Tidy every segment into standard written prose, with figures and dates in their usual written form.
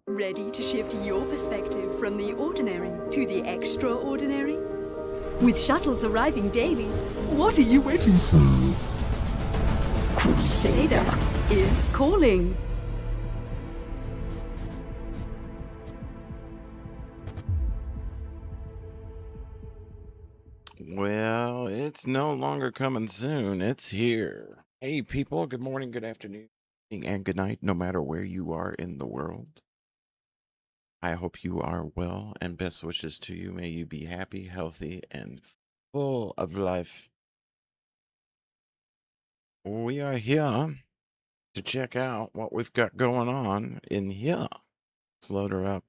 Ready to shift your perspective from the ordinary to the extraordinary? With shuttles arriving daily, what are you waiting for? Crusader is calling. Well, it's no longer coming soon. It's here. Hey, people. Good morning, good afternoon, and good night, no matter where you are in the world. I hope you are well, and best wishes to you. May you be happy, healthy, and full of life. We are here to check out what we've got going on in here. Let's load her up.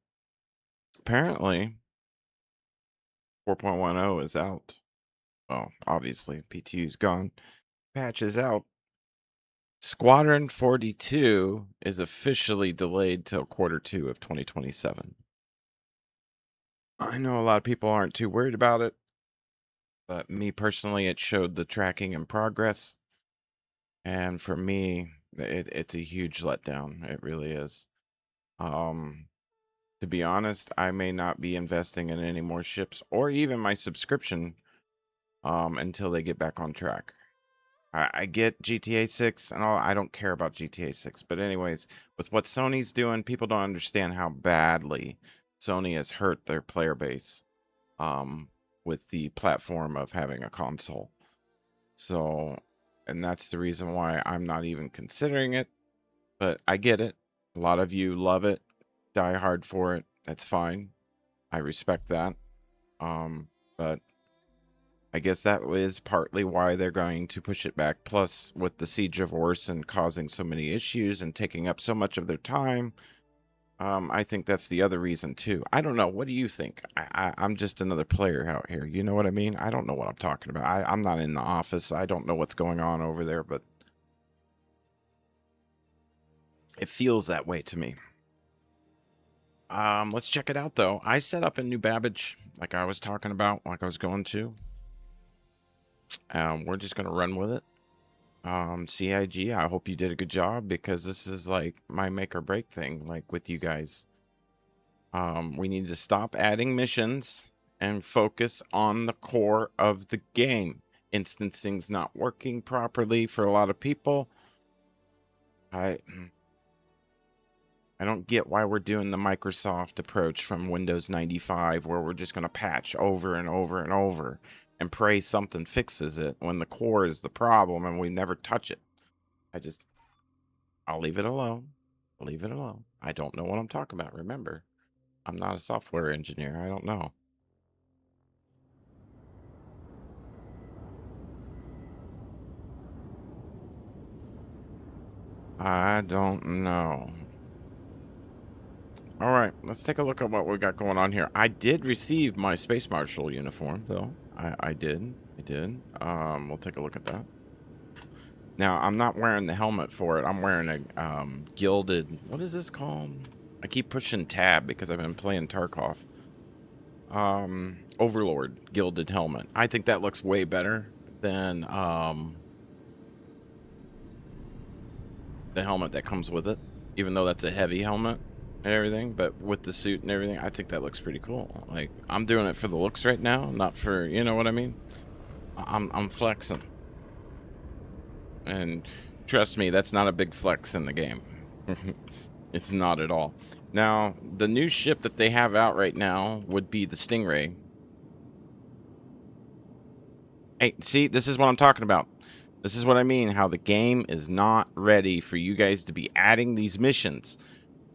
Apparently, 4.10 is out. Well, obviously, PTU's gone. Patch is out. Squadron 42 is officially delayed till Q2 of 2027. I know a lot of people aren't too worried about it, but me personally, it showed the tracking in progress. And for me, it's a huge letdown. It really is. To be honest, I may not be investing in any more ships or even my subscription until they get back on track. I get GTA 6 and all. I don't care about GTA 6. But anyways, with what Sony's doing, people don't understand how badly Sony has hurt their player base with the platform of having a console. So, and that's the reason why I'm not even considering it. But I get it. A lot of you love it, die hard for it. That's fine. I respect that. But I guess that is partly why they're going to push it back. Plus, with the Siege of Orson causing so many issues and taking up so much of their time, I think that's the other reason too. I don't know. What do you think? I'm just another player out here. You know what I mean? I don't know what I'm talking about. I'm not in the office. I don't know what's going on over there, but it feels that way to me. Let's check it out though. I set up in New Babbage, like I was talking about, like I was going to. We're just going to run with it. CIG, I hope you did a good job, because this is like my make or break thing, like with you guys. We need to stop adding missions and focus on the core of the game. Instancing's not working properly for a lot of people. I don't get why we're doing the Microsoft approach from Windows 95, where we're just going to patch over and over and over and pray something fixes it when the core is the problem and we never touch it. I'll leave it alone. I'll leave it alone. I don't know what I'm talking about. Remember, I'm not a software engineer. I don't know. I don't know. All right, let's take a look at what we got going on here. I did receive my Space Marshal uniform, though. I did. We'll take a look at that. Now, I'm not wearing the helmet for it. I'm wearing a gilded... What is this called? I keep pushing tab because I've been playing Tarkov. Overlord gilded helmet. I think that looks way better than the helmet that comes with it. Even though that's a heavy helmet and everything, but with the suit and everything, I think that looks pretty cool. Like, I'm doing it for the looks right now, not for, you know what I mean? I'm flexing. And trust me, that's not a big flex in the game. It's not at all. Now, the new ship that they have out right now would be the Stingray. Hey, see, this is what I'm talking about. This is what I mean, how the game is not ready for you guys to be adding these missions.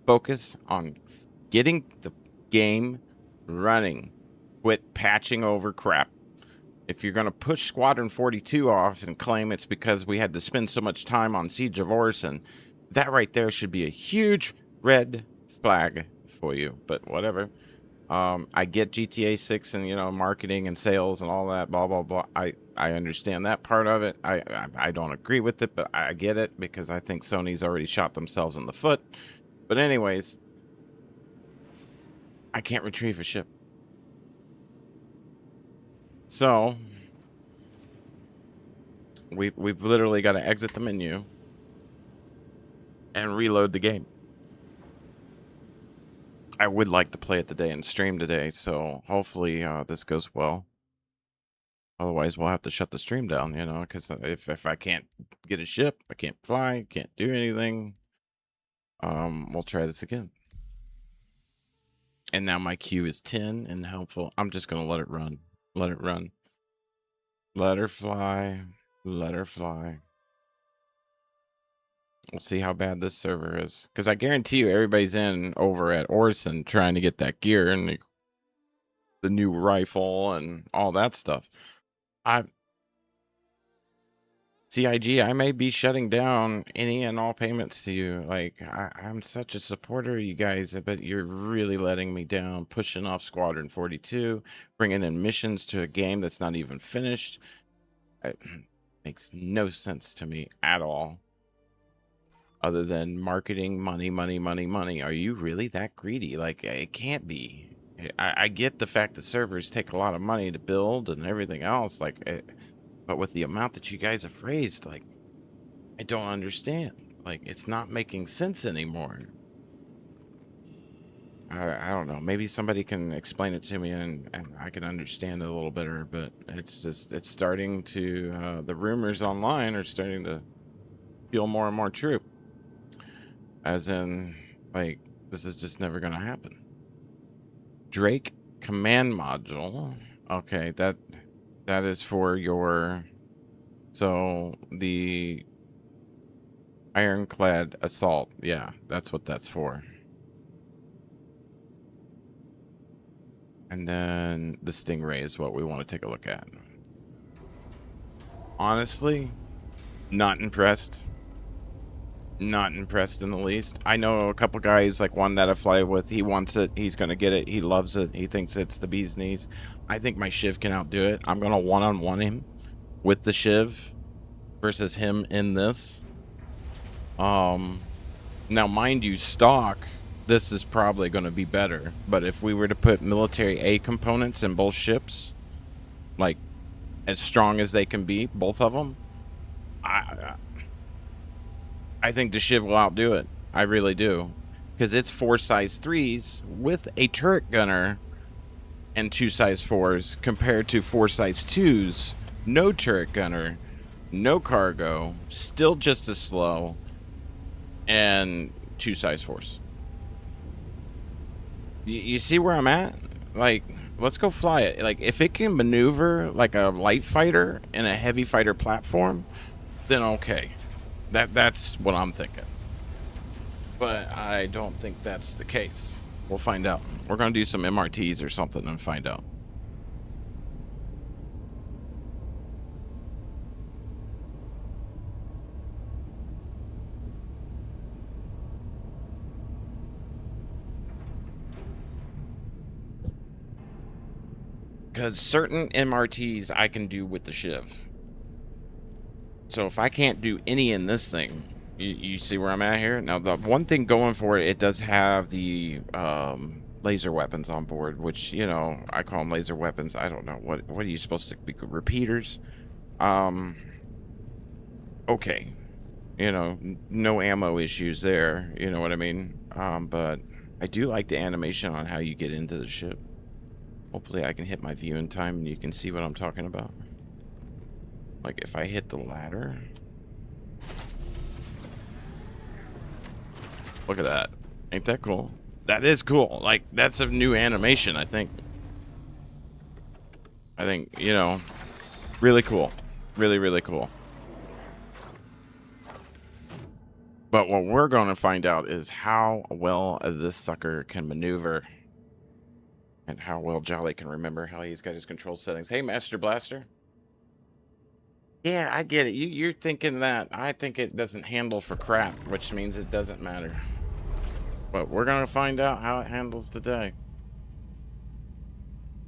Focus on getting the game running. Quit patching over crap. If you're going to push Squadron 42 off and claim it's because we had to spend so much time on Siege of Orson, that right there should be a huge red flag for you. But whatever. I get GTA 6 and, you know, marketing and sales and all that, blah, blah, blah. I understand that part of it. I don't agree with it, but I get it because I think Sony's already shot themselves in the foot. But anyways, I can't retrieve a ship. So we've literally got to exit the menu and reload the game. I would like to play it today and stream today, so hopefully this goes well. Otherwise, we'll have to shut the stream down, you know, because if I can't get a ship, I can't fly, can't do anything. We'll try this again. And now my queue is 10 and helpful. I'm just gonna let it run. Let it run. Let her fly. Let her fly. We'll see how bad this server is. Because I guarantee you everybody's in over at Orson trying to get that gear and the new rifle and all that stuff. CIG, I may be shutting down any and all payments to you. Like, I'm such a supporter of you guys, but you're really letting me down, pushing off Squadron 42, bringing in missions to a game that's not even finished. It makes no sense to me at all. Other than marketing, money, money, money, money. Are you really that greedy? Like, it can't be. I get the fact that servers take a lot of money to build and everything else. Like, but with the amount that you guys have raised, like, I don't understand. Like, it's not making sense anymore. I don't know. Maybe somebody can explain it to me and I can understand it a little better. But it's just, it's starting to, the rumors online are starting to feel more and more true. As in, like, this is just never going to happen. Drake command module. Okay, that is for your, so the ironclad assault. Yeah, that's what that's for. And then the Stingray is what we want to take a look at. Honestly, not impressed. Not impressed in the least. I know a couple guys, like one that I fly with, he wants it, he's gonna get it, he loves it, he thinks it's the bee's knees. I think my Shiv can outdo it. I'm gonna one-on-one him with the Shiv versus him in this. Now mind you, stock, this is probably gonna be better, but if we were to put military A components in both ships, like as strong as they can be, both of them, I think the Shiv will outdo it. I really do. Because it's 4 size 3s with a turret gunner and 2 size 4s compared to 4 size 2s, no turret gunner, no cargo, still just as slow, and 2 size 4s. You see where I'm at? Like, let's go fly it. Like, if it can maneuver like a light fighter in a heavy fighter platform, then okay. That's what I'm thinking. But I don't think that's the case. We'll find out. We're going to do some MRTs or something and find out. Because certain MRTs I can do with the Shiv. So if I can't do any in this thing, you see where I'm at here? Now, the one thing going for it, it does have the laser weapons on board, which, you know, I call them laser weapons. I don't know. What are you supposed to be? Repeaters? Okay. You know, no ammo issues there. You know what I mean? But I do like the animation on how you get into the ship. Hopefully I can hit my view in time and you can see what I'm talking about. Like, if I hit the ladder. Look at that. Ain't that cool? That is cool. Like, that's a new animation, I think. You know, really cool. Really, really cool. But what we're going to find out is how well this sucker can maneuver. And how well Jolly can remember how he's got his control settings. Hey, Master Blaster. Yeah, I get it. You're thinking that. I think it doesn't handle for crap, which means it doesn't matter. But we're going to find out how it handles today.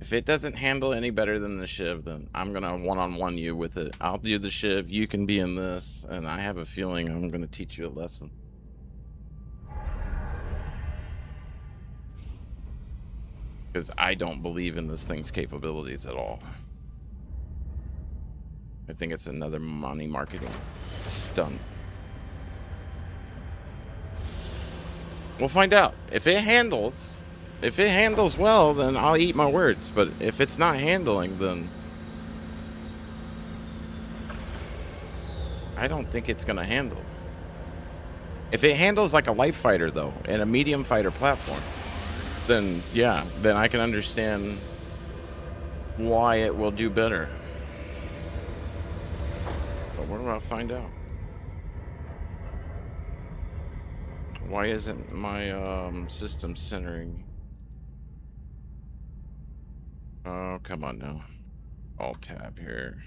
If it doesn't handle any better than the Shiv, then I'm gonna one-on-one you with it. I'll do the Shiv, you can be in this, and I have a feeling I'm gonna teach you a lesson. Because I don't believe in this thing's capabilities at all. I think it's another money marketing stunt. We'll find out. If it handles well, then I'll eat my words. But if it's not handling, then I don't think it's gonna handle. If it handles like a light fighter though, and a medium fighter platform, then yeah, then I can understand why it will do better. But we're about to find out. Why isn't my system centering? Oh, come on now. Alt tab here.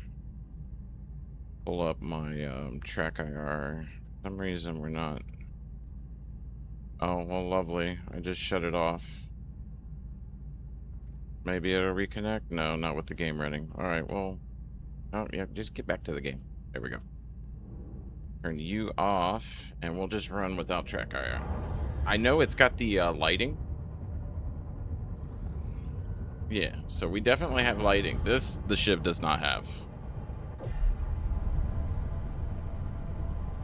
Pull up my track IR. For some reason we're not. Oh, well, lovely. I just shut it off. Maybe it'll reconnect? No, not with the game running. Alright, well. Oh, yeah, just get back to the game. There we go. Turn you off, and we'll just run without track IR. I know it's got the lighting. Yeah, so we definitely have lighting. This, the Shiv does not have.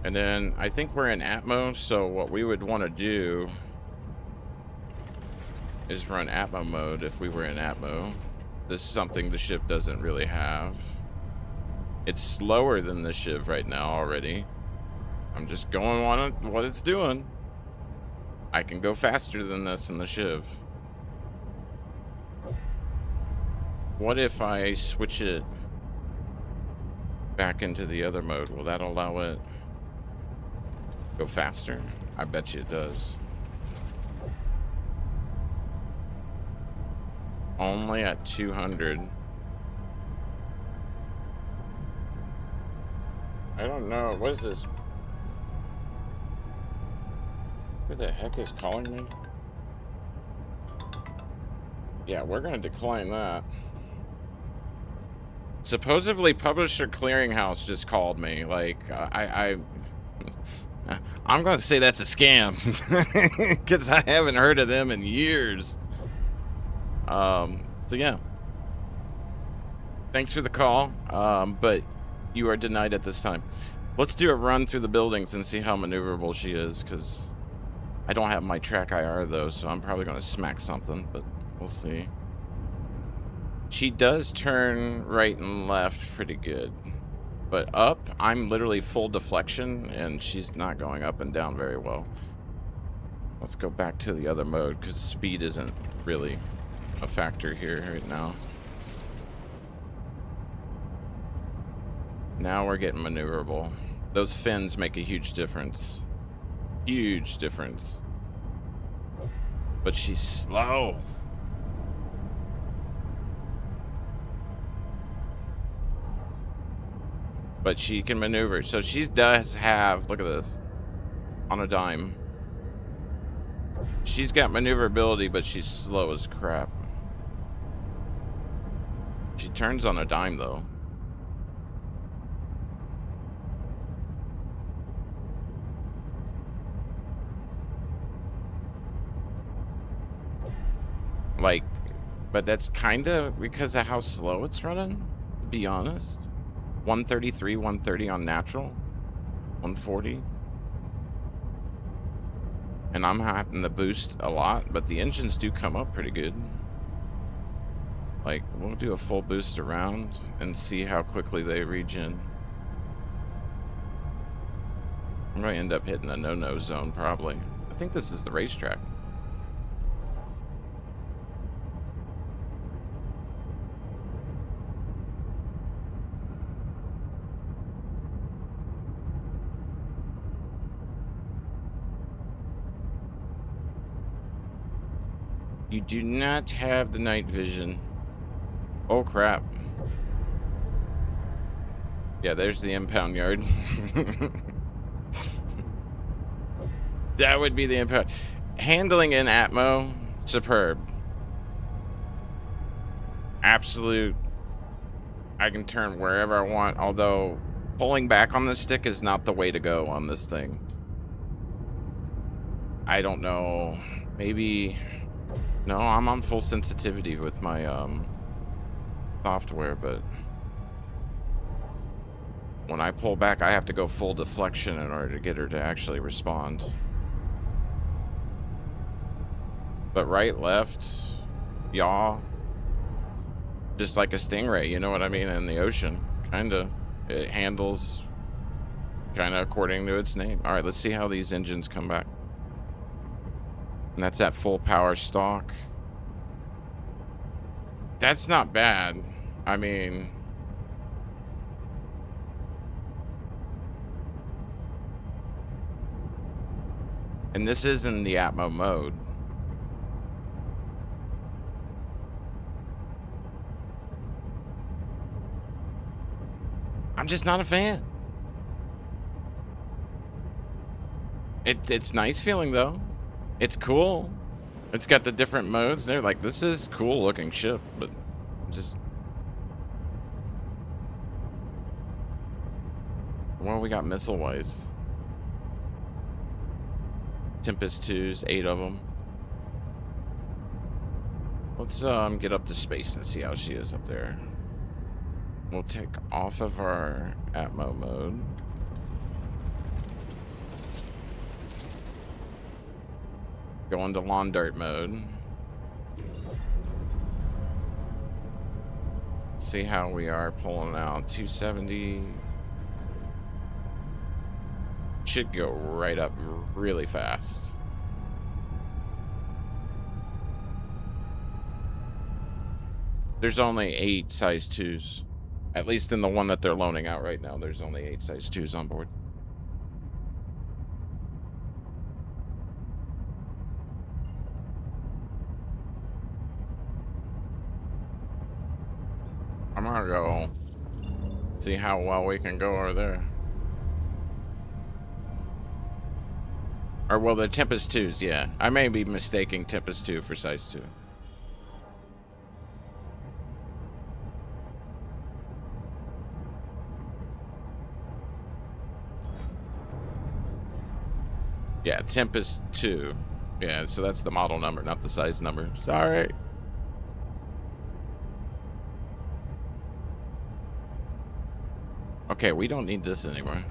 And then I think we're in Atmo, so what we would want to do is run Atmo mode if we were in Atmo. This is something the Shiv doesn't really have. It's slower than the Shiv right now already. I'm just going on what it's doing. I can go faster than this in the Shiv. What if I switch it back into the other mode? Will that allow it go faster? I bet you it does. Only at 200. I don't know. What is this? Who the heck is calling me? Yeah, we're gonna decline that. Supposedly, Publisher Clearinghouse just called me. Like, I'm gonna say that's a scam because I haven't heard of them in years. So yeah. Thanks for the call, but you are denied at this time. Let's do a run through the buildings and see how maneuverable she is, because I don't have my track IR though, so I'm probably gonna smack something, but we'll see. She does turn right and left pretty good, but up, I'm literally full deflection, and she's not going up and down very well. Let's go back to the other mode, because speed isn't really a factor here right now. Now we're getting maneuverable. Those fins make a huge difference. Huge difference. But she's slow. But she can maneuver. So she does have, look at this, on a dime. She's got maneuverability, but she's slow as crap. She turns on a dime, though. Like, but that's kind of because of how slow it's running, to be honest. 133, 130 on natural, 140. And I'm having to boost a lot, but the engines do come up pretty good. Like, we'll do a full boost around and see how quickly they regen. I'm going to end up hitting a no-no zone, probably. I think this is the racetrack. You do not have the night vision. Oh, crap. Yeah, there's the impound yard. That would be the impound. Handling in Atmo, superb. absolute, I can turn wherever I want, although pulling back on this stick is not the way to go on this thing. I don't know. Maybe... No, I'm on full sensitivity with my software, but when I pull back, I have to go full deflection in order to get her to actually respond. But right, left, yaw, just like a stingray, you know what I mean, in the ocean, kinda. It handles kinda according to its name. All right, let's see how these engines come back. And that's at full power stock. That's not bad. I mean, and this is in the Atmo mode. I'm just not a fan. It's nice feeling though. It's cool. It's got the different modes. They're like, this is cool looking ship, but just... Well, we got missile wise. Tempest 2s, 8 of them. Let's get up to space and see how she is up there. We'll take off of our Atmo mode. Go into lawn dart mode. See how we are pulling out. 270. Should go right up really fast. There's only 8 size 2s. At least in the one that they're loaning out right now, there's only 8 size 2s on board. I'm gonna go see how well we can go over there. Or, well, the Tempest 2s, yeah. I may be mistaking Tempest 2 for size 2. Yeah, Tempest 2. Yeah, so that's the model number, not the size number. Sorry. Okay, we don't need this anymore.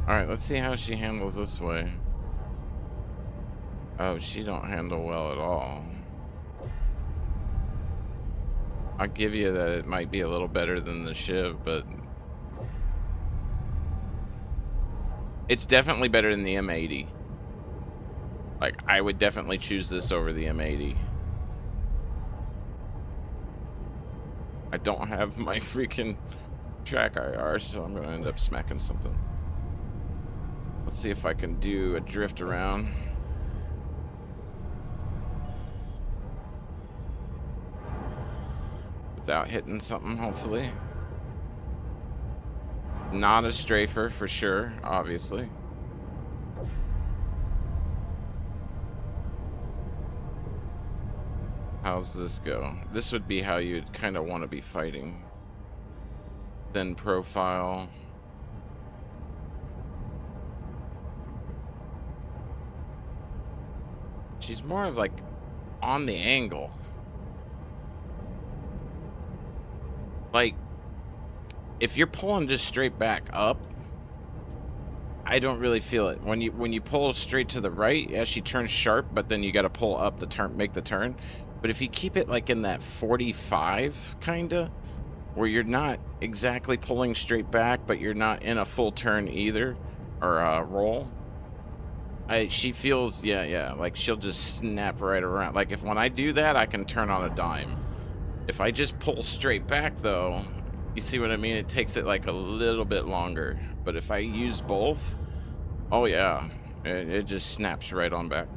Alright, let's see how she handles this way. Oh, she don't handle well at all. I'll give you that it might be a little better than the Shiv, but... It's definitely better than the M80. Like, I would definitely choose this over the M80. I don't have my freaking track IR, so I'm going to end up smacking something. Let's see if I can do a drift around. Without hitting something, hopefully. Not a strafer for sure, obviously. How's this go? This would be how you'd kind of want to be fighting. Thin profile. She's more of like on the angle. Like, if you're pulling just straight back up, I don't really feel it. When you pull straight to the right, yeah, she turns sharp, but then you got to pull up the turn, make the turn. But if you keep it like in that 45 kinda, where you're not exactly pulling straight back, but you're not in a full turn either, or roll, she feels, yeah, like she'll just snap right around. Like, when I do that, I can turn on a dime. If I just pull straight back though, you see what I mean? It takes it like a little bit longer. But if I use both, oh yeah, it just snaps right on back.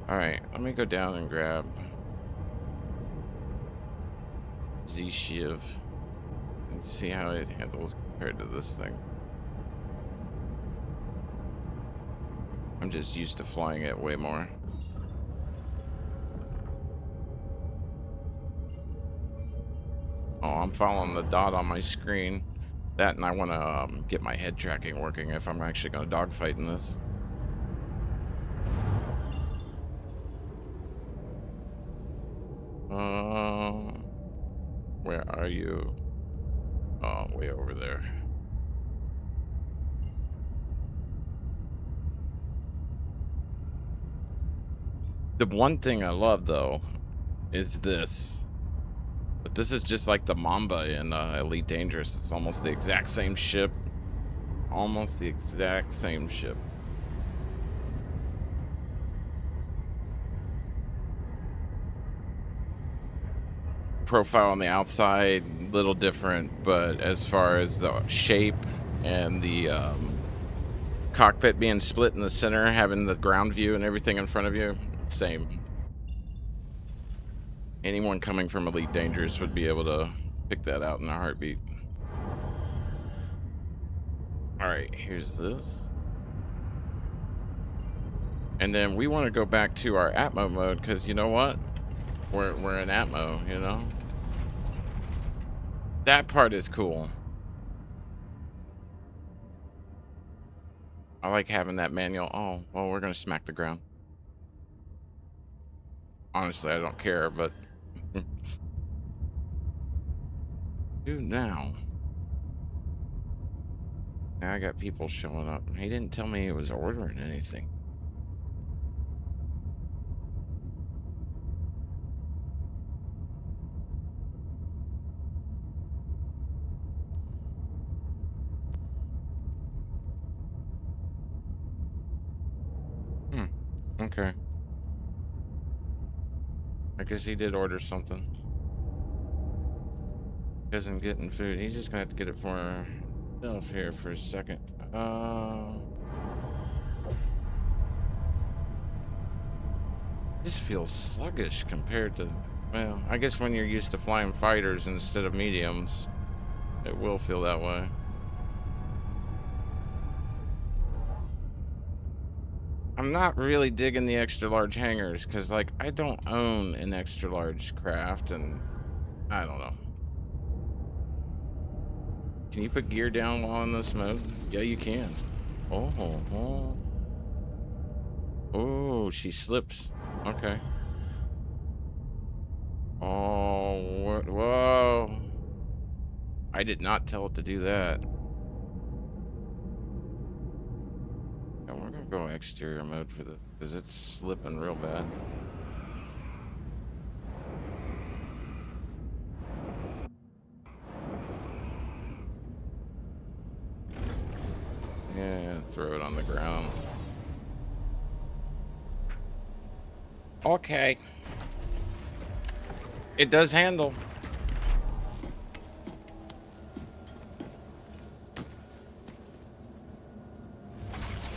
All right, let me go down and grab Z-Shiv and see how it handles compared to this thing. I'm just used to flying it way more. Oh, I'm following the dot on my screen. That, and I want to get my head tracking working if I'm actually going to dogfight in this. Where are you? Oh, way over there. The one thing I love, though, is this. But this is just like the Mamba in Elite Dangerous. It's almost the exact same ship. Almost the exact same ship. Profile on the outside, little different, but as far as the shape and the cockpit being split in the center, having the ground view and everything in front of you, same. Anyone coming from Elite Dangerous would be able to pick that out in a heartbeat. Alright, here's this. And then we want to go back to our Atmo mode, because you know what? We're in Atmo, you know? That part is cool. I like having that manual. Oh, well, we're going to smack the ground. Honestly, I don't care, but... Dude, now. Now I got people showing up. He didn't tell me he was ordering anything. Okay. I guess he did order something. Isn't getting food. He's just gonna have to get it for himself here for a second. This feels sluggish compared to, well, I guess when you're used to flying fighters instead of mediums, it will feel that way. I'm not really digging the extra large hangars because, like, I don't own an extra large craft, and I don't know. Can you put gear down while in this mode? Yeah, you can. Oh, she slips. Okay. Oh, whoa. I did not tell it to do that. Yeah, we're gonna go exterior mode for the, because it's slipping real bad. Yeah, throw it on the ground. Okay. It does handle.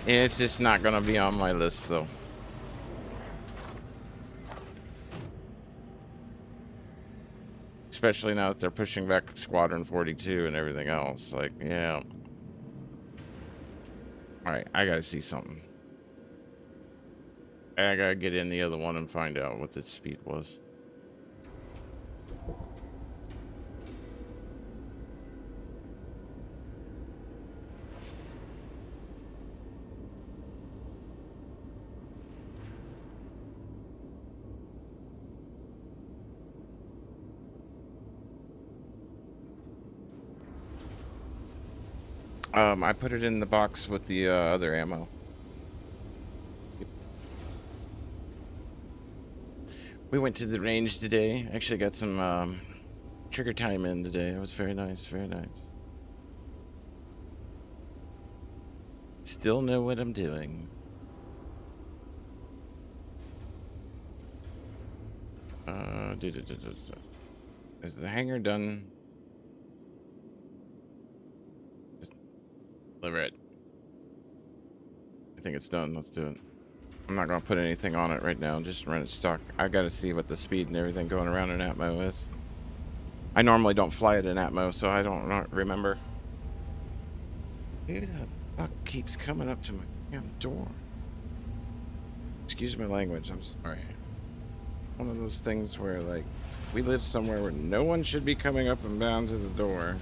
It's just not gonna be on my list though. Especially now that they're pushing back Squadron 42 and everything else. Like, yeah. Alright, I gotta see something. I gotta get in the other one and find out what the speed was. I put it in the box with the other ammo. We went to the range today. Actually got some trigger time in today. It was very nice, very nice. Still know what I'm doing. Is the hangar done? Just deliver it. I think it's done. Let's do it. I'm not gonna put anything on it right now. Just run it stock. I gotta see what the speed and everything going around in Atmo is. I normally don't fly it in Atmo, so I don't remember. Who the fuck keeps coming up to my damn door? excuse my language. I'm sorry. One of those things where, like, we live somewhere where no one should be coming up and down to the door.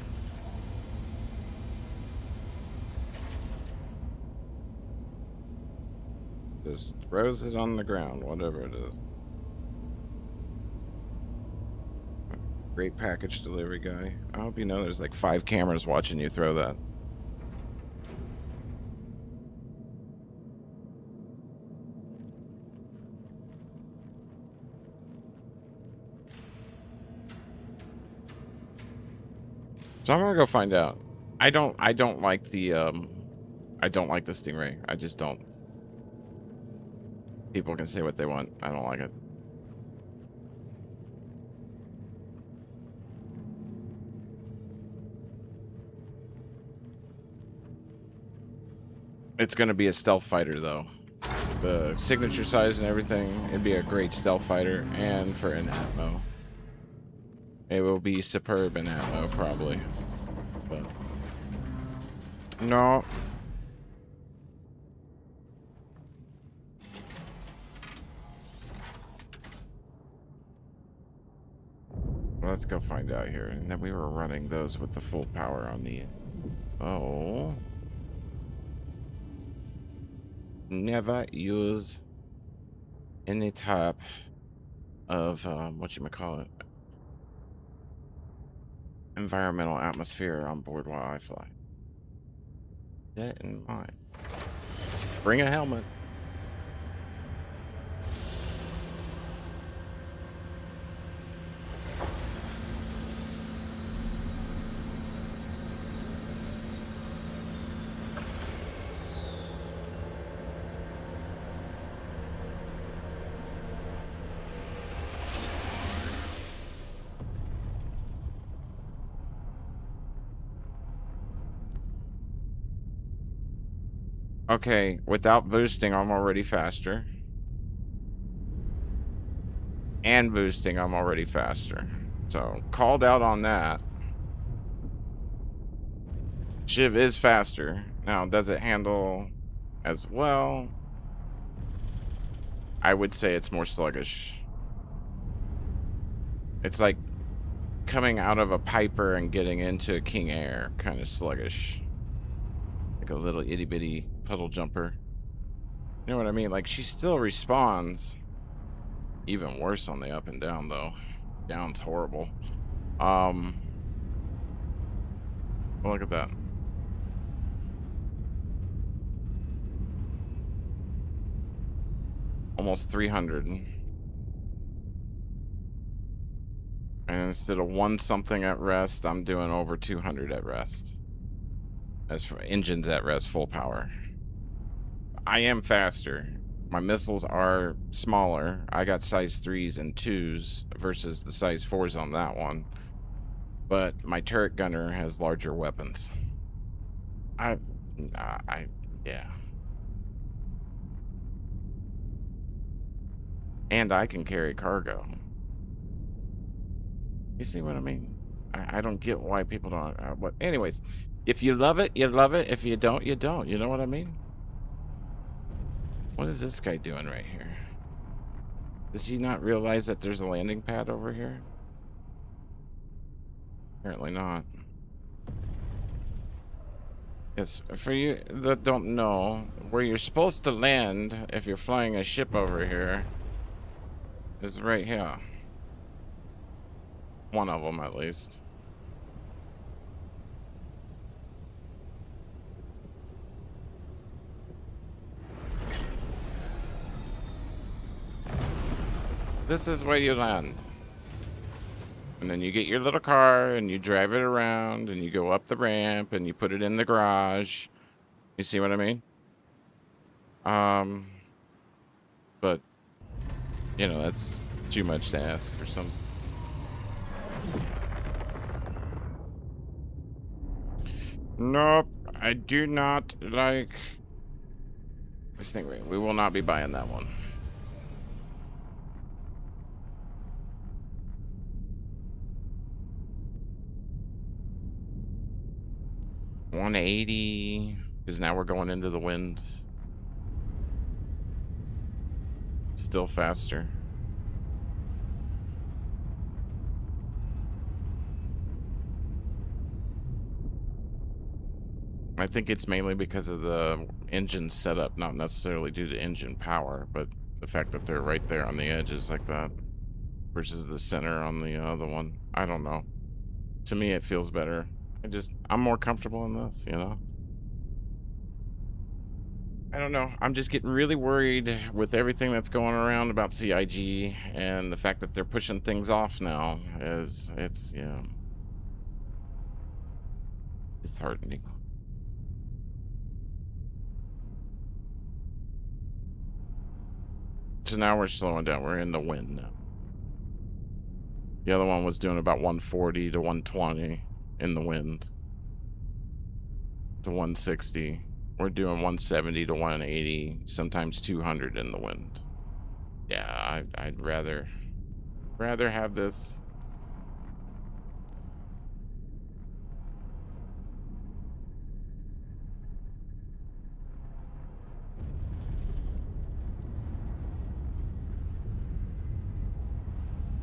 Just throws it on the ground, whatever it is. Great package delivery guy. I hope you know there's like 5 cameras watching you throw that. So I'm gonna go find out. I don't like the Stingray. I just don't. People can say what they want. I don't like it. It's gonna be a stealth fighter though. The signature size and everything, it'd be a great stealth fighter, and for an atmo. It will be superb in atmo, probably. But no. Let's go find out here. And then we were running those with the full power on the... Oh. Never use any type of, whatchamacallit, environmental atmosphere on board while I fly. That in mind. Bring a helmet. Okay, without boosting, I'm already faster. And boosting, I'm already faster. So, called out on that. Shiv is faster. Now, does it handle as well? I would say it's more sluggish. It's like coming out of a Piper and getting into a King Air, kind of sluggish. Like a little itty bitty puddle jumper. You know what I mean? Like, she still responds. Even worse on the up and down, though. Down's horrible. Well, look at that. Almost 300. And instead of 1 something at rest, I'm doing over 200 at rest. As for engines at rest, full power. I am faster. My missiles are smaller. I got size 3s and 2s versus the size 4s on that one. But my turret gunner has larger weapons. Yeah. And I can carry cargo. You see what I mean? I don't get why people don't. But anyways, if you love it, you love it. If you don't, you don't. You know what I mean? What is this guy doing right here? Does he not realize that there's a landing pad over here? Apparently not. It's for you that don't know, where you're supposed to land if you're flying a ship over here is right here. One of them, at least. This is where you land. And then you get your little car and you drive it around and you go up the ramp and you put it in the garage. You see what I mean? But, you know, that's too much to ask for some. Nope, I do not like this thing. We will not be buying that one. $180, because now we're going into the wind. Still faster. I think it's mainly because of the engine setup, not necessarily due to engine power, but the fact that they're right there on the edges like that versus the center on the other one. I don't know. To me, it feels better. I'm more comfortable in this, you know? I don't know. I'm just getting really worried with everything that's going around about CIG and the fact that they're pushing things off now. Yeah, it's heartening. So now we're slowing down. We're in the wind now. The other one was doing about 140 to 120 in the wind to 160. We're doing 170 to 180, sometimes 200 in the wind. Yeah, I'd rather have this.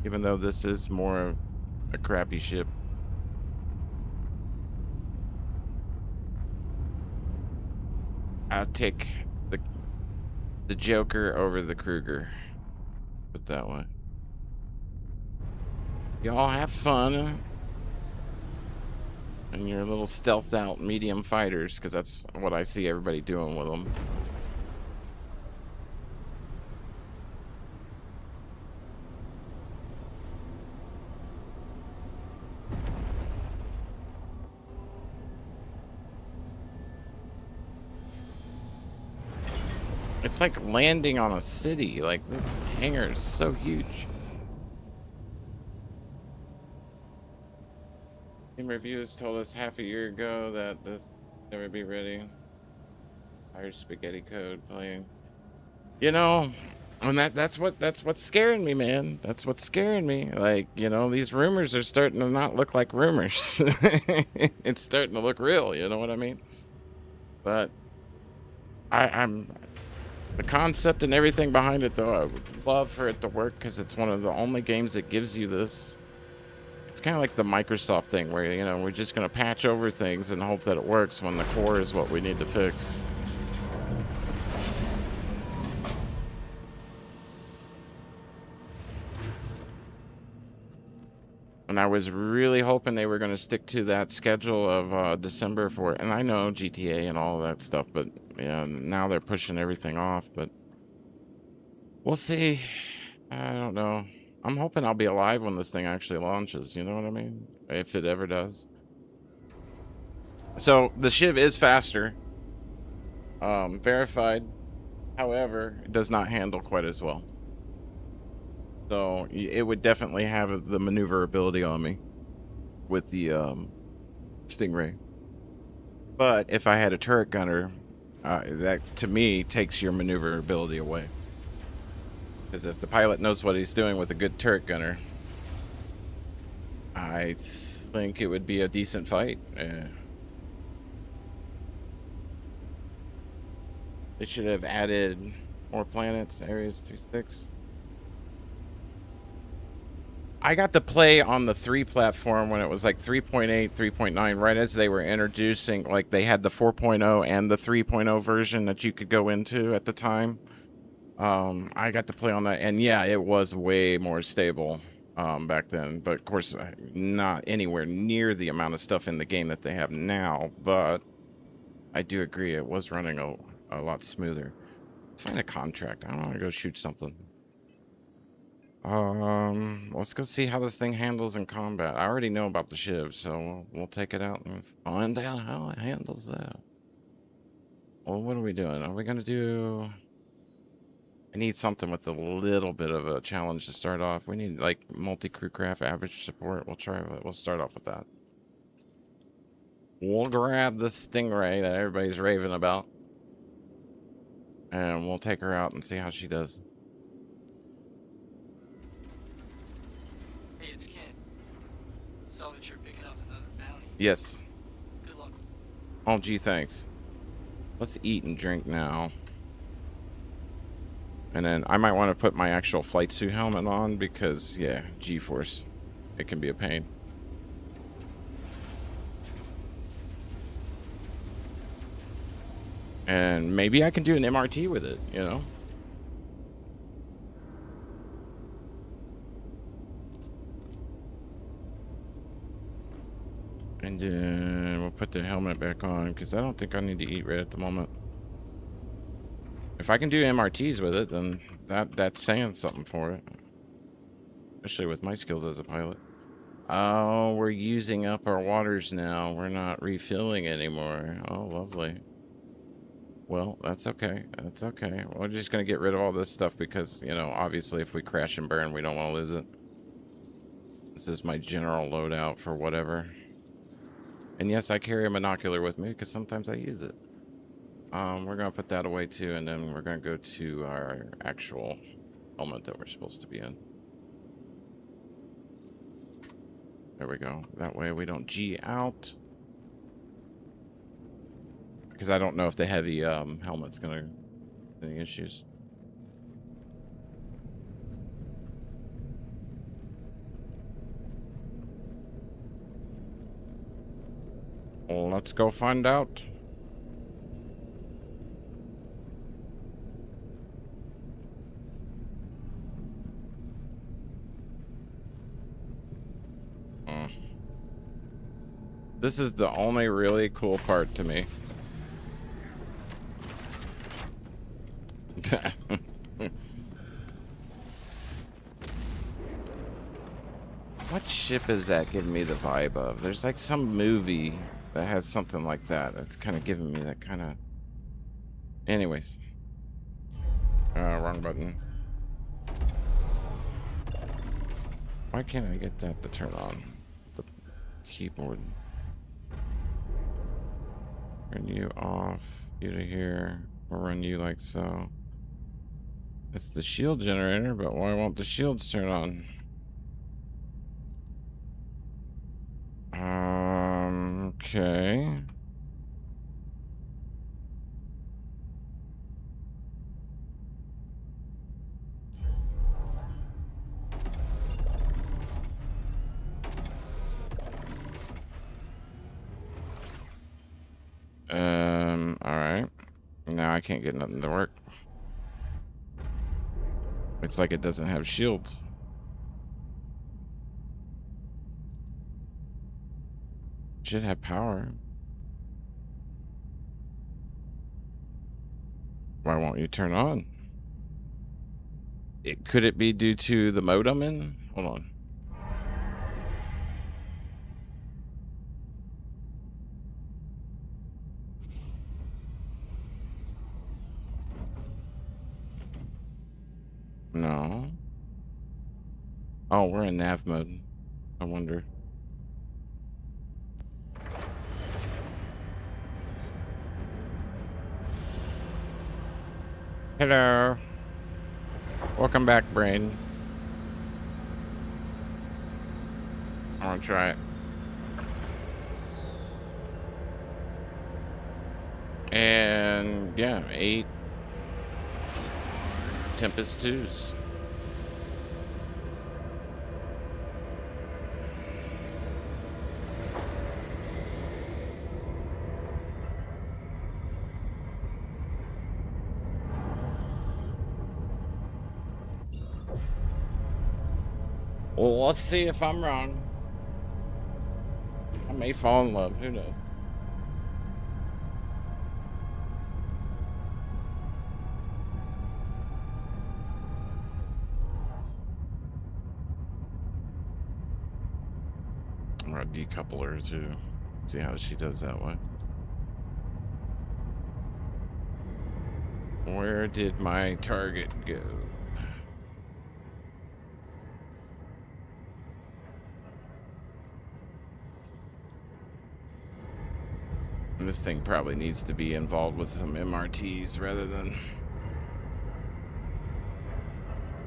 Even though this is more of a crappy ship. I'll take the Joker over the Kruger. Put it that way. Y'all have fun. And your little stealthed out medium fighters, because that's what I see everybody doing with them. It's like landing on a city. Like, the hangar is so huge. Game Reviews told us half a year ago that this never be ready. Fire spaghetti code playing. You know, and that's what's scaring me, man. That's what's scaring me. Like, you know, these rumors are starting to not look like rumors. It's starting to look real, you know what I mean? But I'm the concept and everything behind it, though, I would love for it to work because it's one of the only games that gives you this. It's kind of like the Microsoft thing where, you know, we're just going to patch over things and hope that it works when the core is what we need to fix. And I was really hoping they were going to stick to that schedule of December for it. And I know GTA and all that stuff, but yeah, now they're pushing everything off. But we'll see. I don't know. I'm hoping I'll be alive when this thing actually launches. You know what I mean? If it ever does. So the Shiv is faster. Verified. However, it does not handle quite as well. So it would definitely have the maneuverability on me with the Stingray. But if I had a turret gunner, that to me takes your maneuverability away. Because if the pilot knows what he's doing with a good turret gunner, I think it would be a decent fight. They should have added more planets, areas 2-6. I got to play on the 3 platform when it was like 3.8, 3.9, right as they were introducing, like they had the 4.0 and the 3.0 version that you could go into at the time. I got to play on that, and yeah, it was way more stable back then, but of course not anywhere near the amount of stuff in the game that they have now, but I do agree it was running a lot smoother. Find a contract. I want to go shoot something. Let's go see how this thing handles in combat. I already know about the Shiv, so we'll take it out and find out how it handles that. Well, what are we doing? Are we gonna do... I need something with a little bit of a challenge to start off. We need like multi-crew craft average support. We'll start off with that. We'll grab the Stingray that everybody's raving about. And we'll take her out and see how she does. Hey, it's Ken. Saw that you're picking up another bounty. Yes. Good luck. Oh, gee, thanks. Let's eat and drink now. And then I might want to put my actual flight suit helmet on because, yeah, G-force. It can be a pain. And maybe I can do an MRT with it, you know? And then we'll put the helmet back on because I don't think I need to eat right at the moment. If I can do MRTs with it, then that's saying something for it. Especially with my skills as a pilot. Oh, we're using up our waters now. We're not refilling anymore. Oh, lovely. Well, that's okay. That's okay. We're just going to get rid of all this stuff because, you know, obviously if we crash and burn, we don't want to lose it. This is my general loadout for whatever. And yes, I carry a monocular with me because sometimes I use it. We're going to put that away too, and then we're going to go to our actual helmet that we're supposed to be in. There we go. That way we don't G out. Because I don't know if the heavy helmet's going to have any issues. Well, let's go find out. This is the only really cool part to me. What ship is that giving me the vibe of? There's like some movie that has something like that. That's kind of giving me that kind of... Anyways. Wrong button. Why can't I get that to turn on? The keyboard. Run you off. You to here. Or run you like so. It's the shield generator, but why won't the shields turn on? Okay. All right. Now I can't get nothing to work. It's like it doesn't have shields. Should have power. Why won't you turn on? Could it be due to the mode I'm in? Hold on. No. Oh, we're in nav mode. I wonder. Hello. Welcome back, brain. I want to try it. And yeah, 8 Tempest 2s. Well, let's see if I'm wrong. I may fall in love. Who knows? I'm gonna decouple her too. See how she does that way. Where did my target go? And this thing probably needs to be involved with some MRTs rather than...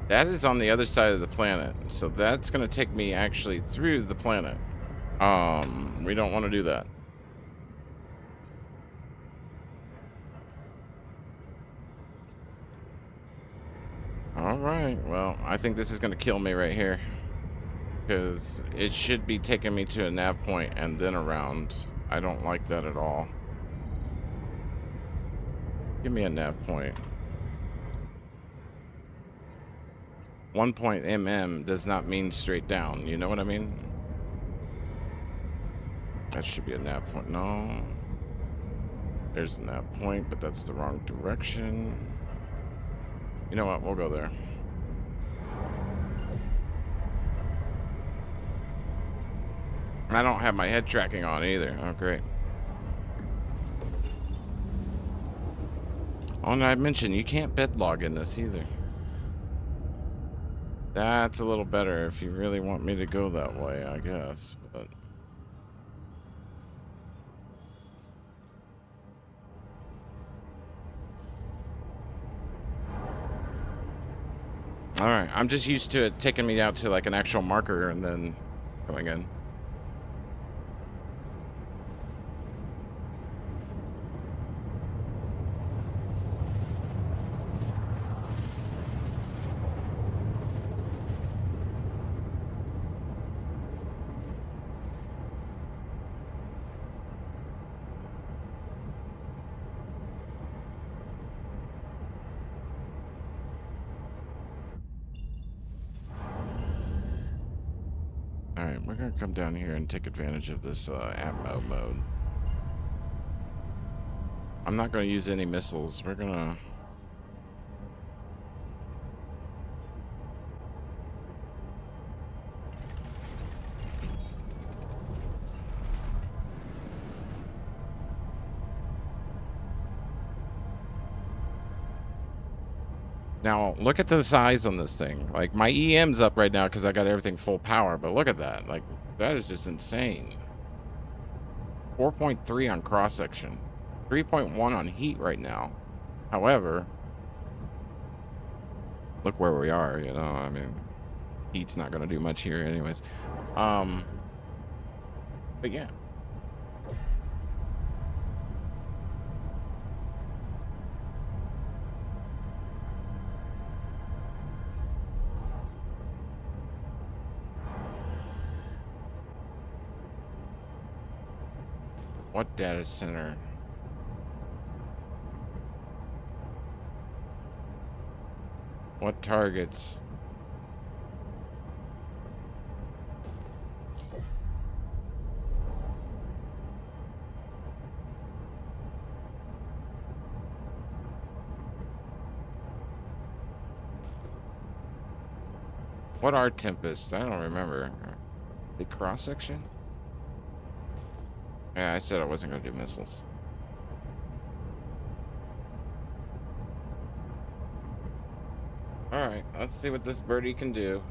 That is on the other side of the planet, so that's going to take me actually through the planet. We don't want to do that. right, well, I think this is going to kill me right here. Because it should be taking me to a nav point and then around. I don't like that at all. Give me a nav point. 1 point mm does not mean straight down. You know what I mean? That should be a nav point. No. There's a nav point, but that's the wrong direction. You know what? We'll go there. I don't have my head tracking on either. Oh, great. Oh, and I mentioned you can't bed log in this either. That's a little better if you really want me to go that way, I guess. But all right, I'm just used to it taking me out to like an actual marker and then going in. All right, we're gonna come down here and take advantage of this ammo mode. I'm not gonna use any missiles. We're gonna... Now, look at the size on this thing. Like, my EM's up right now because I got everything full power, but look at that. Like, that is just insane. 4.3 on cross-section. 3.1 on heat right now. However, look where we are, you know, I mean, heat's not going to do much here anyways. But yeah. What data center? What targets? What are Tempest? I don't remember. The cross section? Yeah, I said I wasn't going to do missiles. Alright, let's see what this birdie can do.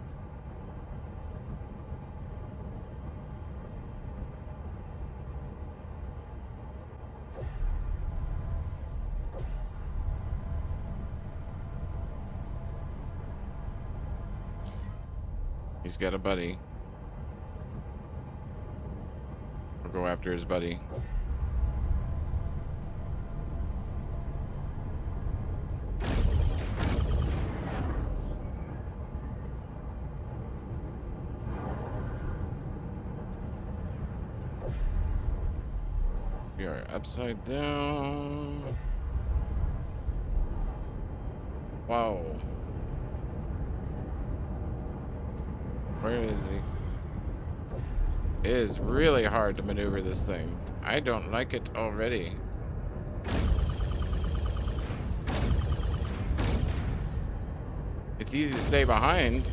He's got a buddy. We'll go after his buddy. We are upside down. Wow. Where is he? It is really hard to maneuver this thing. I don't like it already. It's easy to stay behind.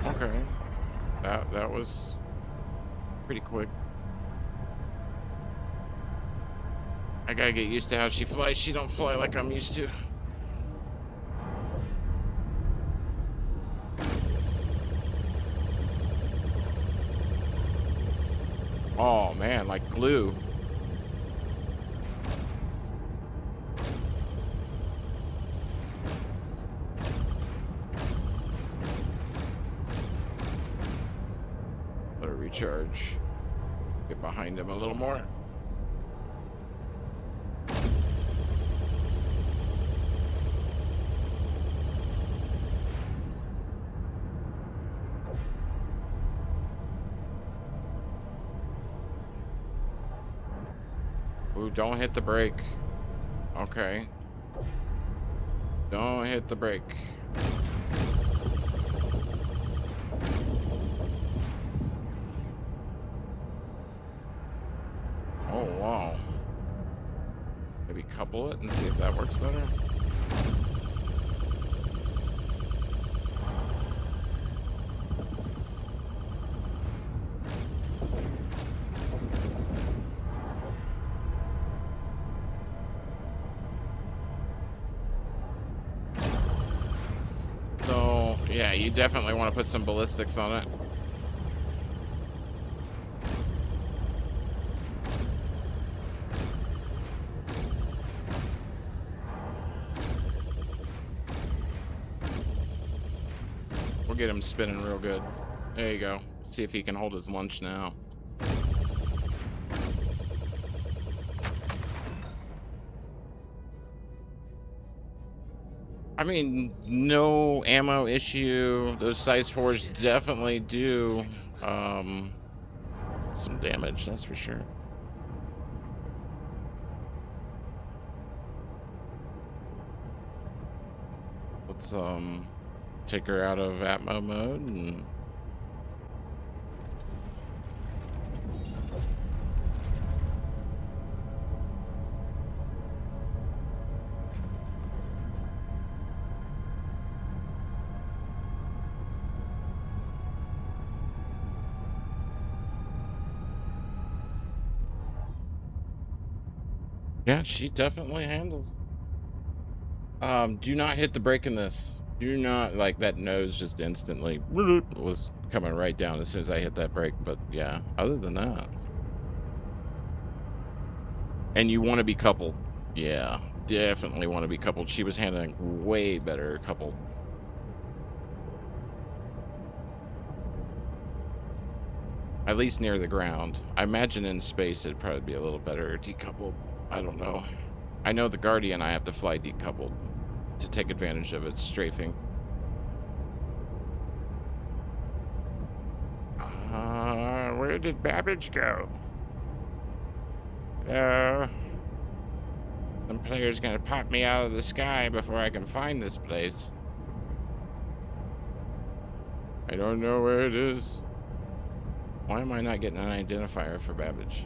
Okay. That was pretty quick. I gotta get used to how she flies. She don't fly like I'm used to. Oh man, like glue. Let her recharge. Get behind him a little more. Ooh, don't hit the brake. Okay. Don't hit the brake. Oh, wow. Maybe couple it and see if that works better. So, yeah, you definitely want to put some ballistics on it. We'll get him spinning real good. There you go. See if he can hold his lunch now. I mean, no ammo issue. Those size 4s definitely do some damage, that's for sure. Let's take her out of atmo mode and yeah, she definitely handles. Do not hit the brake in this. Do not, like, that nose just instantly was coming right down as soon as I hit that brake. But yeah, other than that. And you want to be coupled. Yeah, definitely want to be coupled. She was handling way better coupled. At least near the ground. I imagine in space it'd probably be a little better decoupled. I don't know. I know the Guardian I have to fly decoupled to take advantage of its strafing. Where did Babbage go? Some player's gonna pop me out of the sky before I can find this place. I don't know where it is. Why am I not getting an identifier for Babbage?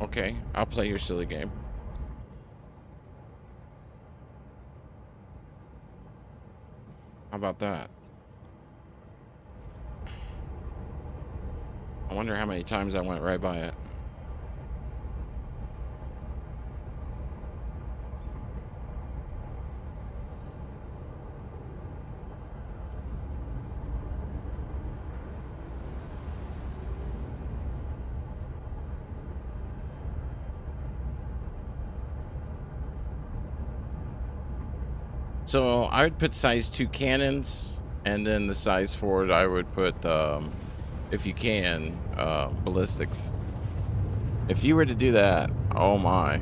Okay, I'll play your silly game. How about that? I wonder how many times I went right by it. So I would put size 2 cannons, and then the size 4 I would put, if you can, ballistics. If you were to do that, oh my.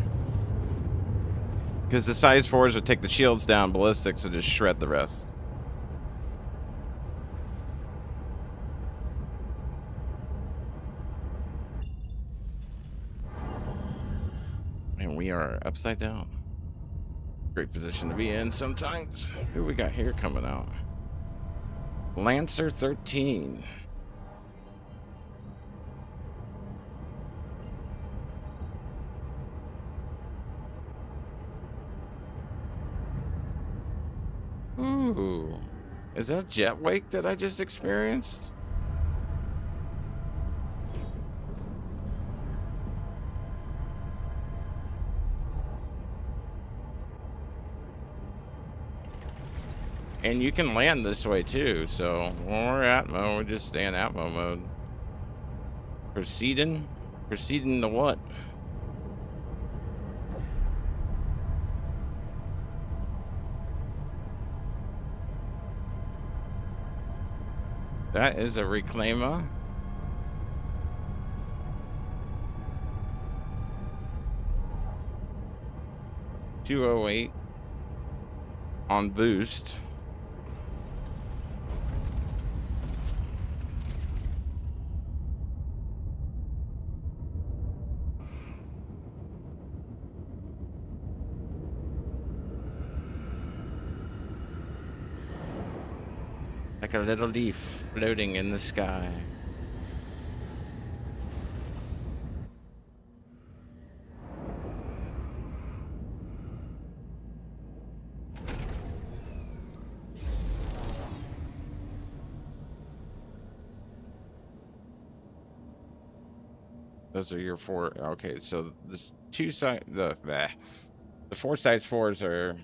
Because the size 4s would take the shields down, ballistics would just shred the rest. And we are upside down. Great position to be in sometimes. Who we got here coming out? Lancer 13. Ooh. Is that jet wake that I just experienced? And you can land this way too, so when we're atmo, we're just stay in atmo mode. Proceeding? Proceeding to what? That is a reclaimer. $208 on boost. Like a little leaf floating in the sky. Those are your 4. Okay, so this 2 side, the 4 size 4s are.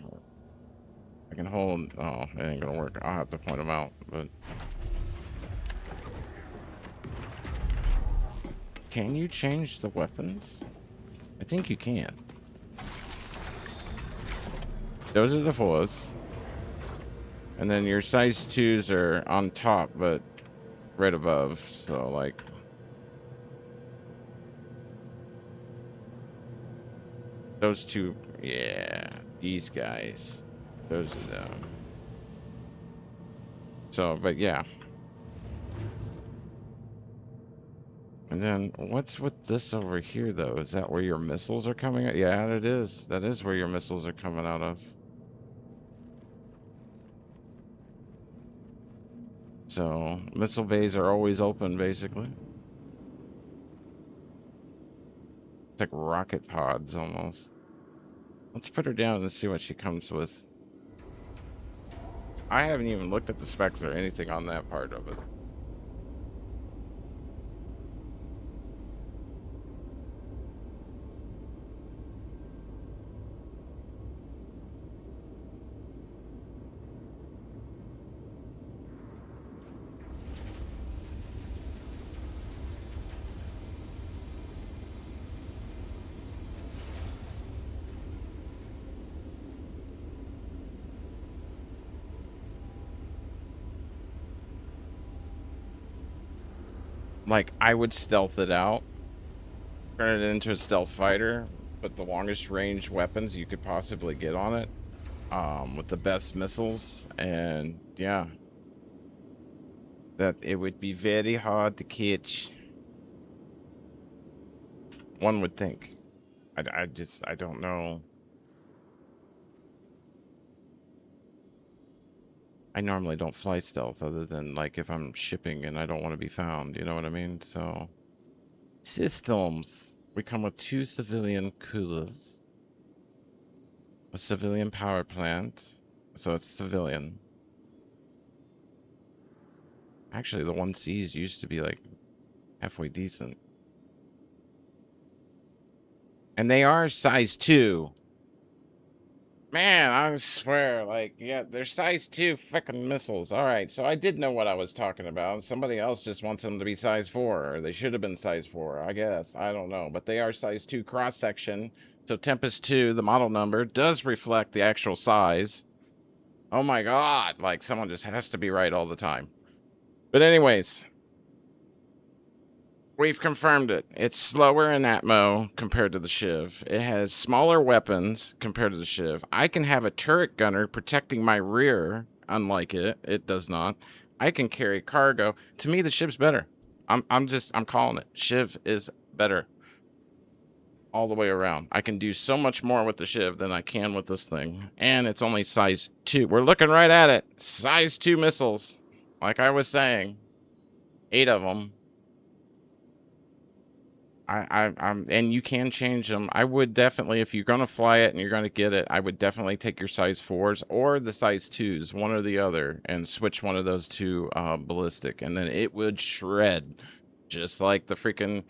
I can hold. Oh, it ain't gonna work. I'll have to point them out. But can you change the weapons? I think you can. Those are the 4s, and then your size 2s are on top, but right above. So like. Those 2, yeah, these guys, those are them. So, but yeah. And then what's with this over here, though? Is that where your missiles are coming out? Yeah, it is. That is where your missiles are coming out of. So, missile bays are always open, basically. It's like rocket pods, almost. Let's put her down and see what she comes with. I haven't even looked at the specs or anything on that part of it. Like, I would stealth it out, turn it into a stealth fighter, but the longest range weapons you could possibly get on it, with the best missiles, and yeah, that it would be very hard to catch. One would think. I don't know. I normally don't fly stealth other than like if I'm shipping and I don't want to be found, you know what I mean? So systems. We come with 2 civilian coolers. A civilian power plant. So it's civilian. Actually, the 1Cs used to be like halfway decent. And they are size 2. Man, I swear, like, yeah, they're size 2 frickin' missiles. All right, so I did know what I was talking about. Somebody else just wants them to be size 4, or they should have been size 4, I guess. I don't know, but they are size 2 cross-section. So Tempest 2, the model number, does reflect the actual size. Oh my god, like, someone just has to be right all the time. But anyways, we've confirmed it. It's slower in Atmo compared to the Shiv. It has smaller weapons compared to the Shiv. I can have a turret gunner protecting my rear, unlike it. It does not. I can carry cargo. To me, the Shiv's better. I'm calling it. Shiv is better. All the way around. I can do so much more with the Shiv than I can with this thing. And it's only size 2. We're looking right at it. Size 2 missiles. Like I was saying. 8 of them. And you can change them. I would definitely, if you're going to fly it and you're going to get it, I would definitely take your size 4s or the size 2s, one or the other, and switch one of those to ballistic. And then it would shred just like the freaking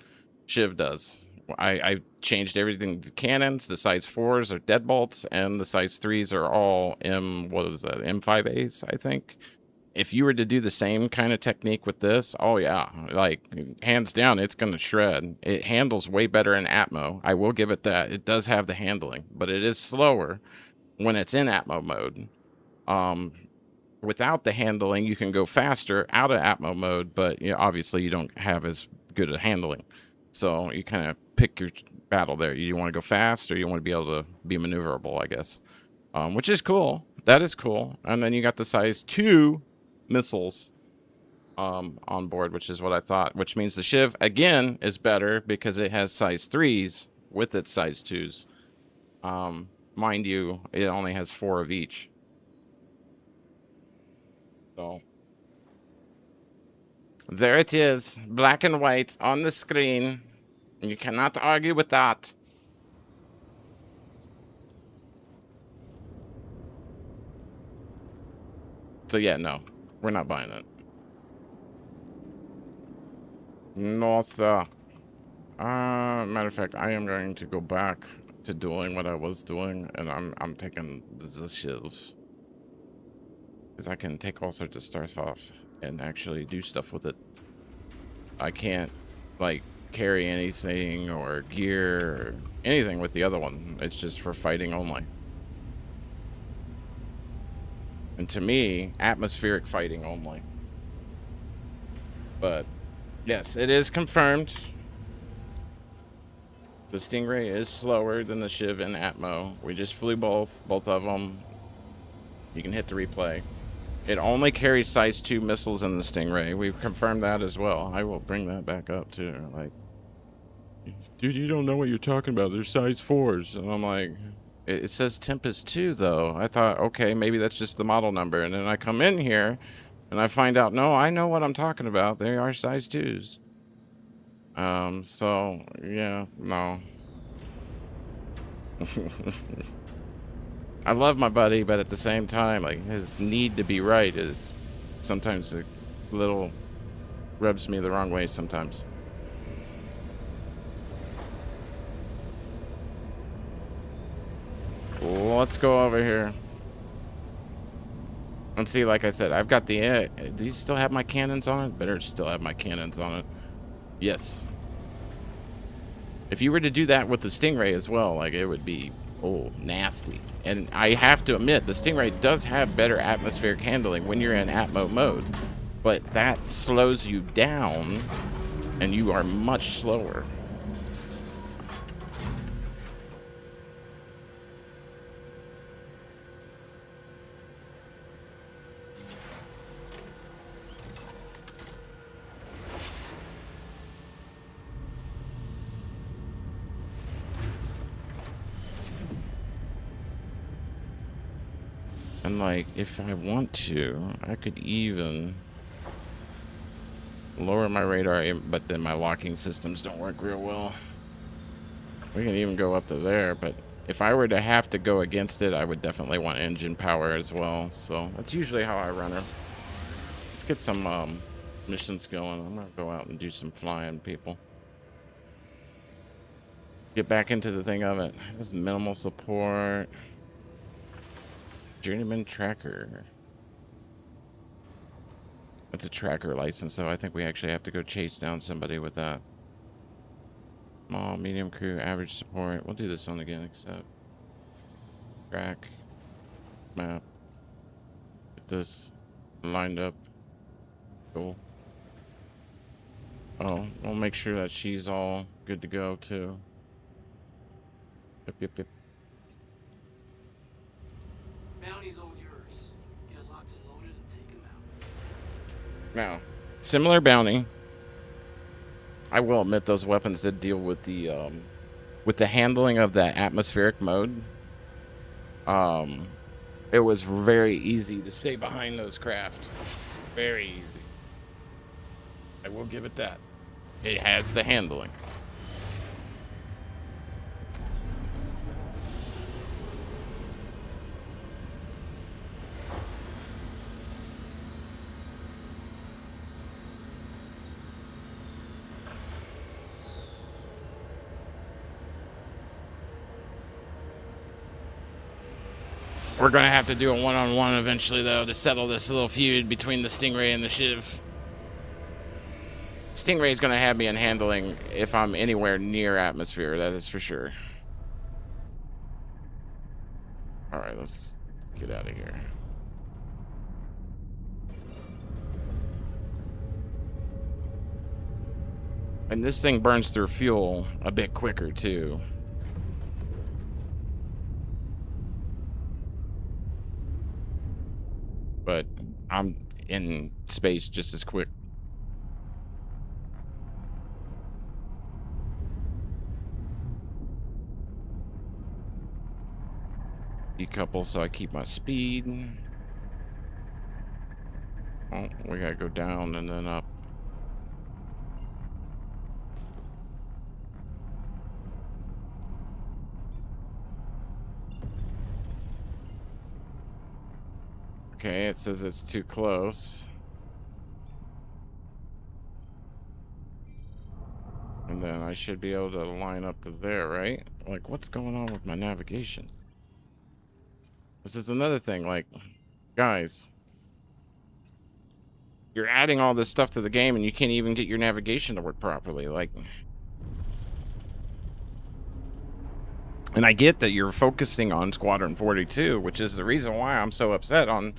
Shiv does. I changed everything. The cannons, the size 4s are deadbolts, and the size 3s are all M5As, I think. If you were to do the same kind of technique with this, oh yeah, like hands down, it's going to shred. It handles way better in Atmo. I will give it that. It does have the handling, but it is slower when it's in Atmo mode. Without the handling, you can go faster out of Atmo mode, but obviously you don't have as good a handling. So you kind of pick your battle there. You want to go fast or you want to be able to be maneuverable, I guess, which is cool. That is cool. And then you got the size 2 missiles on board, which is what I thought, which means the Shiv again is better because it has size 3s with its size 2s. Mind you, it only has 4 of each. So There it is, black and white on the screen. You cannot argue with that. So yeah, no, we're not buying it. No, sir. Matter of fact, I am going to go back to doing what I was doing, and I'm taking the shivs. Because I can take all sorts of stuff off and actually do stuff with it. I can't, like, carry anything or gear or anything with the other one. It's just for fighting only. And to me, atmospheric fighting only. But, yes, it is confirmed. The Stingray is slower than the Shiv and Atmo. We just flew both of them. You can hit the replay. It only carries size 2 missiles in the Stingray. We've confirmed that as well. I will bring that back up too. Like, dude, you don't know what you're talking about. They're size 4s. And I'm like, it says Tempest 2 though. I thought, okay, maybe that's just the model number. And then I come in here and I find out, no, I know what I'm talking about. They are size 2s. So yeah, no. I love my buddy, but at the same time, like, his need to be right is sometimes a little rubs me the wrong way sometimes. Let's go over here. And see, like I said, I've got the... do you still have my cannons on it? Better still have my cannons on it. Yes. If you were to do that with the Stingray as well, like, it would be, oh, nasty. And I have to admit, the Stingray does have better atmospheric handling when you're in Atmo mode. But that slows you down, and you are much slower. And like, if I want to, I could even lower my radar, but then my locking systems don't work real well. We can even go up to there, but if I were to have to go against it, I would definitely want engine power as well. So that's usually how I run her. Let's get some missions going. I'm gonna go out and do some flying, people. Get back into the thing of it. This is minimal support. Journeyman tracker. That's a tracker license, so I think we actually have to go chase down somebody with that. Small, medium crew, average support. We'll do this one again, except track map. Get this lined up. Cool. Oh, we'll make sure that she's all good to go too. Yep, yep, yep. Bounty's all yours. Get locked and loaded and take him out. Now, similar bounty. I will admit those weapons did deal with the handling of that atmospheric mode. It was very easy to stay behind those craft. Very easy. I will give it that. It has the handling. We're gonna have to do a one-on-one eventually, though, to settle this little feud between the Stingray and the Shiv. Stingray is gonna have me in handling if I'm anywhere near atmosphere, that is for sure. Alright, let's get out of here. And this thing burns through fuel a bit quicker, too. But I'm in space just as quick. Decouple so I keep my speed. Oh, we gotta go down and then up. Okay, it says it's too close. And then I should be able to line up to there, right? Like, what's going on with my navigation? This is another thing, like, guys, you're adding all this stuff to the game and you can't even get your navigation to work properly. Like, and I get that you're focusing on Squadron 42, which is the reason why I'm so upset on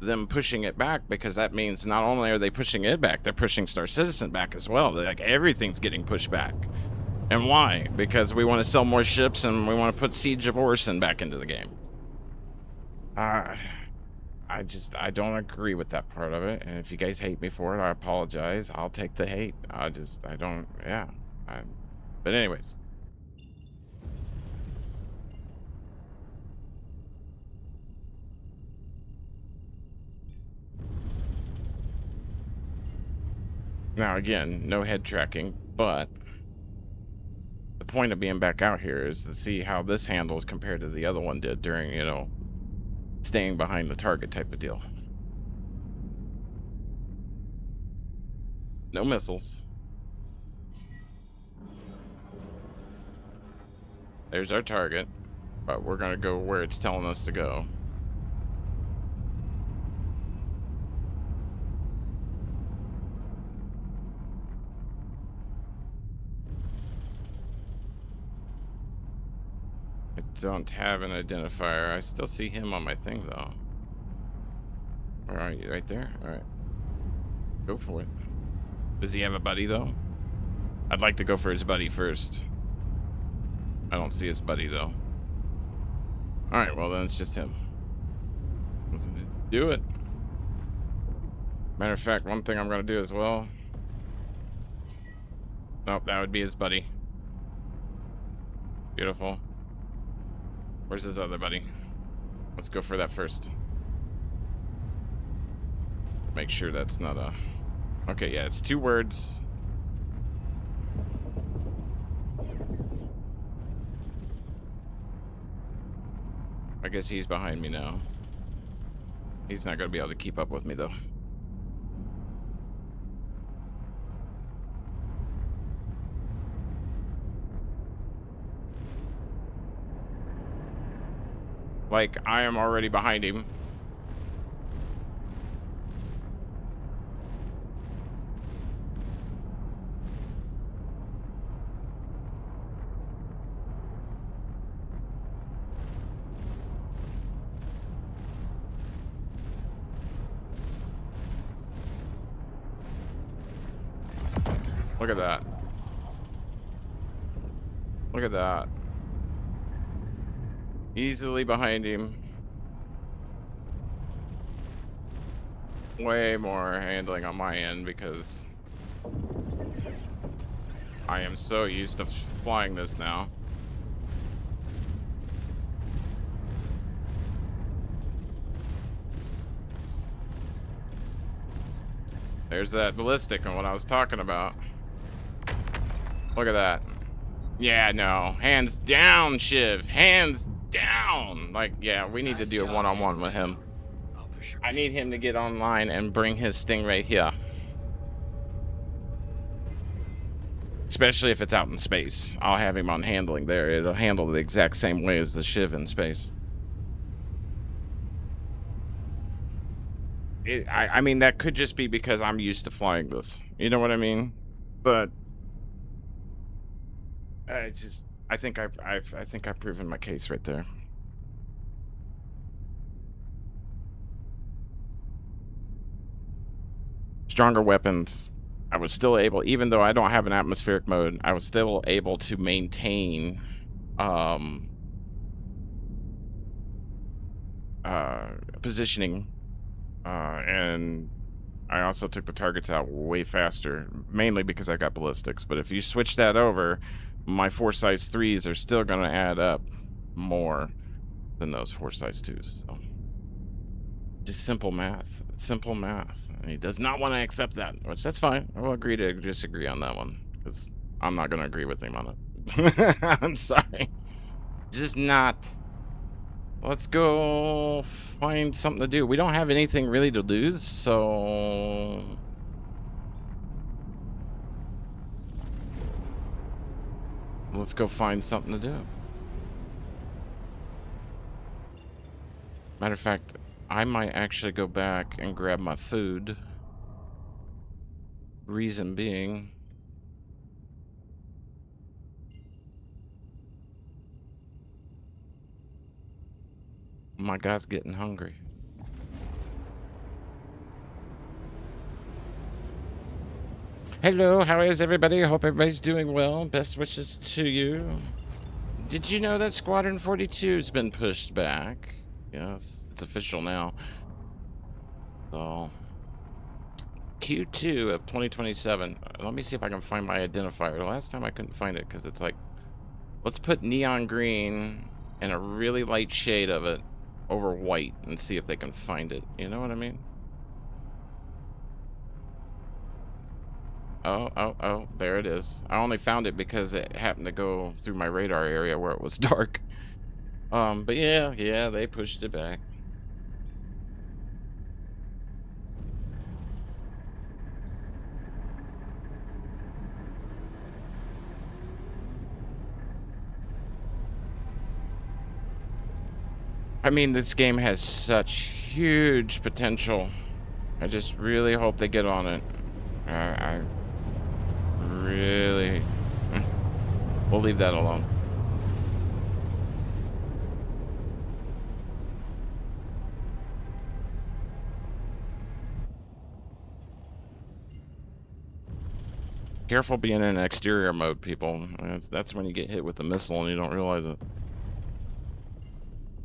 them pushing it back, because that means not only are they pushing it back, they're pushing Star Citizen back as well. Like, everything's getting pushed back. And why? Because we want to sell more ships and we want to put Siege of Orison back into the game. I don't agree with that part of it. And if you guys hate me for it, I apologize. I'll take the hate. But anyways. Now, again, no head tracking, but the point of being back out here is to see how this handles compared to the other one did during, you know, staying behind the target type of deal. No missiles. There's our target, but we're going to go where it's telling us to go. I don't have an identifier. I still see him on my thing, though. Where are you? Right there? All right. Go for it. Does he have a buddy, though? I'd like to go for his buddy first. I don't see his buddy, though. All right, well, then it's just him. Let's do it. Matter of fact, one thing I'm going to do as well. Nope, that would be his buddy. Beautiful. Where's his other buddy? Let's go for that first. Make sure that's not a... Okay, yeah, it's 2 words. I guess he's behind me now. He's not going to be able to keep up with me, though. Like, I am already behind him. Look at that. Look at that. Easily behind him. Way more handling on my end because I am so used to flying this now. There's that ballistic and what I was talking about. Look at that. Yeah, no. Hands down, Shiv. Hands down. Like, yeah, we need to do a one-on-one with him. I need him to get online and bring his Stingray here. Especially if it's out in space. I'll have him on handling there. It'll handle the exact same way as the Shiv in space. I mean, that could just be because I'm used to flying this. You know what I mean? But I think I've proven my case right there. Stronger weapons. I was still able, even though I don't have an atmospheric mode, I was still able to maintain positioning, and I also took the targets out way faster, mainly because I got ballistics. But if you switch that over, my 4-size 3s are still going to add up more than those 4-size 2s. So just simple math. Simple math. And he does not want to accept that, which that's fine. I will agree to disagree on that one because I'm not going to agree with him on it. I'm sorry. Just not Let's go find something to do. We don't have anything really to lose, so... let's go find something to do. Matter of fact, I might actually go back and grab my food. Reason being... my guy's getting hungry. Hello, how is everybody? I hope everybody's doing well. Best wishes to you. Did you know that Squadron 42's been pushed back? Yes, it's official now. So, Q2 of 2027. Let me see if I can find my identifier. The last time I couldn't find it because it's like, let's put neon green and a really light shade of it over white and see if they can find it. You know what I mean? Oh, there it is. I only found it because it happened to go through my radar area where it was dark. But yeah, they pushed it back. I mean, this game has such huge potential. I just really hope they get on it. I really... we'll leave that alone. Careful being in exterior mode, people. That's when you get hit with the missile and you don't realize it.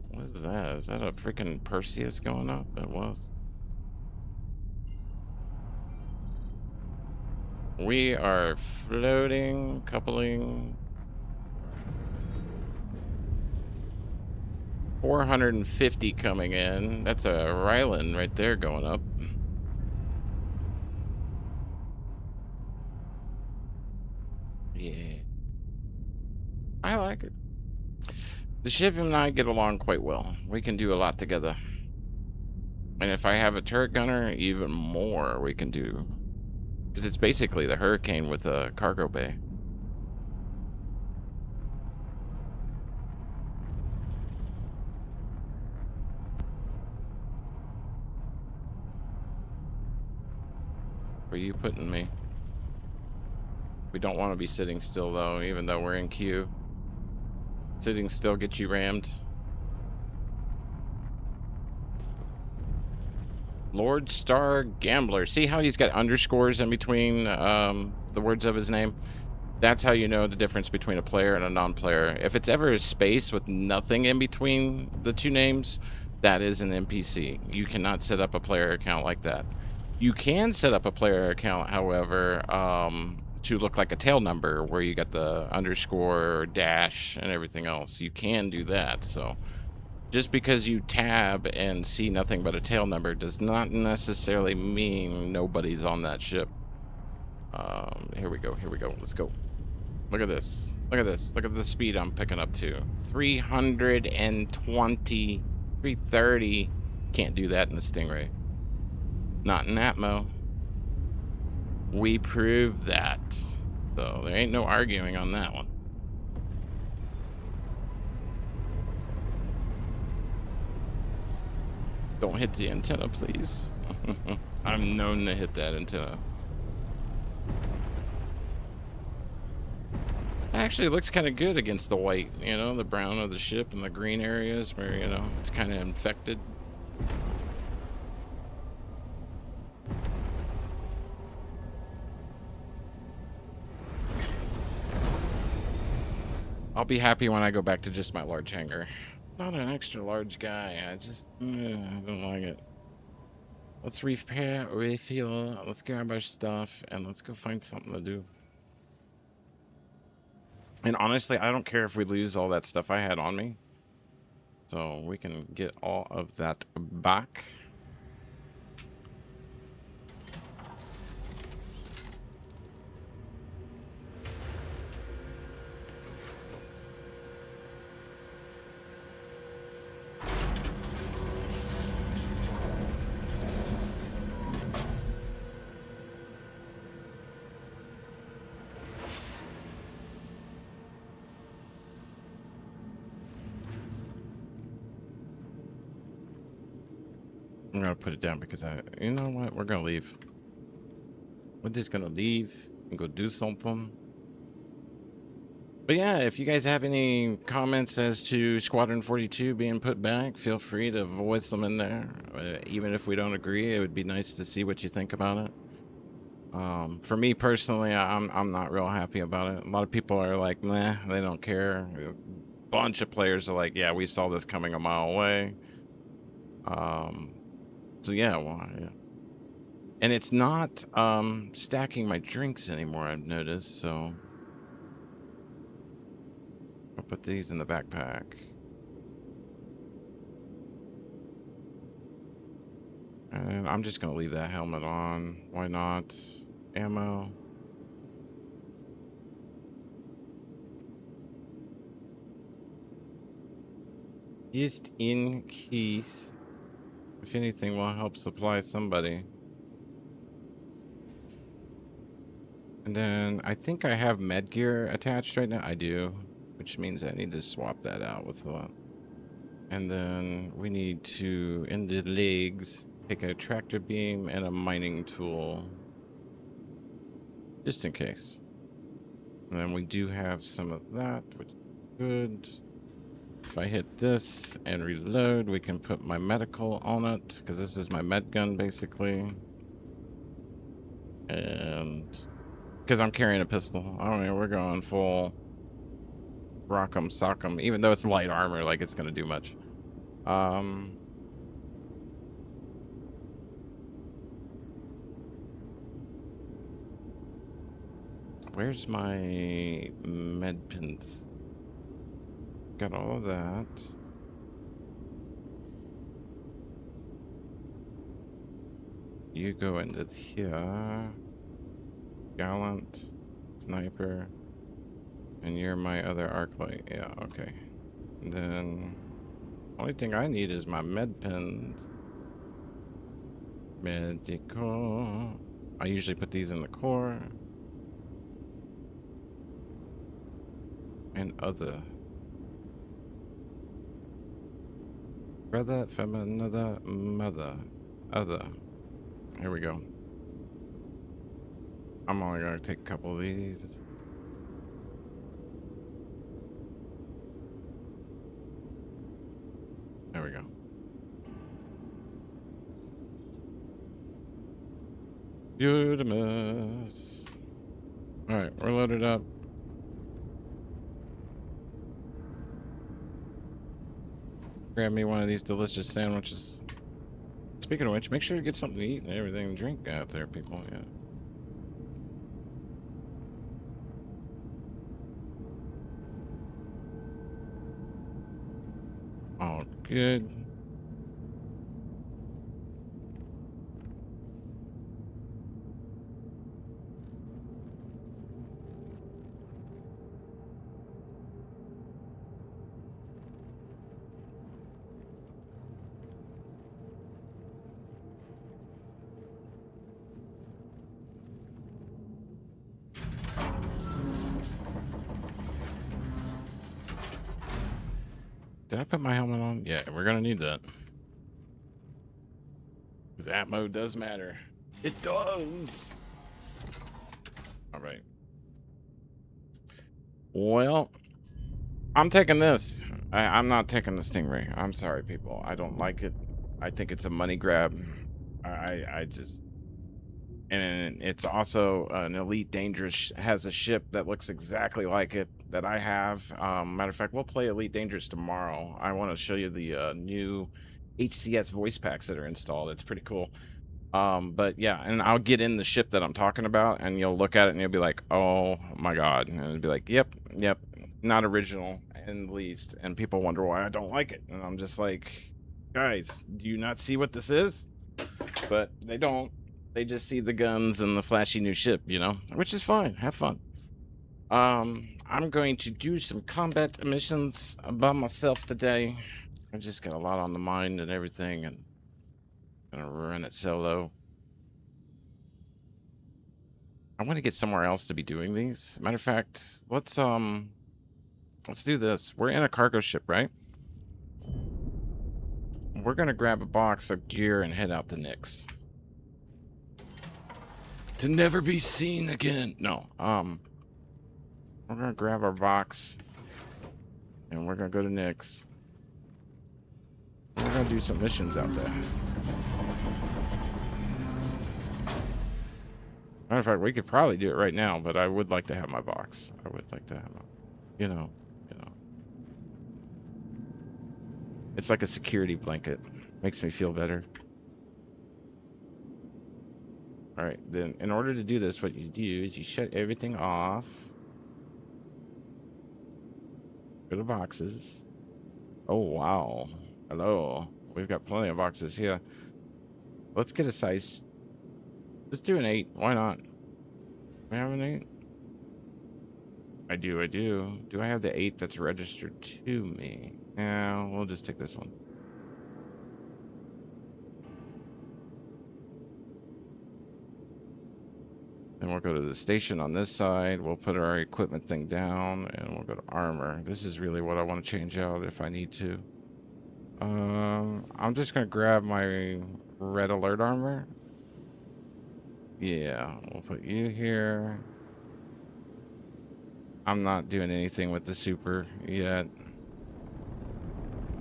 What is that? Is that a freaking Perseus going up? It was. We are floating, coupling. 450 coming in. That's a Ryland right there going up. Yeah. I like it. The ship and I get along quite well. We can do a lot together. And if I have a turret gunner, even more we can do. Because it's basically the Hurricane with a cargo bay. Where are you putting me? We don't want to be sitting still, though, even though we're in queue. Sitting still gets you rammed. Lord Star Gambler. See how he's got underscores in between the words of his name? That's how you know the difference between a player and a non-player. If it's ever a space with nothing in between the two names, that is an NPC. You cannot set up a player account like that. You can set up a player account, however, to look like a tail number where you got the underscore or dash and everything else. You can do that. So just because you tab and see nothing but a tail number does not necessarily mean nobody's on that ship. Here we go. Let's go. Look at this. Look at this. Look at the speed I'm picking up to. 320, 330. Can't do that in the Stingray. Not in Atmo. We proved that. So there ain't no arguing on that one. Don't hit the antenna, please. I'm known to hit that antenna. Actually, it looks kind of good against the white, you know, the brown of the ship and the green areas where, you know, it's kind of infected. I'll be happy when I go back to just my large hangar. Not an extra large guy. I just I don't like it. Let's repair, refuel. Let's grab our stuff and let's go find something to do. And honestly, I don't care if we lose all that stuff I had on me. So we can get all of that back. gonna put it down because you know what? We're gonna leave. We're just gonna leave and go do something. But yeah, if you guys have any comments as to Squadron 42 being put back, feel free to voice them in there. Even if we don't agree, it would be nice to see what you think about it. For me personally, I'm not real happy about it. A lot of people are like, meh, they don't care. A bunch of players are like, yeah, we saw this coming a mile away. So yeah, well, yeah. And it's not stacking my drinks anymore, I've noticed, so I'll put these in the backpack. And I'm just gonna leave that helmet on. Why not? Ammo. Just in case. If anything, will help supply somebody. And then I think I have med gear attached right now. I do, which means I need to swap that out with what. And then we need to, in the legs, take a tractor beam and a mining tool. Just in case. And then we do have some of that, which is good. If I hit this and reload, we can put my medical on it, because this is my med gun, basically. And because I'm carrying a pistol. I mean, we're going full rock'em sock'em, even though it's light armor, like it's going to do much. Where's my med pins? Got all of that. You go into here. Gallant, sniper, and you're my other arc light. Yeah, okay. And then only thing I need is my med pins. Medical. I usually put these in the core. And other. Brother from another mother. Other. Here we go. I'm only gonna take a couple of these. There we go. Beautimous. Alright, we're loaded up. Grab me one of these delicious sandwiches. Speaking of which, make sure you get something to eat and everything to drink out there, people. Yeah. All good. Did I put my helmet on? Yeah, we're gonna need that. Because ammo does matter. It does. All right. Well, I'm taking this. I'm not taking the Stingray. I'm sorry, people. I don't like it. I think it's a money grab. I just... And it's also an Elite Dangerous has a ship that looks exactly like it that I have. Matter of fact, we'll play Elite Dangerous tomorrow. I want to show you the new HCS voice packs that are installed. It's pretty cool. But yeah, and I'll get in the ship that I'm talking about, and you'll look at it and you'll be like, oh my god. And it'll be like, yep, not original in the least. And people wonder why I don't like it. And I'm just like, guys, do you not see what this is? But they don't. They just see the guns and the flashy new ship, you know, which is fine. Have fun. I'm going to do some combat missions by myself today. I've just got a lot on the mind and everything, and I'm gonna run it solo. I want to get somewhere else to be doing these. Matter of fact, let's do this. We're in a cargo ship, right? we're gonna grab a box of gear and head out to Nyx. To never be seen again. No, we're gonna grab our box and we're gonna go to Nyx. We're gonna do some missions out there. Matter of fact, we could probably do it right now, but I would like to have my box. I would like to have my, you know. It's like a security blanket. Makes me feel better. All right, then in order to do this, what you do is you shut everything off. Go to boxes. Oh, wow. Hello. We've got plenty of boxes here. Let's get a size. Let's do an 8. Why not? We have an 8? I do. Do I have the 8 that's registered to me? Yeah, we'll just take this one. Then we'll go to the station on this side. We'll put our equipment thing down, and we'll go to armor. This is really what I want to change out if I need to. I'm just going to grab my red alert armor. Yeah, we'll put you here. I'm not doing anything with the super yet.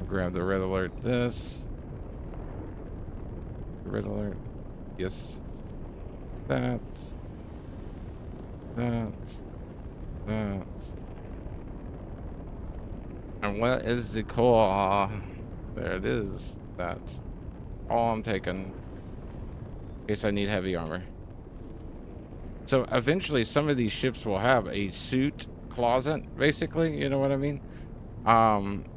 Grab the red alert this. Red alert. Yes. That. And what is the core? There it is. That's all I'm taking. In case I need heavy armor. So eventually some of these ships will have a suit closet, basically, you know what I mean?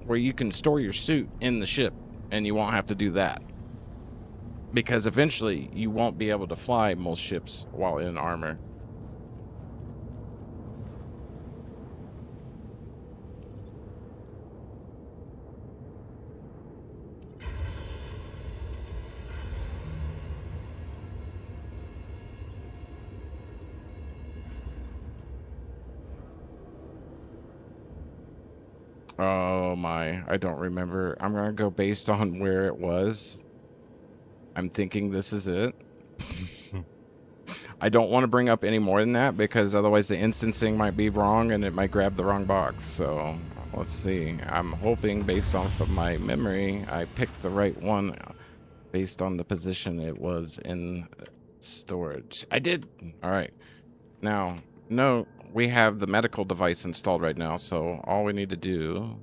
Where you can store your suit in the ship and you won't have to do that. Because eventually you won't be able to fly most ships while in armor. Oh my, I don't remember. I'm gonna go based on where it was. I'm thinking this is it. I don't want to bring up any more than that because otherwise the instancing might be wrong and it might grab the wrong box. So let's see. I'm hoping based off of my memory, I picked the right one based on the position it was in storage. I did. All right. Now, no. We have the medical device installed right now, so all we need to do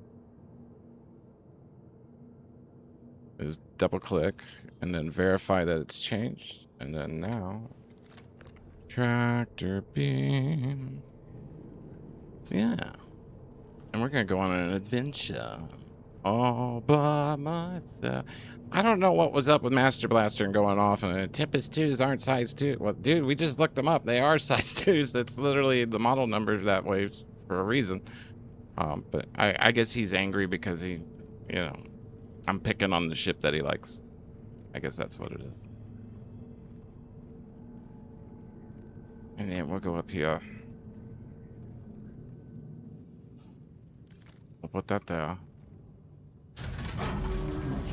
is double click and then verify that it's changed. And then now, tractor beam. So yeah. And we're going to go on an adventure all by myself. I don't know what was up with Master Blaster and going off and Tempest 2s aren't size 2. Well, dude, we just looked them up. They are size 2s. That's literally the model numbers that way for a reason. But I guess he's angry because he, you know, I'm picking on the ship that he likes. I guess that's what it is. And then we'll go up here. We'll put that there.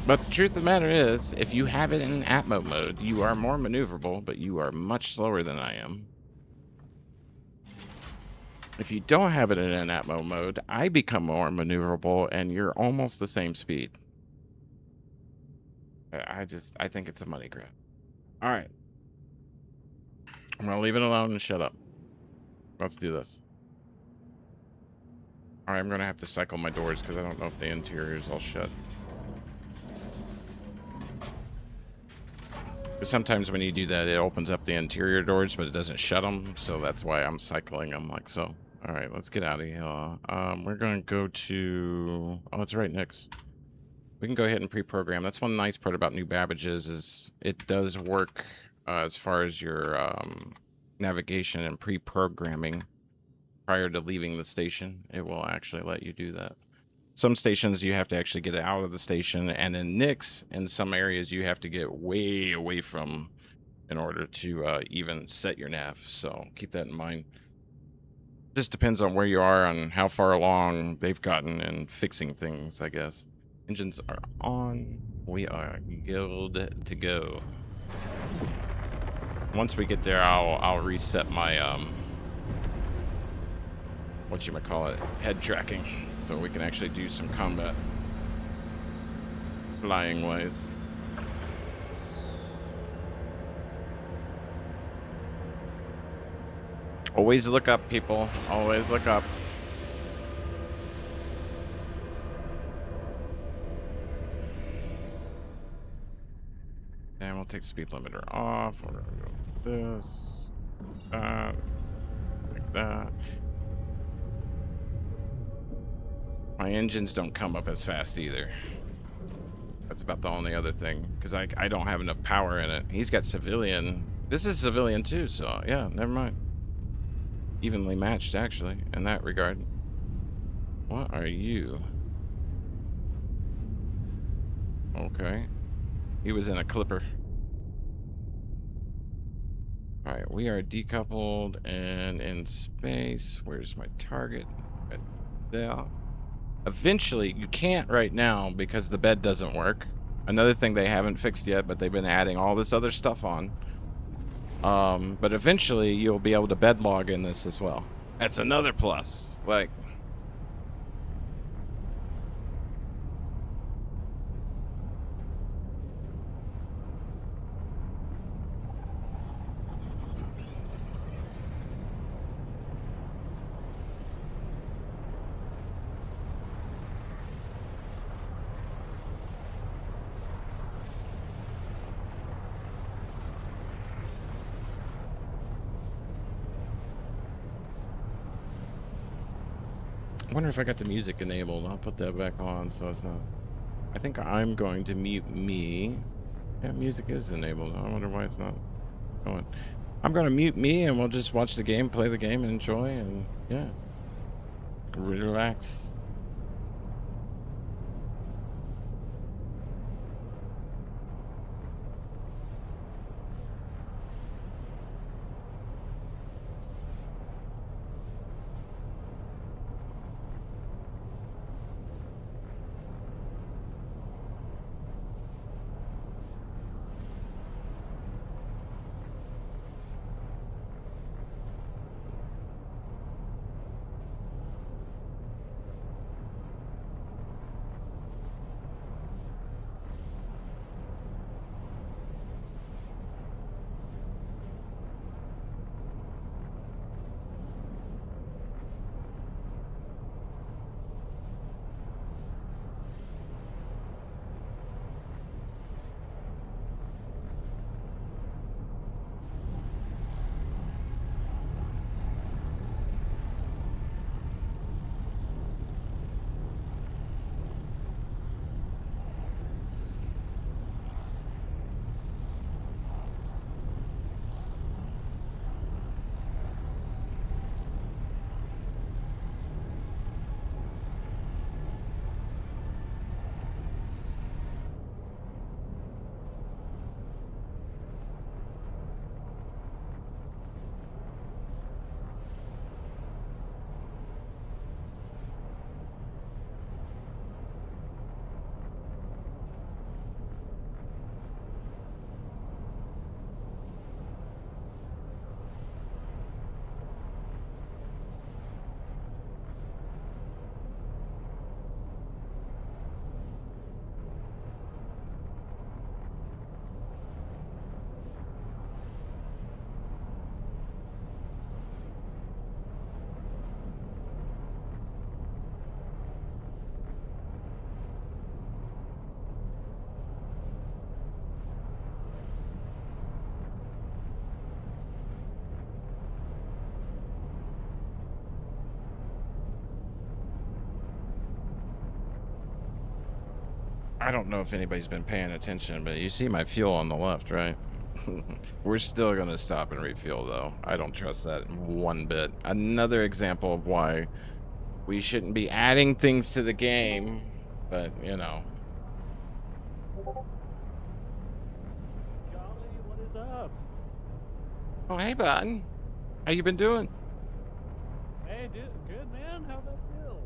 But the truth of the matter is, if you have it in Atmo mode, you are more maneuverable, but you are much slower than I am. If you don't have it in Atmo mode, I become more maneuverable, and you're almost the same speed. I think it's a money grab. All right. I'm going to leave it alone and shut up. Let's do this. All right, I'm going to have to cycle my doors because I don't know if the interior is all shut. Sometimes when you do that, it opens up the interior doors, but it doesn't shut them. So that's why I'm cycling them like so. All right, let's get out of here. We're going to go to... Oh, it's right next. We can go ahead and pre-program. That's one nice part about new Babbages is it does work as far as your navigation and pre-programming prior to leaving the station. It will actually let you do that. Some stations you have to actually get out of the station, and in Nyx, in some areas you have to get way away from in order to even set your nav. So keep that in mind. Just depends on where you are and how far along they've gotten in fixing things, I guess. Engines are on. We are good to go. Once we get there, I'll reset my whatchamacallit, head tracking, so we can actually do some combat flying wise. Always look up, people. Always look up. And we'll take the speed limiter off. We're gonna go like this, like that. My engines don't come up as fast either. That's about the only other thing, because I don't have enough power in it. He's got civilian. This is civilian too, so yeah, never mind. Evenly matched, actually, in that regard. What are you? Okay. He was in a clipper. Alright, we are decoupled and in space. Where's my target? Right there. Eventually, you can't right now because the bed doesn't work. Another thing they haven't fixed yet, but they've been adding all this other stuff on. But eventually you'll be able to bed log in this as well. That's another plus. Like, I wonder if I got the music enabled. I'll put that back on so it's not. I think I'm going to mute me. Yeah, music is enabled. I wonder why it's not going. I'm going to mute me and we'll just watch the game, play the game, and enjoy, and yeah, relax. I don't know if anybody's been paying attention, but you see my fuel on the left, right? We're still going to stop and refuel, though. I don't trust that one bit. Another example of why we shouldn't be adding things to the game, but, you know. Charlie, what is up? Oh, hey, bud. How you been doing? Hey, dude, good man. How about you?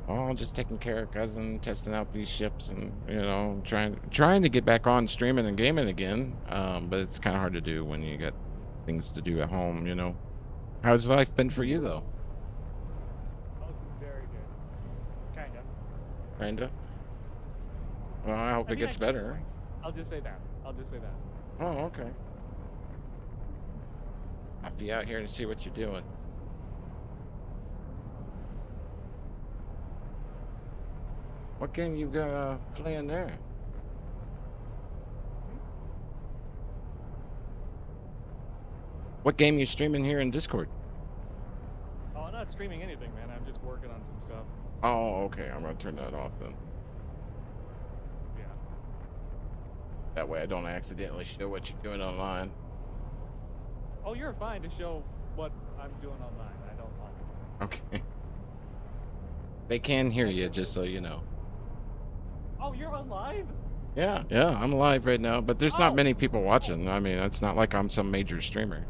Oh, just taking care of cousin, testing out these ships, and trying to get back on streaming and gaming again. But it's kind of hard to do when you got things to do at home. How's life been for you though? That was very good. Kind of. Kinda. Well, I hope it gets better. I'll just say that. Oh, okay. I'll be out here and see what you're doing. What game you got playing there? What game you streaming here in Discord? Oh, I'm not streaming anything, man. I'm just working on some stuff. Oh, okay. I'm gonna turn that off then. Yeah. That way I don't accidentally show what you're doing online. Oh, you're fine to show what I'm doing online. I don't mind. Okay. They can hear you, just so you know. Oh, you're on live? Yeah, I'm live right now, but there's not many people watching. I mean, it's not like I'm some major streamer.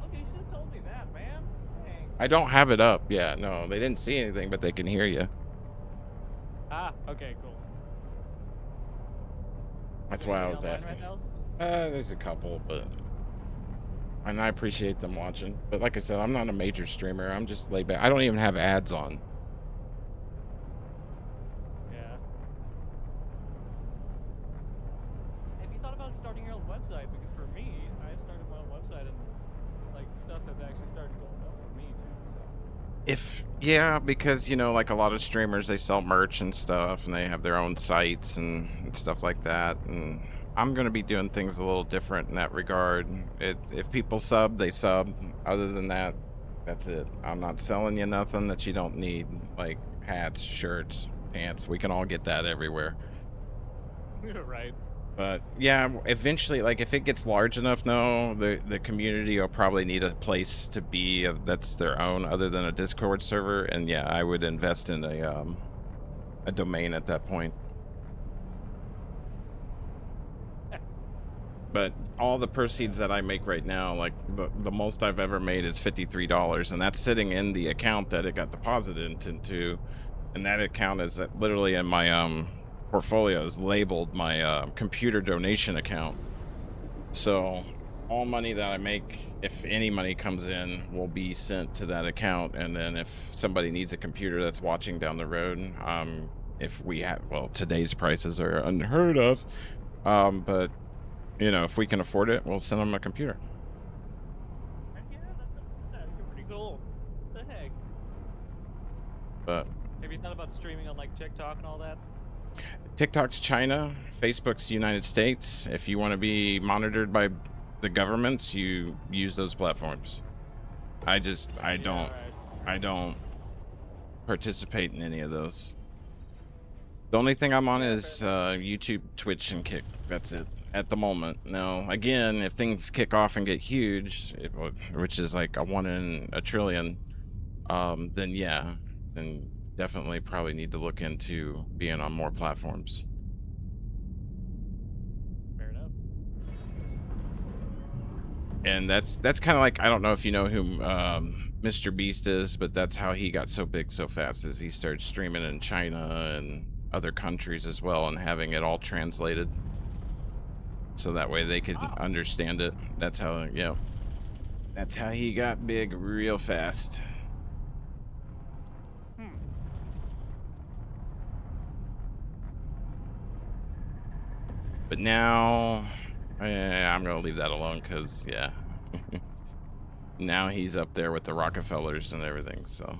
Okay, you should have told me that, man. Dang. I don't have it up. Yeah, no, they didn't see anything, but they can hear you. Ah, okay, cool. That's Is why I anybody was online asking. right now? There's a couple, and I appreciate them watching. But like I said, I'm not a major streamer. I'm just laid back. I don't even have ads on. Yeah. Have you thought about starting your own website? Because for me, I've started my own website and like stuff has actually started going up for me too. So. Because like a lot of streamers, they sell merch and stuff, and they have their own sites and stuff like that. And I'm gonna be doing things a little different in that regard. If people sub, they sub. Other than that, that's it. I'm not selling you nothing that you don't need, like hats, shirts, pants. We can all get that everywhere. Right. But yeah, eventually, like if it gets large enough, no, the community will probably need a place to be that's their own, other than a Discord server. And yeah, I would invest in a domain at that point. But all the proceeds that I make right now, like the most I've ever made is $53, and that's sitting in the account that it got deposited into, and that account is literally in my portfolio is labeled my computer donation account. So all money that I make, if any money comes in, will be sent to that account. And then if somebody needs a computer that's watching down the road, if we have, well, today's prices are unheard of, but if we can afford it, we'll send them a computer. Yeah, that's actually pretty cool. What the heck? But Have you thought about streaming on like TikTok and all that? TikTok's China, Facebook's United States. If you want to be monitored by the governments, you use those platforms. I don't participate in any of those. The only thing I'm on is YouTube, Twitch, and Kick. That's it at the moment. Now, again, if things kick off and get huge, which is like a 1 in a trillion, then yeah, then definitely probably need to look into being on more platforms. Fair enough. And that's kind of like, I don't know if you know who Mr. Beast is, but that's how he got so big so fast, is he started streaming in China and other countries as well, and having it all translated so that way they could understand it. That's how he got big real fast. But now I'm gonna leave that alone, because yeah. Now he's up there with the Rockefellers and everything, so.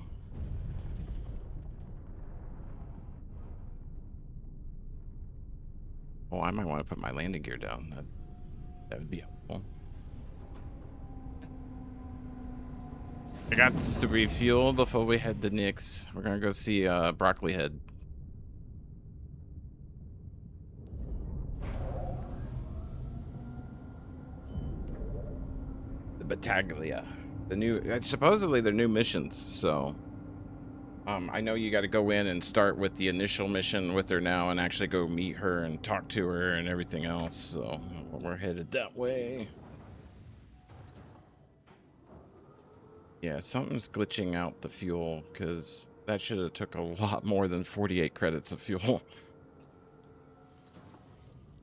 Oh, I might want to put my landing gear down. That would be helpful. I got to refuel before we head to Nick's. We're gonna go see Broccoli Head. The Battaglia. Supposedly they're new missions, so I know you got to go in and start with the initial mission with her now and actually go meet her and talk to her and everything else. So we're headed that way. Yeah, something's glitching out the fuel, because That should have took a lot more than 48 credits of fuel.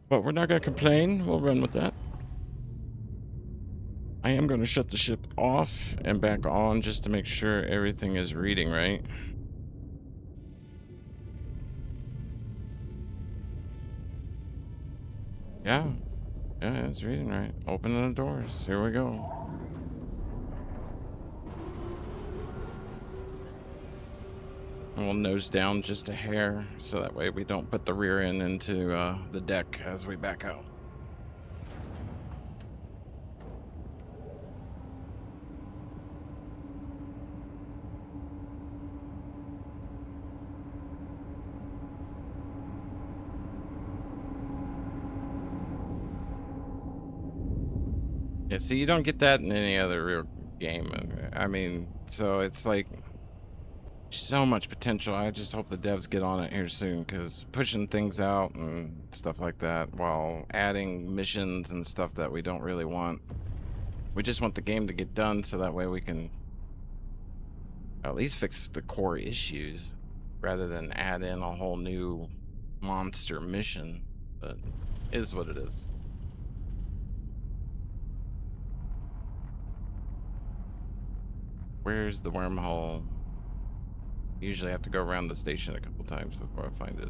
But we're not going to complain. We'll run with that. I am going to shut the ship off and back on just to make sure everything is reading right. Yeah. Yeah, it's reading right. Opening the doors. Here we go. And we'll nose down just a hair so that way we don't put the rear end into the deck as we back out. Yeah, see, you don't get that in any other real game. I mean, so it's like so much potential. I just hope the devs get on it here soon, because pushing things out and stuff like that while adding missions and stuff that we don't really want. We just want the game to get done so that way we can at least fix the core issues rather than add in a whole new monster mission. But it is what it is. Where's the wormhole? Usually I have to go around the station a couple times before I find it.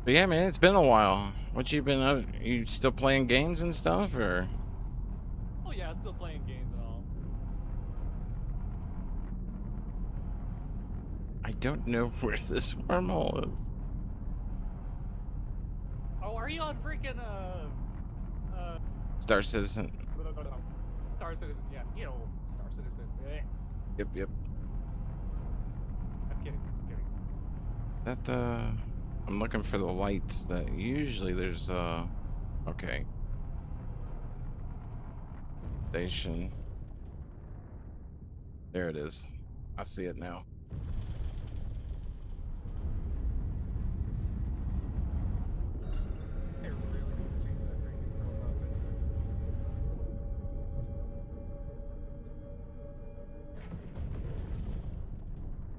But yeah, man, it's been a while. What you been up? You still playing games and stuff, or? Oh yeah, still playing games and all. I don't know where this wormhole is. Oh, are you on freaking Star Citizen. Star Citizen? Yeah, you know, Star Citizen. Eh. Yep. I'm kidding. That I'm looking for the lights that usually there's okay. Station. There it is. I see it now. I really need to change that freaking profile picture.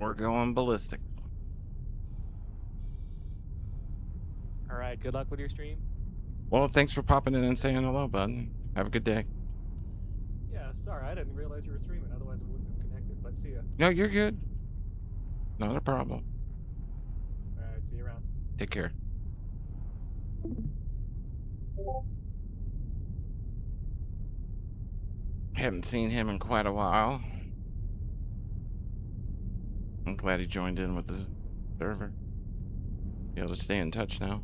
We're going ballistic. All right, good luck with your stream. Well, thanks for popping in and saying hello, bud. Have a good day. Yeah, sorry, I didn't realize you were streaming. Otherwise, I wouldn't have connected. But see ya. No, you're good. Not a problem. All right, see you around. Take care. Haven't seen him in quite a while. I'm glad he joined in with the server. Be able to stay in touch now.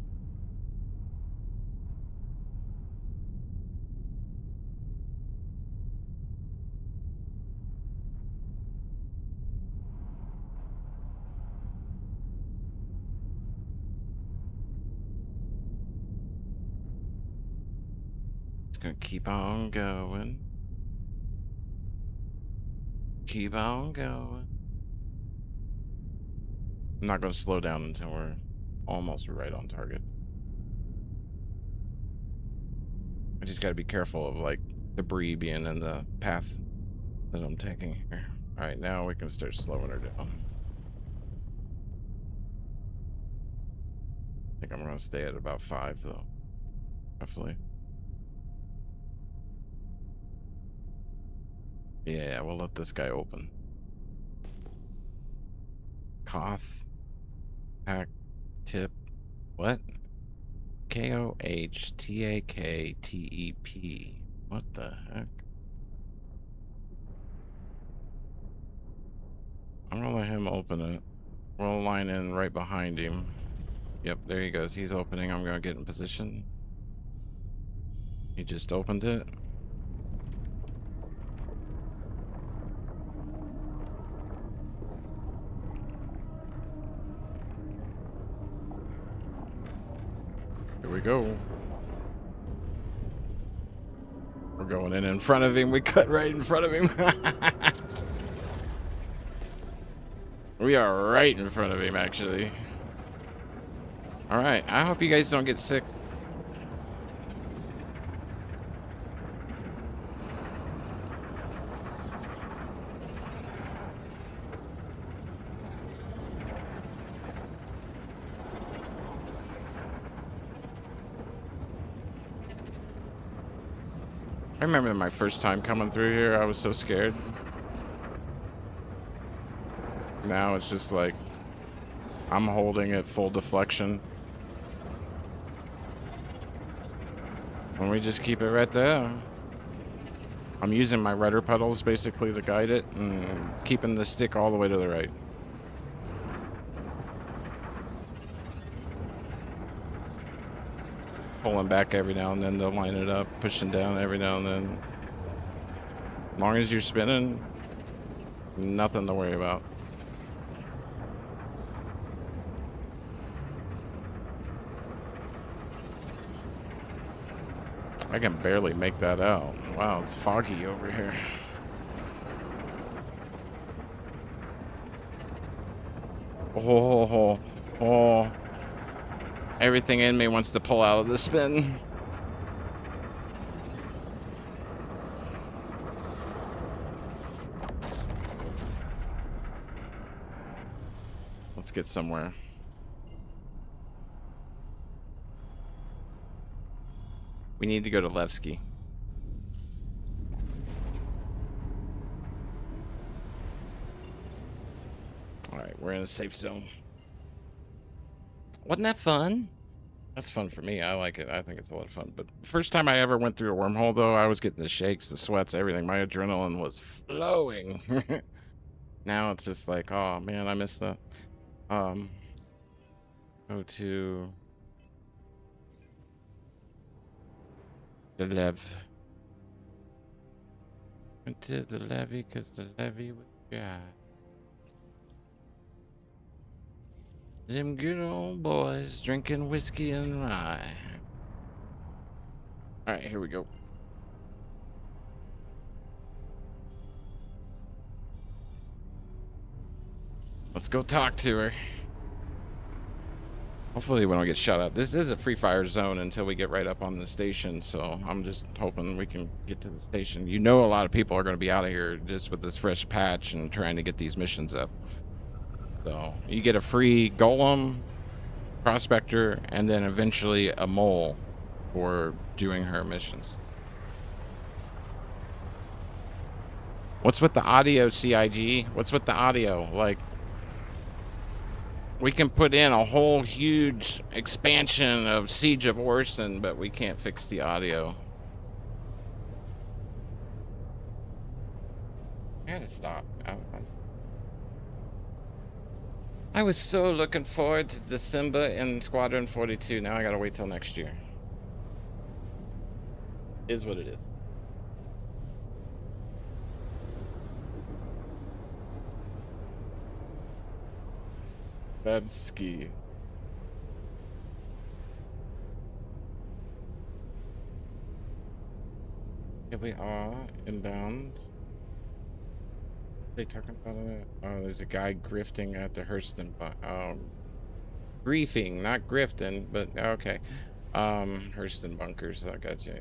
It's gonna keep on going. Keep on going. I'm not gonna slow down until we're almost right on target. I just gotta be careful of like debris being in the path that I'm taking here. All right, now we can start slowing her down. I think I'm gonna stay at about 5 though, roughly. Yeah, we'll let this guy open. Koth. Pack. Tip. What? KOHTAKTEP. What the heck? I'm gonna let him open it. We'll line in right behind him. Yep, there he goes. He's opening. I'm gonna get in position. He just opened it. Here we go. We're going in front of him. We cut right in front of him. We are right in front of him, actually. All right. I hope you guys don't get sick. I remember my first time coming through here, I was so scared. Now it's just like, I'm holding it full deflection. And we just keep it right there. I'm using my rudder pedals basically to guide it and keeping the stick all the way to the right. Pulling back every now and then to line it up, pushing down every now and then. As long as you're spinning, nothing to worry about. I can barely make that out. Wow, it's foggy over here. Oh. Everything in me wants to pull out of the spin. Let's get somewhere. We need to go to Levski. All right, we're in a safe zone. Wasn't that fun? That's fun for me. I like it. I think it's a lot of fun. But first time I ever went through a wormhole, though, I was getting the shakes, the sweats, everything. My adrenaline was flowing. Now it's just like, oh man, I miss the go to the Lev. Went to the levee because the levee was dry. Them good old boys drinking whiskey and rye. All right, here we go. Let's go talk to her. Hopefully we don't get shot at. This is a free fire zone until we get right up on the station, so I'm just hoping we can get to the station. You know, a lot of people are going to be out of here just with this fresh patch and trying to get these missions up. So you get a free golem, prospector, and then eventually a mole for doing her missions. What's with the audio, CIG? What's with the audio? Like, we can put in a whole huge expansion of Siege of Orson, but we can't fix the audio. I had to stop. I was so looking forward to December in Squadron 42. Now I gotta wait till next year. Is what it is. Babski. Here we are, inbound. They talking about it? Oh, there's a guy grifting at the Hurston. Griefing, not grifting, but okay. Hurston bunkers. I got you.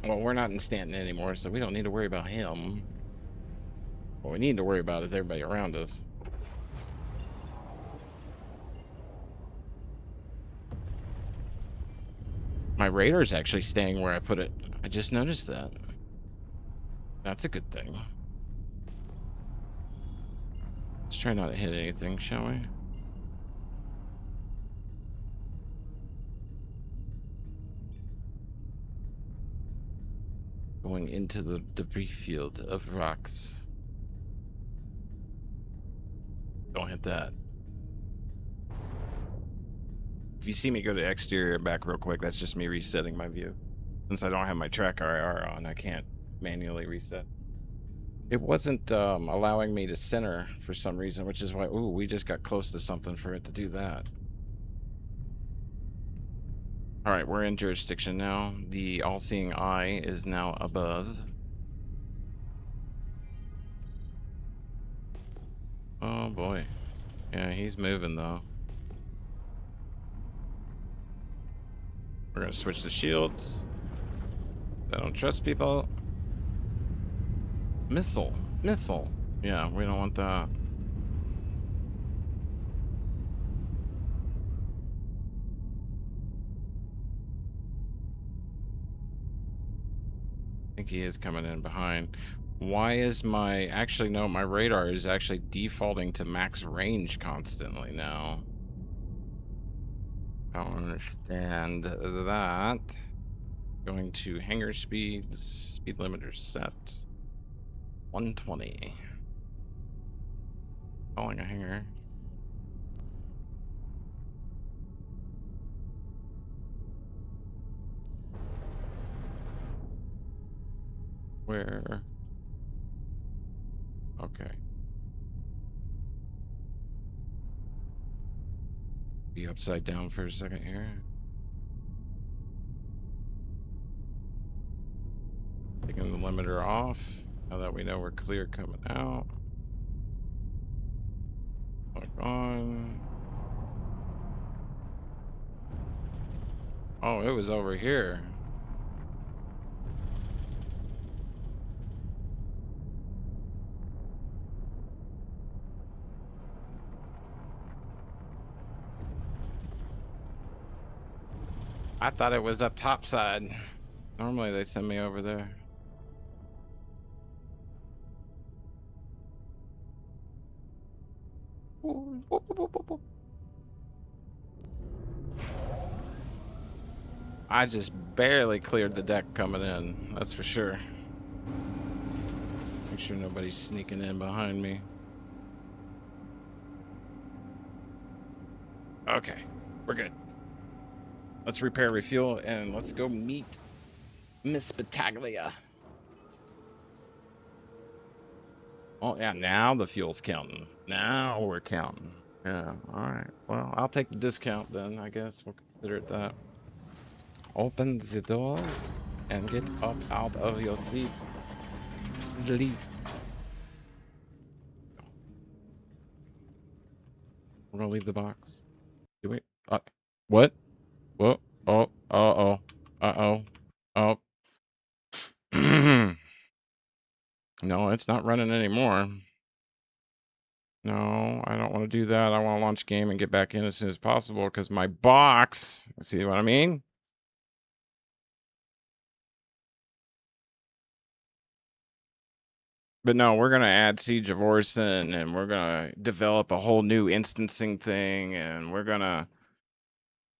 Well, we're not in Stanton anymore, so we don't need to worry about him. What we need to worry about is everybody around us. My radar's actually staying where I put it. I just noticed that. That's a good thing. Let's try not to hit anything, shall we? Going into the debris field of rocks. Don't hit that. If you see me go to exterior and back real quick, that's just me resetting my view. Since I don't have my track IR on, I can't manually reset. It wasn't allowing me to center for some reason, which is why, ooh, we just got close to something for it to do that. All right, we're in jurisdiction now. The all-seeing eye is now above. Oh boy. Yeah, he's moving though. We're gonna switch to shields. I don't trust people. Missile. Yeah, we don't want that. think he is coming in behind. Why is my... Actually, no, my radar is actually defaulting to max range constantly now. I don't understand that. Going to hangar speeds. Speed limiter set. 120. Calling a hangar. Where? Okay. Be upside down for a second here. Taking the limiter off. Now that we know we're clear coming out. Click on. Oh, it was over here. I thought it was up top side. Normally they send me over there. I just barely cleared the deck coming in, that's for sure. Make sure nobody's sneaking in behind me. Okay, we're good. Let's repair, refuel, and let's go meet Miss Battaglia. Oh, yeah, now the fuel's counting. Now we're counting. Yeah, all right. Well, I'll take the discount then, I guess. We'll consider it that. Open the doors and get up out of your seat. Leave. We're gonna leave the box. Do we? What? Whoa. Oh. Uh-oh. Uh-oh. Oh. No, it's not running anymore. No, I don't want to do that. I want to launch game and get back in as soon as possible because my box... See what I mean? But no, we're going to add Siege of Orson and we're going to develop a whole new instancing thing and we're going to,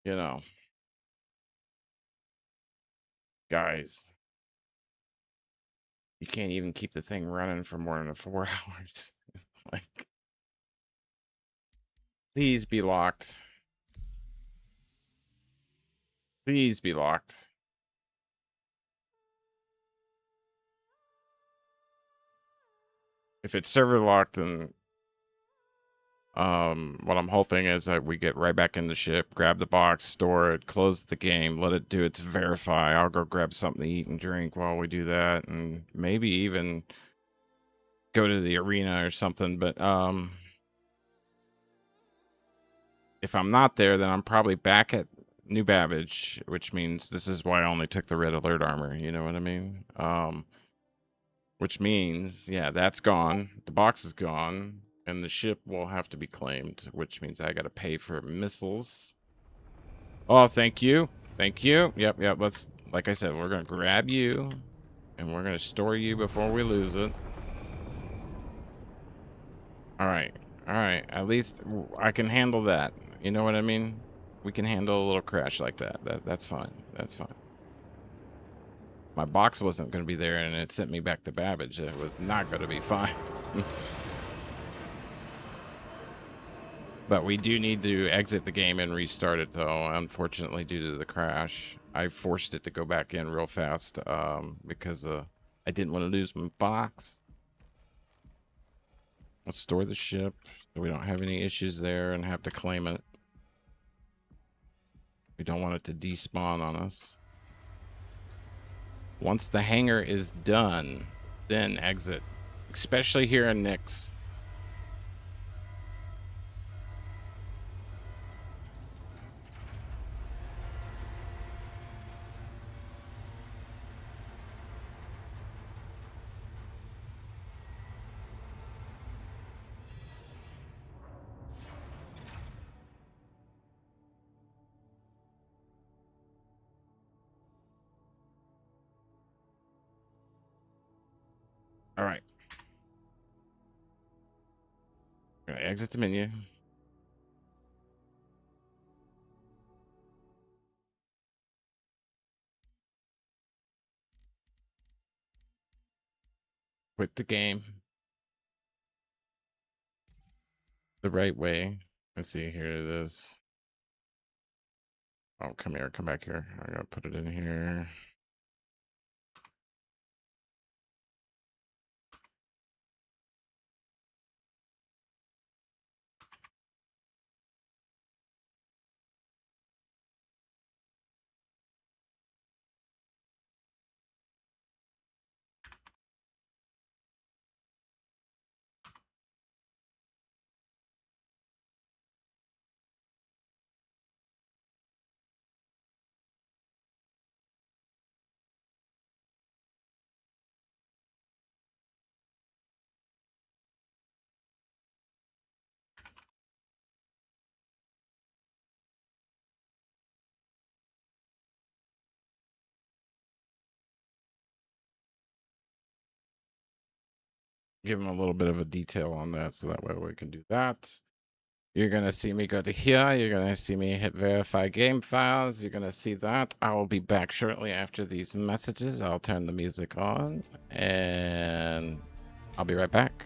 you know... Guys, you can't even keep the thing running for more than 4 hours. Like, please be locked. Please be locked. If it's server locked, then what I'm hoping is that we get right back in the ship, grab the box, store it, close the game, let it do its verify. I'll go grab something to eat and drink while we do that, and maybe even go to the arena or something. But if I'm not there, then I'm probably back at New Babbage, which means this is why I only took the red alert armor. You know what I mean? Which means, yeah, that's gone. The box is gone. And the ship will have to be claimed, which means I got to pay for missiles. Oh, thank you. Thank you. Yep. Let's, like I said, we're going to grab you. And we're going to store you before we lose it. All right. At least I can handle that. You know what I mean? We can handle a little crash like that. That's fine. That's fine. My box wasn't going to be there, and it sent me back to Babbage. It was not going to be fine. But we do need to exit the game and restart it, though. Unfortunately, due to the crash, I forced it to go back in real fast because I didn't want to lose my box. Let's store the ship so we don't have any issues there and have to claim it. We don't want it to despawn on us. Once the hangar is done, then exit, especially here in Nix. Gonna exit the menu. Quit the game. The right way. Let's see, here it is. Oh, come here, come back here. I'm gonna put it in here. Give them a little bit of a detail on that so that way we can do that. You're going to see me go to here. You're going to see me hit verify game files. You're going to see that. I will be back shortly after these messages. I'll turn the music on and I'll be right back.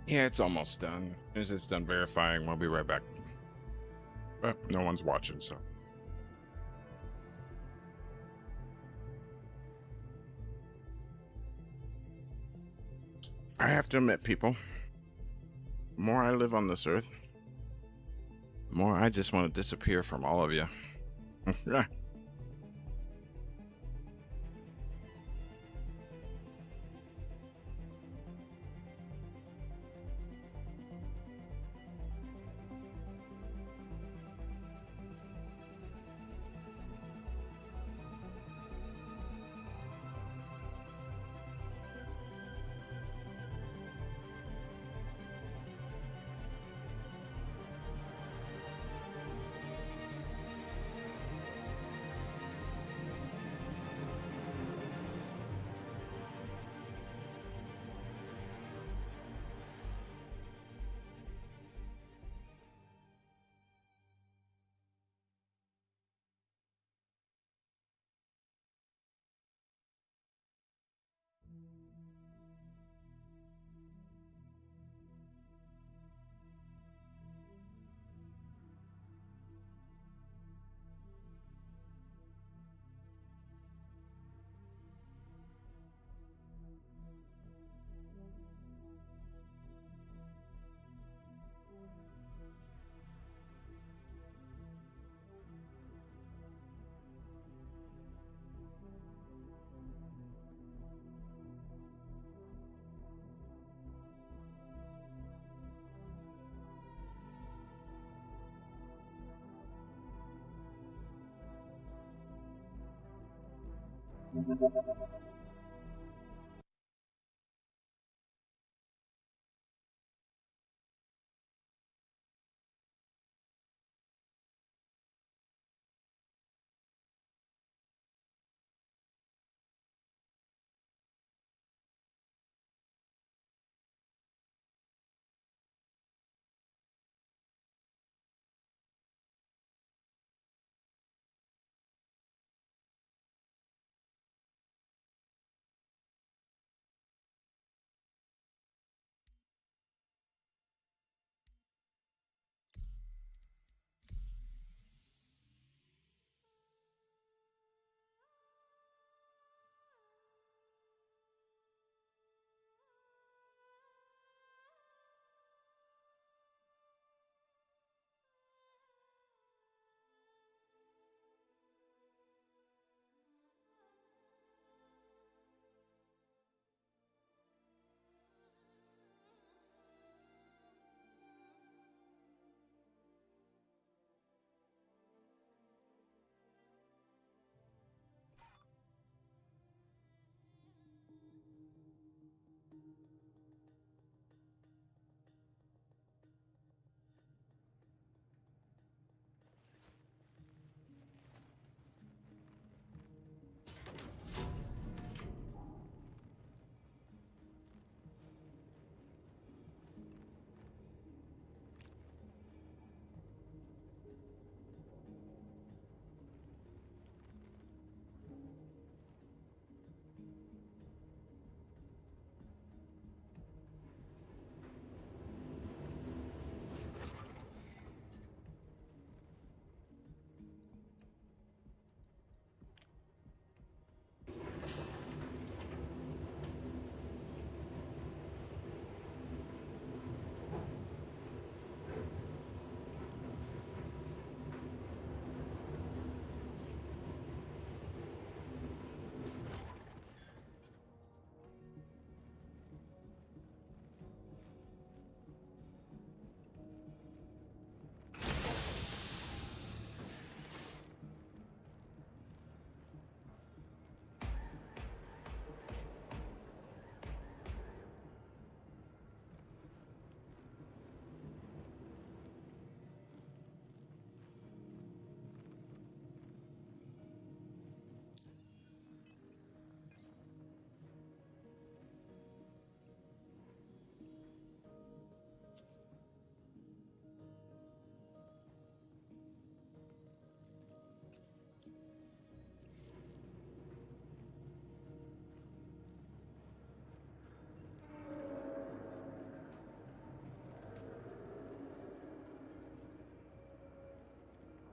Yeah, it's almost done. As it's done verifying, we'll be right back. But no one's watching, so. I have to admit, people, the more I live on this earth, the more I just want to disappear from all of you.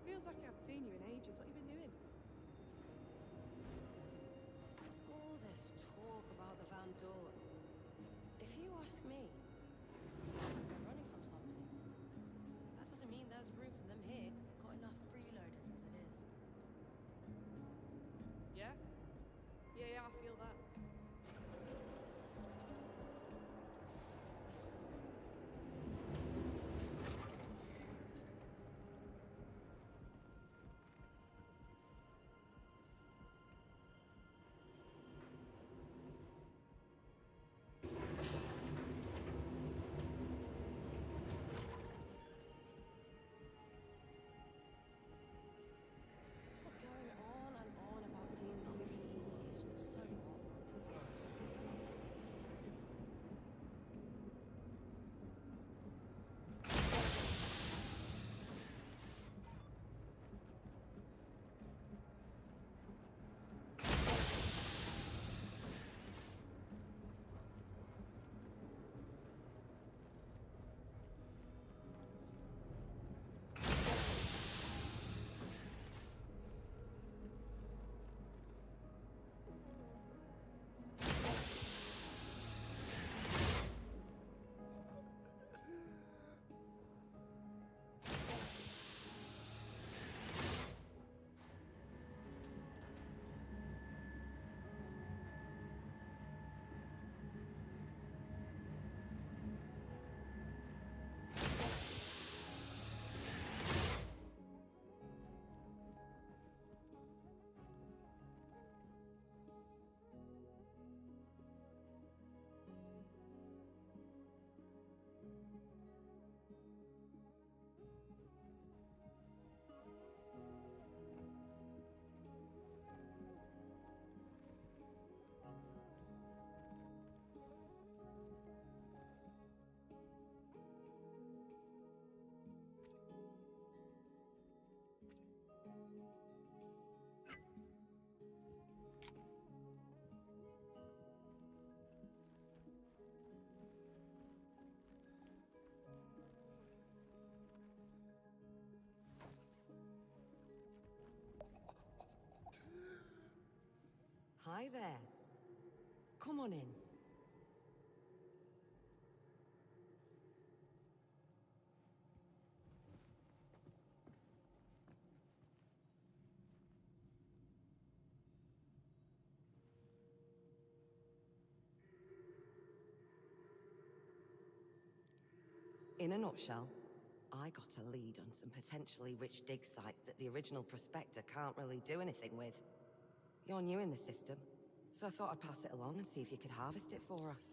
Feels like I haven't seen you in ages. What have you been doing? All this talk about the Van Doorn. If you ask me, sounds like they're running from something. That doesn't mean there's room for them here. Got enough freeloaders as it is. Yeah? Yeah, I feel that. Hi there. Come on in. In a nutshell, I got a lead on some potentially rich dig sites that the original prospector can't really do anything with. You're new in the system, so I thought I'd pass it along and see if you could harvest it for us.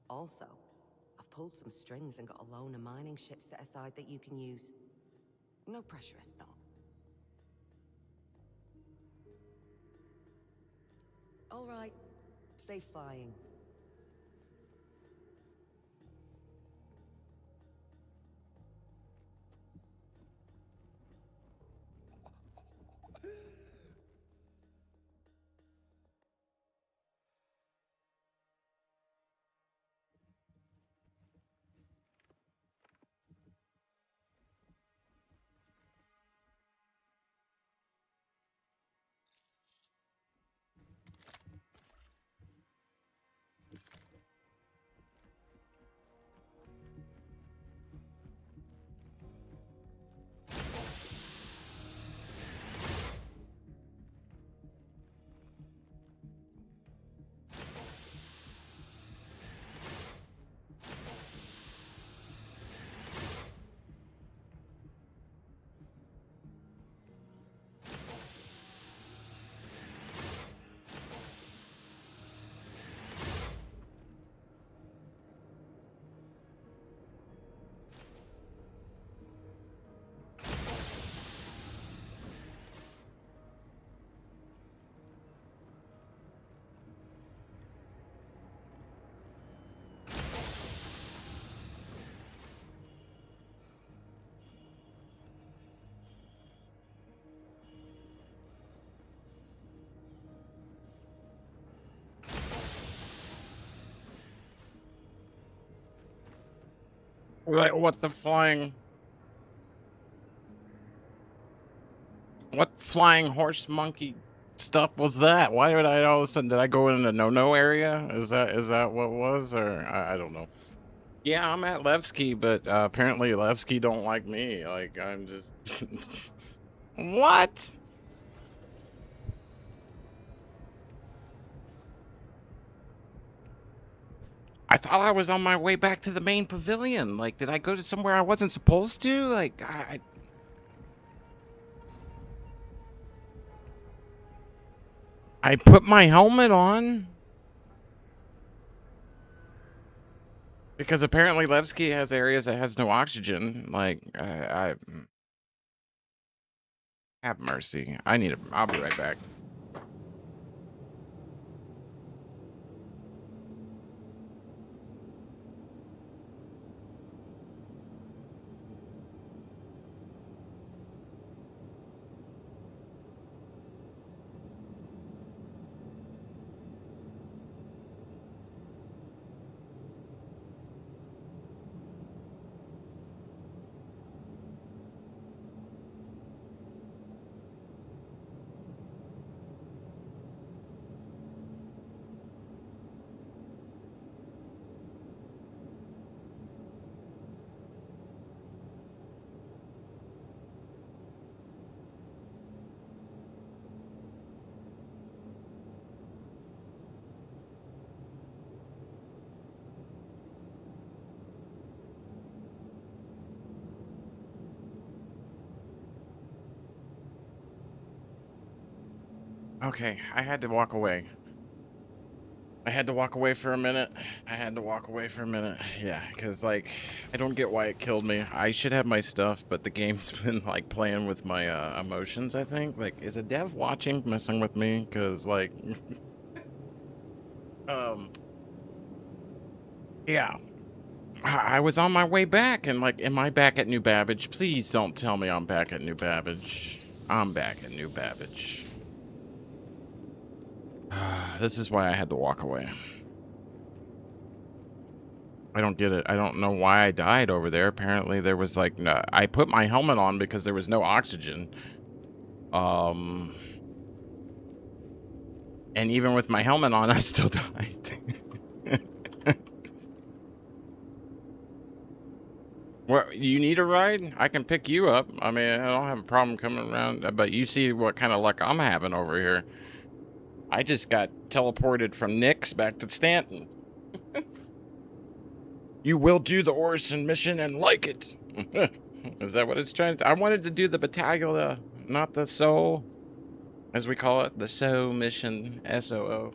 Also, I've pulled some strings and got a loan of mining ships set aside that you can use. No pressure if not. All right, safe flying. Like, what the flying? What flying horse monkey stuff was that? Why did I all of a sudden, did I go in a no-no area? Is that what it was? Or I don't know. Yeah, I'm at Levski, but apparently Levski don't like me. Like, I'm just... What? I thought I was on my way back to the main pavilion. Like, did I go to somewhere I wasn't supposed to? Like, I put my helmet on. Because apparently Levski has areas that has no oxygen. Like, I have mercy. I'll be right back. Okay, I had to walk away. I had to walk away for a minute. Yeah, because, like, I don't get why it killed me. I should have my stuff, but the game's been, like, playing with my emotions, I think. Like, is a dev watching, messing with me? Because, like... yeah. I was on my way back, and, like, am I back at New Babbage? Please don't tell me I'm back at New Babbage. I'm back at New Babbage. This is why I had to walk away. I don't get it. I don't know why I died over there. Apparently there was like, no, I put my helmet on because there was no oxygen. And even with my helmet on, I still died. Well, you need a ride? I can pick you up. I mean, I don't have a problem coming around, but you see what kind of luck I'm having over here. I just got teleported from Nix back to Stanton. You will do the Orison mission and like it. Is that what it's trying to? I wanted to do the Battaglia, not the SO, as we call it, the SO mission, SOO.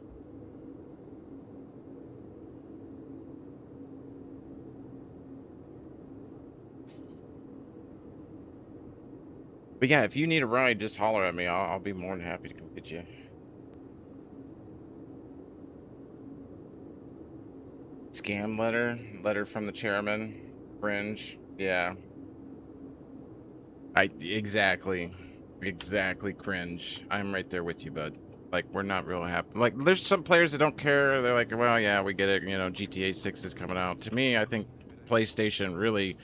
But yeah, if you need a ride, just holler at me. I'll be more than happy to come get you. Scam letter from the chairman, fringe. Yeah. Exactly cringe. I'm right there with you, bud. Like, we're not real happy. Like, there's some players that don't care. They're like, well, yeah, we get it. You know, GTA 6 is coming out. To me, I think PlayStation really,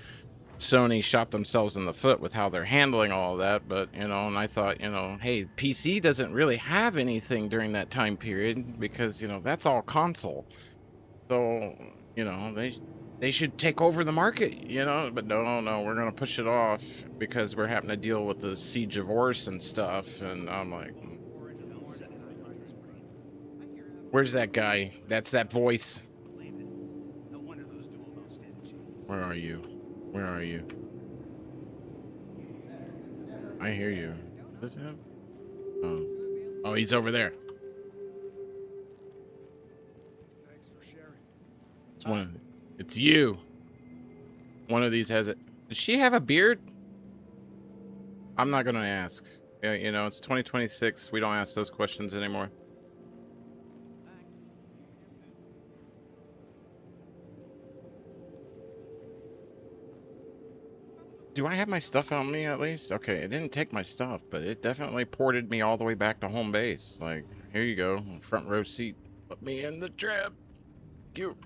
Sony shot themselves in the foot with how they're handling all of that. But, you know, and I thought, you know, hey, PC doesn't really have anything during that time period because, you know, that's all console. So, you know, they should take over the market, you know, but no, we're going to push it off because we're having to deal with the Siege of Ors and stuff. And I'm like, where's that guy? That's that voice. Where are you? Where are you? I hear you. Is this him? Oh, he's over there. It's one. It's you. One of these has it. Does she have a beard? I'm not gonna ask. Yeah, you know, it's 2026. We don't ask those questions anymore. Do I have my stuff on me at least? Okay, it didn't take my stuff, but it definitely ported me all the way back to home base. Like, here you go, front row seat. Put me in the trip. Cute.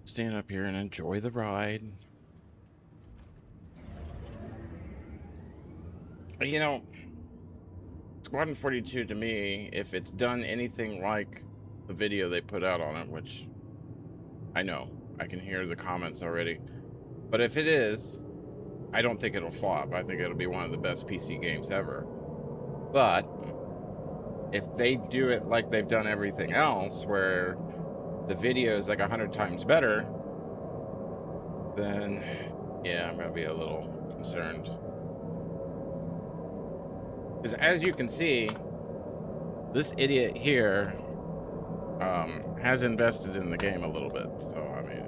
Stand up here and enjoy the ride. You know, Squadron 42 to me, if it's done anything like the video they put out on it, which I know, I can hear the comments already. But if it is, I don't think it'll flop. I think it'll be one of the best PC games ever. But if they do it like they've done everything else, where the video is like 100 times better, then yeah, I'm gonna be a little concerned. Because as you can see, this idiot here has invested in the game a little bit. So I mean,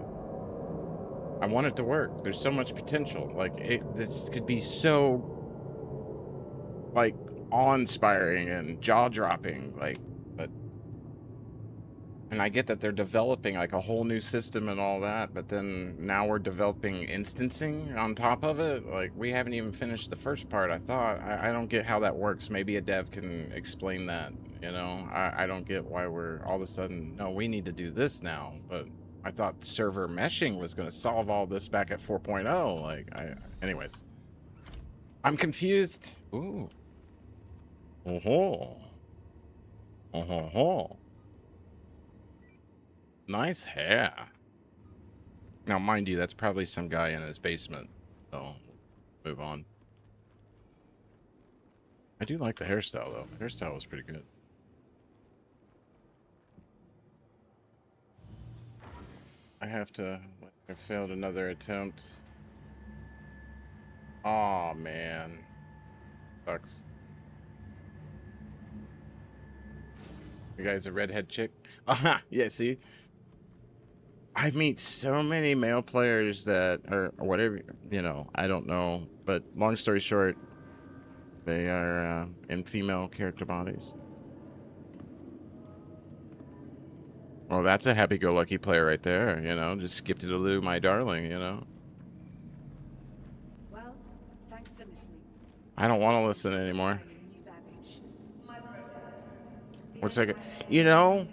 I want it to work. There's so much potential. Like, this could be so, like, awe-inspiring and jaw-dropping. Like, but, and I get that they're developing like a whole new system and all that, but then now we're developing instancing on top of it. Like, we haven't even finished the first part. I thought I don't get how that works. Maybe a dev can explain that. You know, I don't get why we're all of a sudden, no, we need to do this now. But I thought server meshing was going to solve all this back at 4.0. Like, anyways, I'm confused. Ooh. Oh-ho. Oh-ho-ho. Nice hair. Now, mind you, that's probably some guy in his basement. So, move on. I do like the hairstyle, though. The hairstyle was pretty good. I have to... I failed another attempt. Aw, man. Sucks. You guys a redhead chick? Aha! Yeah, see? I meet so many male players that are whatever, you know, I don't know. But long story short, they are in female character bodies. Well, that's a happy-go-lucky player right there, you know. Just skip to the loo, my darling, you know. Well, thanks for listening. I don't want to listen anymore. One second. You know,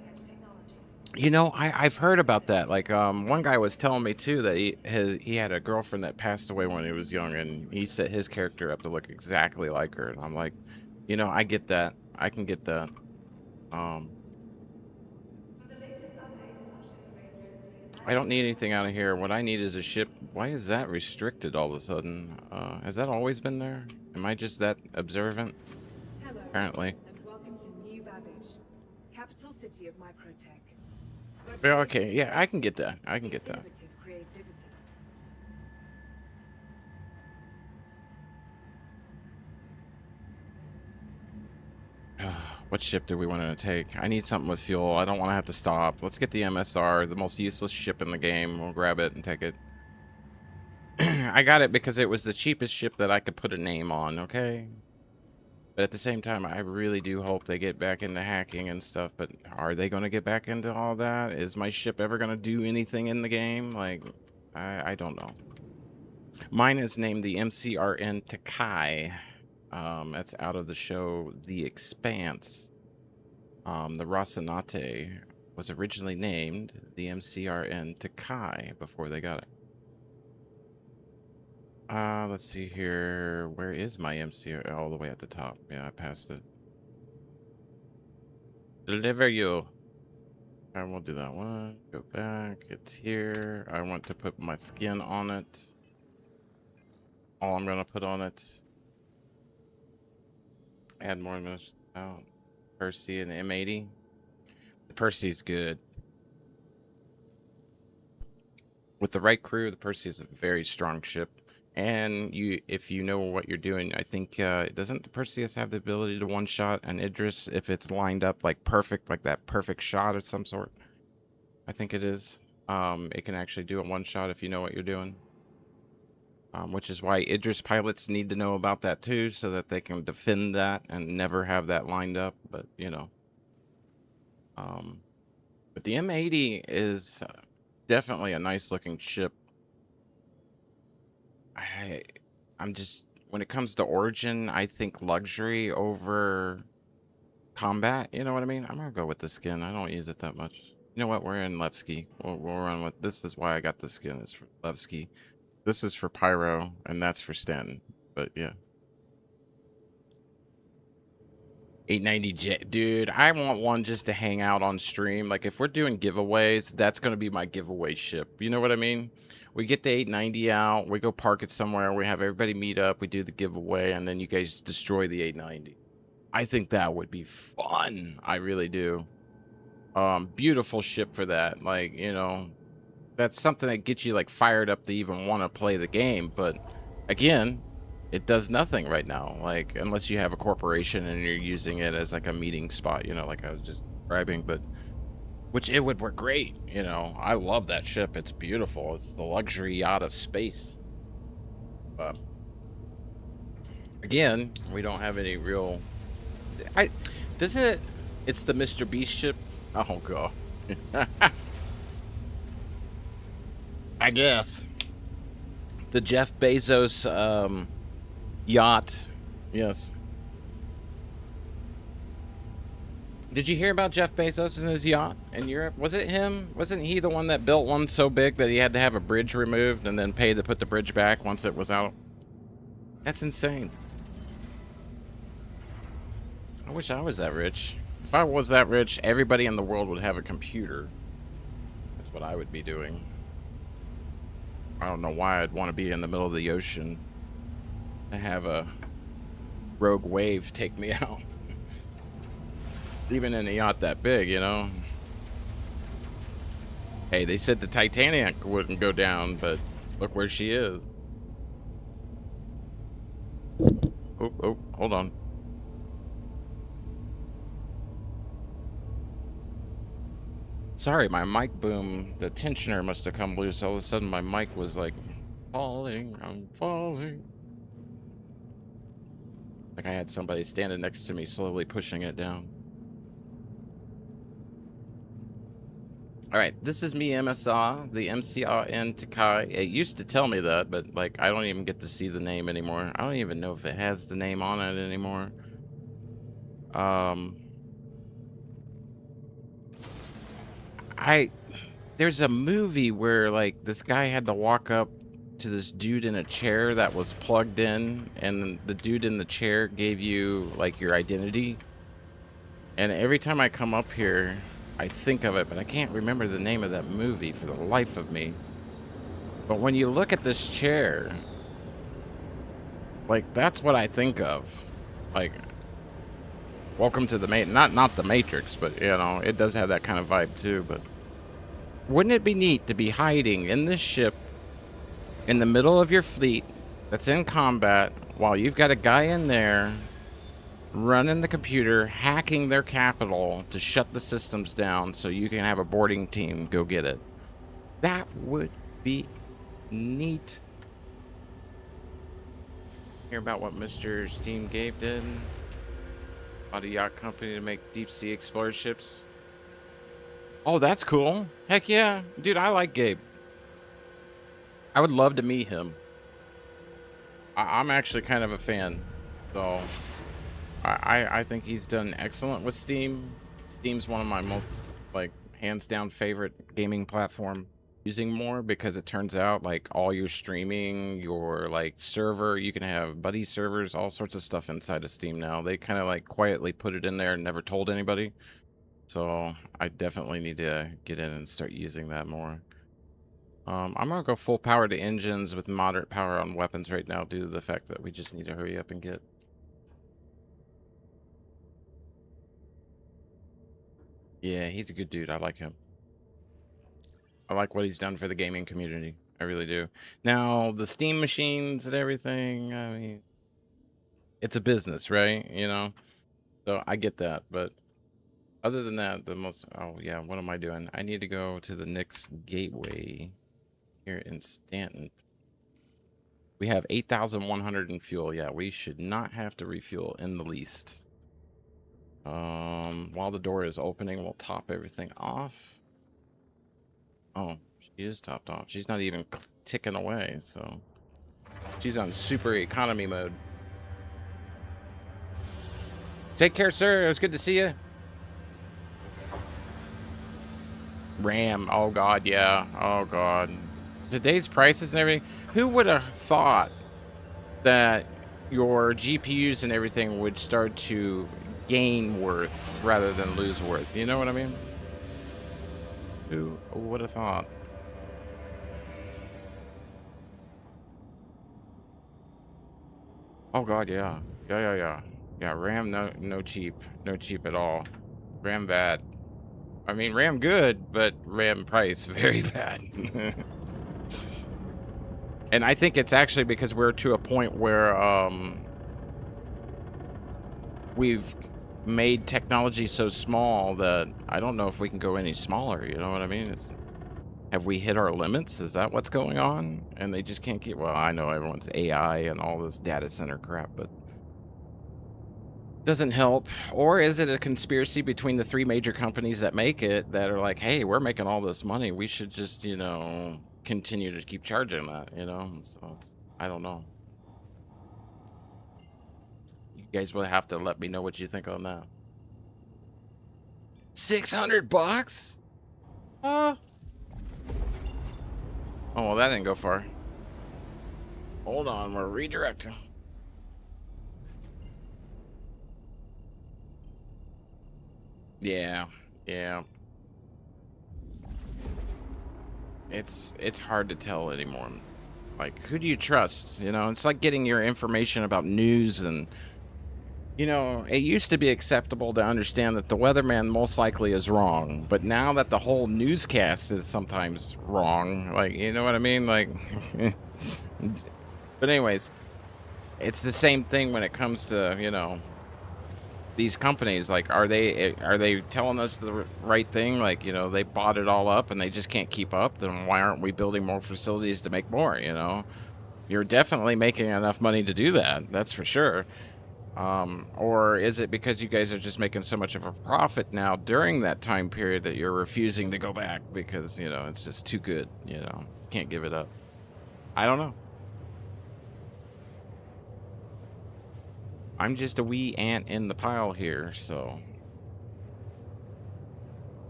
You know, I've heard about that. Like, one guy was telling me too that he had a girlfriend that passed away when he was young, and he set his character up to look exactly like her. And I'm like, you know, I get that. I can get that. Um, I don't need anything out of here. What I need is a ship. Why is that restricted all of a sudden? Has that always been there? Am I just that observant? Hello, Apparently. and welcome to New Babbage, capital city of Microtech. Yeah, okay, yeah, I can get that. I can get that. Innovative creativity. What ship do we want to take? I need something with fuel. I don't want to have to stop. Let's get the MSR, the most useless ship in the game. We'll grab it and take it. I got it because it was the cheapest ship that I could put a name on, okay? But at the same time, I really do hope they get back into hacking and stuff. But are they going to get back into all that? Is my ship ever going to do anything in the game? Like, I don't know. Mine is named the MCRN Takai. That's out of the show The Expanse. The Rocinante was originally named the MCRN Takai before they got it. Let's see here. Where is my MCR? All the way at the top. Yeah, I passed it. Deliver you. I will do that one. Go back. It's here. I want to put my skin on it. All I'm gonna put on it. Add more minutes out. Percy and M80. The Percy's good. With the right crew, the Percy is a very strong ship. And if you know what you're doing, I think, doesn't the Perseus have the ability to one-shot an Idris if it's lined up like perfect, like that perfect shot of some sort? I think it is. It can actually do a one-shot if you know what you're doing. Which is why Idris pilots need to know about that too, so that they can defend that and never have that lined up. But, you know. But the M80 is definitely a nice-looking ship. I'm just, when it comes to Origin, I think luxury over combat. You know what I mean? I'm gonna go with the skin. I don't use it that much. You know what? We're in Levski. We'll run with this. Is why I got the skin. It's for Levski. This is for Pyro, and that's for Stanton. But yeah. 890J, dude. I want one just to hang out on stream. Like if we're doing giveaways, that's gonna be my giveaway ship. You know what I mean? We get the 890 out, we go park it somewhere, we have everybody meet up, we do the giveaway, and then you guys destroy the 890. I think that would be fun. I really do. Beautiful ship for that. Like, you know, that's something that gets you like fired up to even want to play the game. But again, it does nothing right now. Like, unless you have a corporation and you're using it as like a meeting spot, you know, like I was just describing, but which it would work great. You know, I love that ship. It's beautiful. It's the luxury yacht of space. But again, we don't have any real, it's the Mr. Beast ship. Oh god. I guess the Jeff Bezos yacht. Yes. Did you hear about Jeff Bezos and his yacht in Europe? Was it him? Wasn't he the one that built one so big that he had to have a bridge removed and then pay to put the bridge back once it was out? That's insane. I wish I was that rich. If I was that rich, everybody in the world would have a computer. That's what I would be doing. I don't know why I'd want to be in the middle of the ocean and have a rogue wave take me out. Even in a yacht that big, you know. Hey, they said the Titanic wouldn't go down, but look where she is. Oh, hold on. Sorry, my mic boom, the tensioner must have come loose. All of a sudden my mic was like, falling, I'm falling. Like I had somebody standing next to me slowly pushing it down. Alright, this is me, MSR, the MCRN Takai. It used to tell me that, but like I don't even get to see the name anymore. I don't even know if it has the name on it anymore. there's a movie where like this guy had to walk up to this dude in a chair that was plugged in, and the dude in the chair gave you like your identity. And every time I come up here, I think of it, but I can't remember the name of that movie for the life of me. But when you look at this chair, like that's what I think of. Like, welcome to the not the Matrix, but you know, it does have that kind of vibe too. But wouldn't it be neat to be hiding in this ship in the middle of your fleet that's in combat while you've got a guy in there running the computer, hacking their capital to shut the systems down so you can have a boarding team go get it? That would be neat. Hear about what Mr. Steam Gabe did? Bought a yacht company to make deep sea explorer ships. Oh, that's cool. Heck yeah. Dude, I like Gabe. I would love to meet him. I'm actually kind of a fan. So I think he's done excellent with Steam. Steam's one of my most, like, hands down favorite gaming platform. Using more because it turns out like all your streaming, your like server, you can have buddy servers, all sorts of stuff inside of Steam now. They kind of like quietly put it in there and never told anybody. So I definitely need to get in and start using that more. I'm gonna go full power to engines with moderate power on weapons right now due to the fact that we just need to hurry up and get. Yeah, he's a good dude. I like him. I like what he's done for the gaming community. I really do. Now, the Steam machines and everything, I mean, it's a business, right? You know? So I get that. But other than that, oh, yeah, what am I doing? I need to go to the Nix Gateway here in Stanton. We have 8,100 in fuel. Yeah, we should not have to refuel in the least. While the door is opening, we'll top everything off. Oh, she is topped off. She's not even ticking away, so she's on super economy mode. Take care, sir. It was good to see you. RAM. Oh, God, yeah. Oh, God. Today's prices and everything. Who would have thought that your GPUs and everything would start to gain worth rather than lose worth? You know what I mean? Who would have thought? Oh God, yeah. Yeah, RAM no cheap. No cheap at all. RAM bad. I mean, RAM good, but RAM price very bad. And I think it's actually because we're to a point where we've made technology so small that I don't know if we can go any smaller, you know what I mean? Have we hit our limits? Is that what's going on? And they just can't keep, well, I know everyone's AI and all this data center crap, but doesn't help. Or is it a conspiracy between the three major companies that make it that are like, hey, we're making all this money, we should just, you know, continue to keep charging that, you know? So I don't know. You guys will have to let me know what you think on that. $600? Oh, well, that didn't go far. Hold on, we're redirecting. Yeah. It's hard to tell anymore. Like, who do you trust? You know, it's like getting your information about news and, you know, it used to be acceptable to understand that the weatherman most likely is wrong, but now that the whole newscast is sometimes wrong, like, you know what I mean? Like, but anyways, it's the same thing when it comes to, you know, these companies. Like, are they telling us the right thing? Like, you know, they bought it all up and they just can't keep up. Then why aren't we building more facilities to make more? You know, you're definitely making enough money to do that. That's for sure. Or is it because you guys are just making so much of a profit now during that time period that you're refusing to go back because, you know, it's just too good, you know, can't give it up. I don't know. I'm just a wee ant in the pile here, so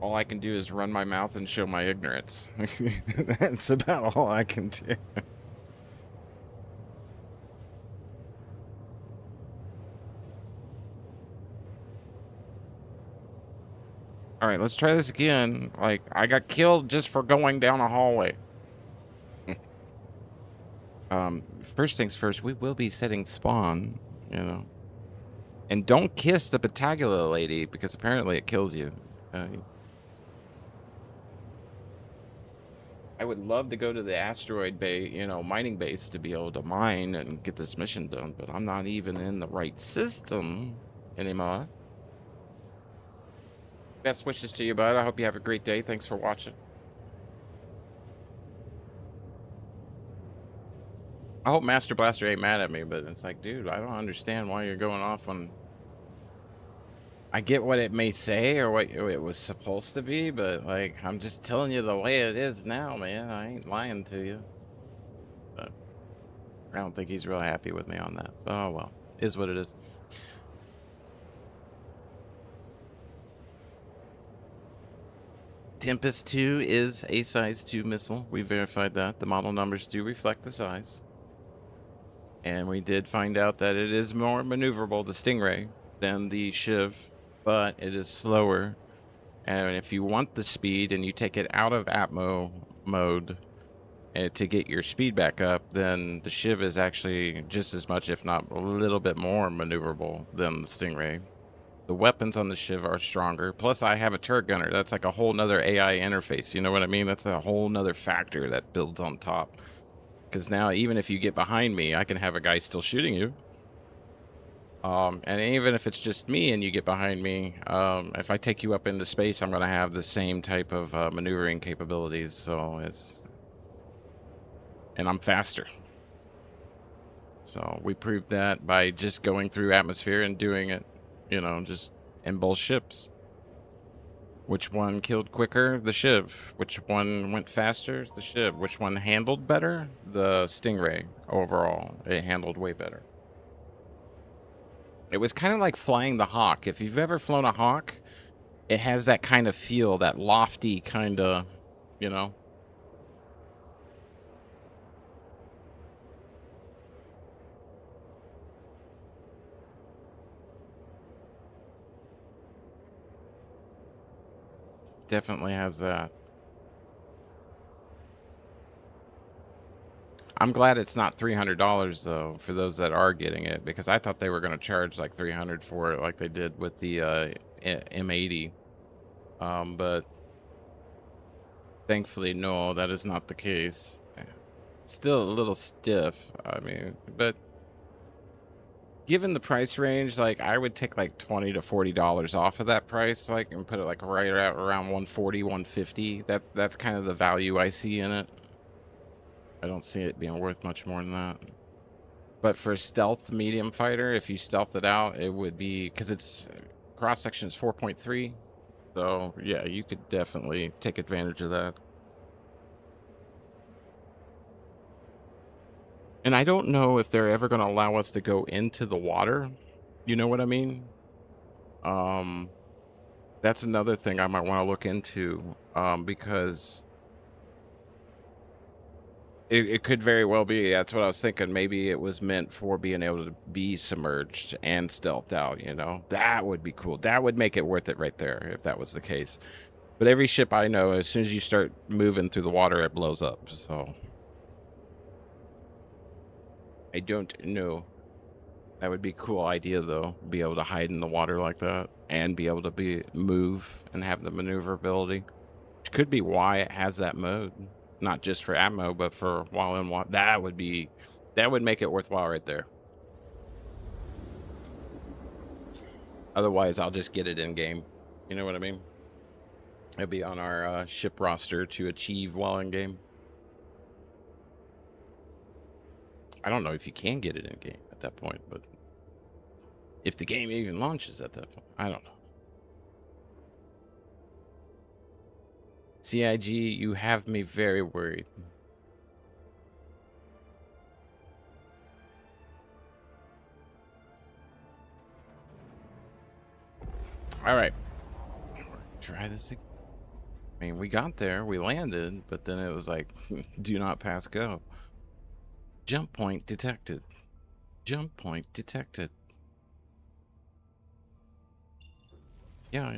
all I can do is run my mouth and show my ignorance. That's about all I can do. All right, let's try this again. Like, I got killed just for going down a hallway. First things first, we will be setting spawn, you know. And don't kiss the Batagula lady, because apparently it kills you. I would love to go to the asteroid bay, you know, mining base to be able to mine and get this mission done, but I'm not even in the right system anymore. Best wishes to you, bud. I hope you have a great day. Thanks for watching. I hope Master Blaster ain't mad at me, but it's like, dude, I don't understand why you're going off on... I get what it may say or what it was supposed to be, but, like, I'm just telling you the way it is now, man. I ain't lying to you. But I don't think he's real happy with me on that. But, oh, well. Is what it is. Tempest 2 is a size 2 missile. We verified that. The model numbers do reflect the size. And we did find out that it is more maneuverable, the Stingray, than the Shiv, but it is slower. And if you want the speed and you take it out of Atmo mode to get your speed back up, then the Shiv is actually just as much, if not a little bit more maneuverable than the Stingray. The weapons on the Shiv are stronger. Plus, I have a turret gunner. That's like a whole nother AI interface. You know what I mean? That's a whole nother factor that builds on top. Because now, even if you get behind me, I can have a guy still shooting you. And even if it's just me and you get behind me, if I take you up into space, I'm going to have the same type of maneuvering capabilities. So it's... And I'm faster. So we proved that by just going through atmosphere and doing it, you know, just in both ships. Which one killed quicker? The Shiv. Which one went faster? The Shiv. Which one handled better? The Stingray. Overall, it handled way better. It was kind of like flying the Hawk. If you've ever flown a Hawk, it has that kind of feel, that lofty kind of, you know. Definitely has that. I'm glad it's not $300 though for those that are getting it, because I thought they were going to charge like $300 for it, like they did with the M80. But thankfully, no, that is not the case. Still a little stiff. I mean, but given the price range, like I would take like $20 to $40 off of that price, like, and put it like right around 140, 150. That's kind of the value I see in it. I don't see it being worth much more than that. But for a stealth medium fighter, if you stealth it out, it would be, because its cross section is 4.3. So yeah, you could definitely take advantage of that. And I don't know if they're ever going to allow us to go into the water. You know what I mean? That's another thing I might want to look into, because it could very well be. That's what I was thinking. Maybe it was meant for being able to be submerged and stealthed out, you know? That would be cool. That would make it worth it right there if that was the case. But every ship I know, as soon as you start moving through the water, it blows up, so... I don't know. That would be a cool idea, though. Be able to hide in the water like that and be able to move and have the maneuverability. Which could be why it has that mode. Not just for ammo, but for while in water. That would make it worthwhile right there. Otherwise, I'll just get it in game. You know what I mean? It'll be on our ship roster to achieve while in game. I don't know if you can get it in game at that point, but if the game even launches at that point, I don't know. CIG, you have me very worried. All right. Try this again. I mean, we got there, we landed, but then it was like, do not pass go. Jump point detected. Jump point detected. Yeah.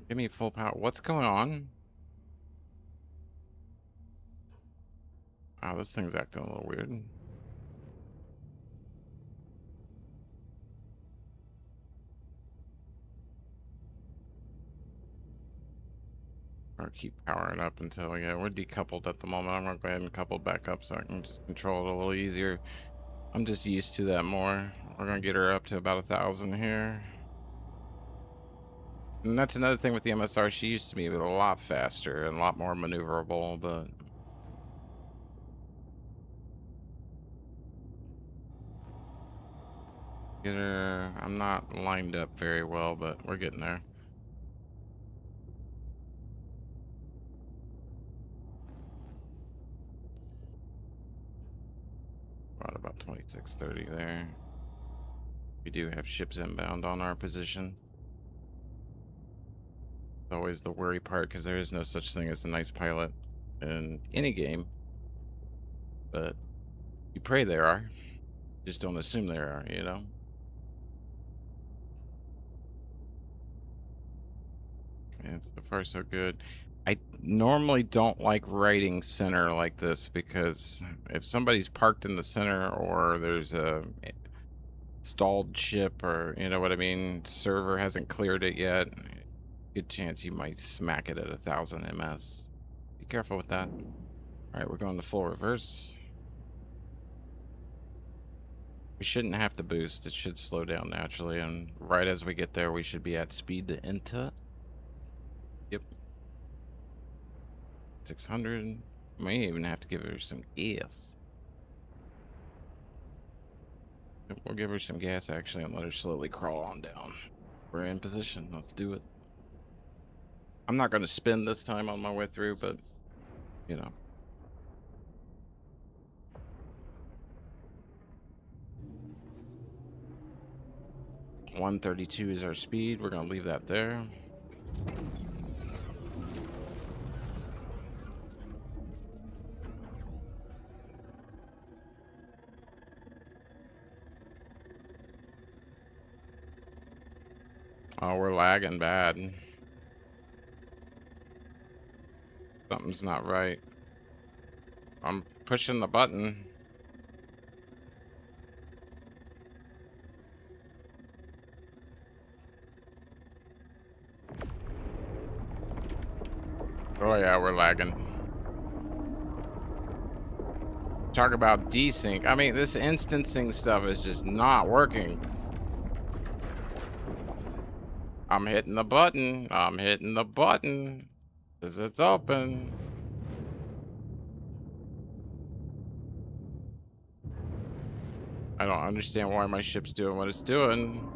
Give me full power. What's going on? Oh, this thing's acting a little weird. I'll keep powering up until, yeah, we're decoupled at the moment. I'm gonna go ahead and couple back up so I can just control it a little easier. I'm just used to that more. We're gonna get her up to about 1,000 here. And that's another thing with the MSR. She used to be a lot faster and a lot more maneuverable, but get her. I'm not lined up very well, but we're getting there. About 2630 there. We do have ships inbound on our position. It's always the worry part because there is no such thing as a nice pilot in any game. But you pray there are. Just don't assume there are, you know? And so far so good. I normally don't like riding center like this because if somebody's parked in the center or there's a stalled ship or, you know what I mean, server hasn't cleared it yet, good chance you might smack it at 1,000 ms. Be careful with that. All right, we're going to full reverse. We shouldn't have to boost. It should slow down naturally, and right as we get there, we should be at speed to enter. Yep. 600. May even have to give her some gas. We'll give her some gas, actually, and let her slowly crawl on down. We're in position. Let's do it. I'm not going to spin this time on my way through, but, you know. $132 is our speed. We're going to leave that there. Oh, we're lagging bad. Something's not right. I'm pushing the button. Oh yeah, we're lagging. Talk about desync. I mean, this instancing stuff is just not working. I'm hitting the button. I'm hitting the button. Because it's open. I don't understand why my ship's doing what it's doing.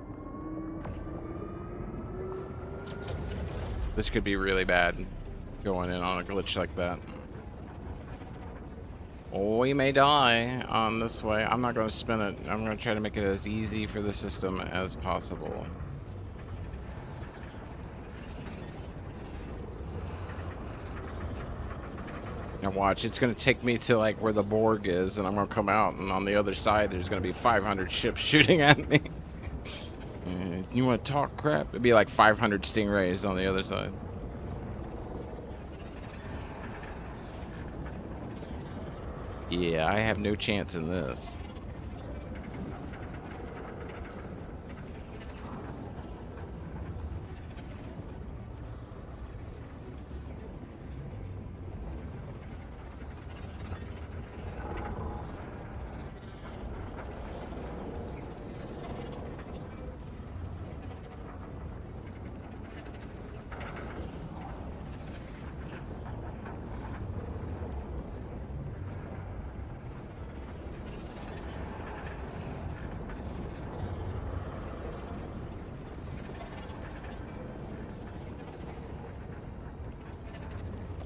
This could be really bad. Going in on a glitch like that. We may die on this way. I'm not going to spin it. I'm going to try to make it as easy for the system as possible. Now watch, it's going to take me to like where the Borg is, and I'm going to come out, and on the other side there's going to be 500 ships shooting at me. You want to talk crap? It'd be like 500 Stingrays on the other side. Yeah, I have no chance in this.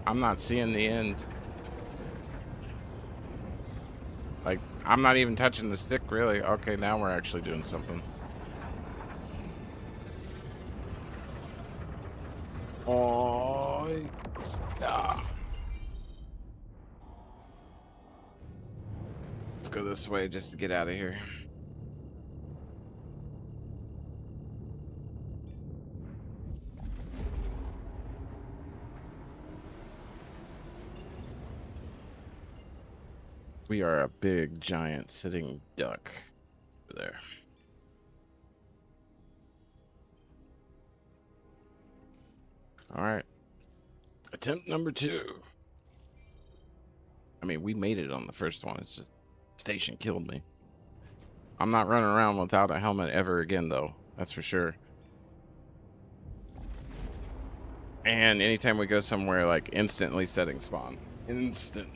I'm not seeing the end. Like, I'm not even touching the stick, really. Okay, now we're actually doing something. Oh, ah. Let's go this way just to get out of here. We are a big, giant sitting duck over there. All right. Attempt number 2. I mean, we made it on the first one. It's just station killed me. I'm not running around without a helmet ever again, though. That's for sure. And anytime we go somewhere, like, instantly setting spawn. Instant.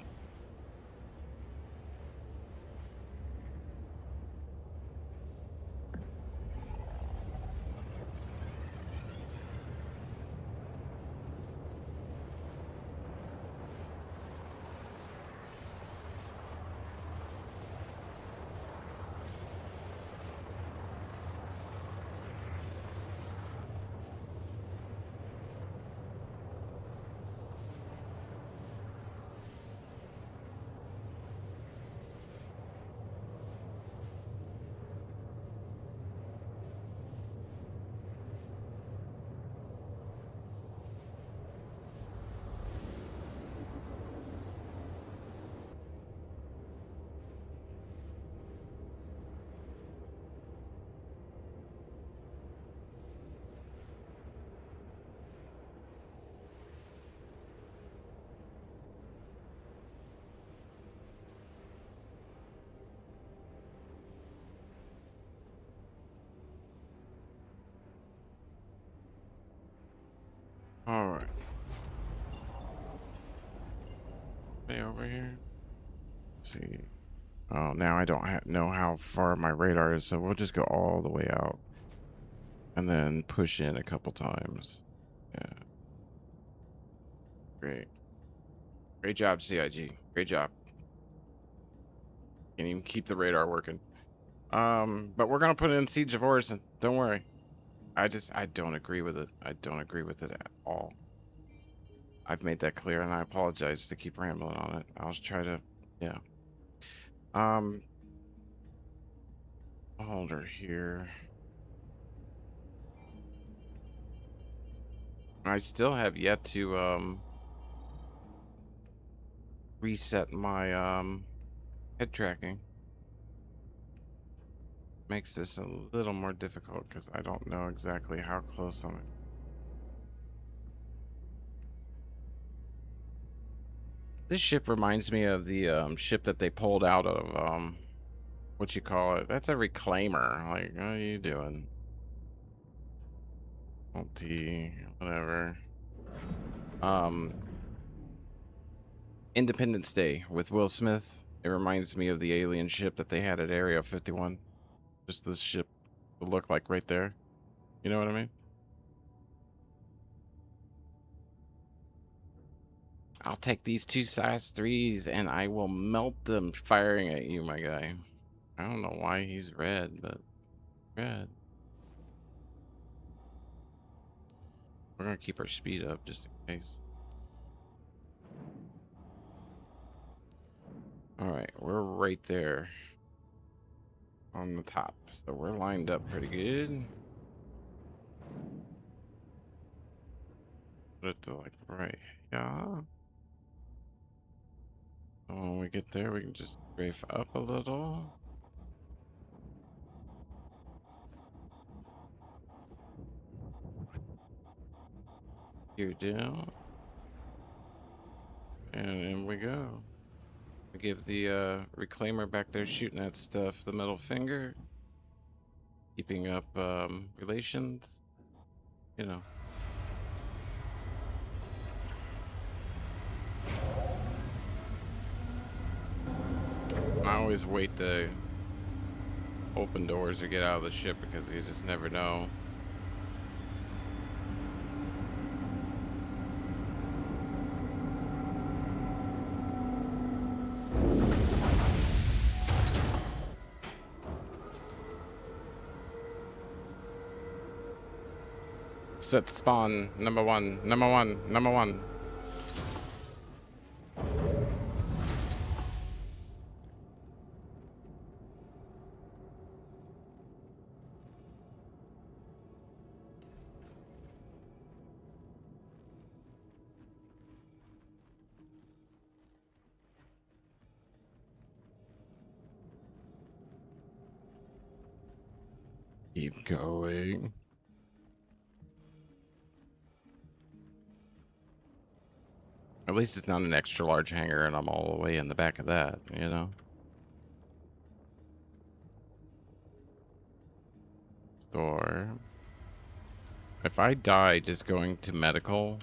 All right. Stay over here. Let's see. Oh, now I don't know how far my radar is, so we'll just go all the way out and then push in a couple times. Yeah. Great. Great job, CIG. Great job. Can't even keep the radar working. But we're gonna put it in Siege of Orison. Don't worry. I don't agree with it. I don't agree with it at all. I've made that clear, and I apologize to keep rambling on it. I'll try to, yeah. Hold her here. I still have yet to reset my head tracking. Makes this a little more difficult because I don't know exactly how close I'm. This ship reminds me of the ship that they pulled out of what you call it? That's a reclaimer. Like, what are you doing? T, whatever. Independence Day with Will Smith. It reminds me of the alien ship that they had at Area 51. Just this ship would look like right there. You know what I mean? I'll take these 2 size 3s and I will melt them firing at you, my guy. I don't know why he's red, but red. We're gonna keep our speed up just in case. Alright, we're right there on the top. So we're lined up pretty good. Put it to like right, yeah. So when we get there, we can just strafe up a little. Gear down. And in we go. We give the reclaimer back there shooting at stuff the middle finger. Keeping up relations. You know. I always wait to open doors or get out of the ship because you just never know. Set spawn. Number one. Number one. Number one. Keep going. At least it's not an extra large hangar and I'm all the way in the back of that, you know? Store. If I die just going to medical,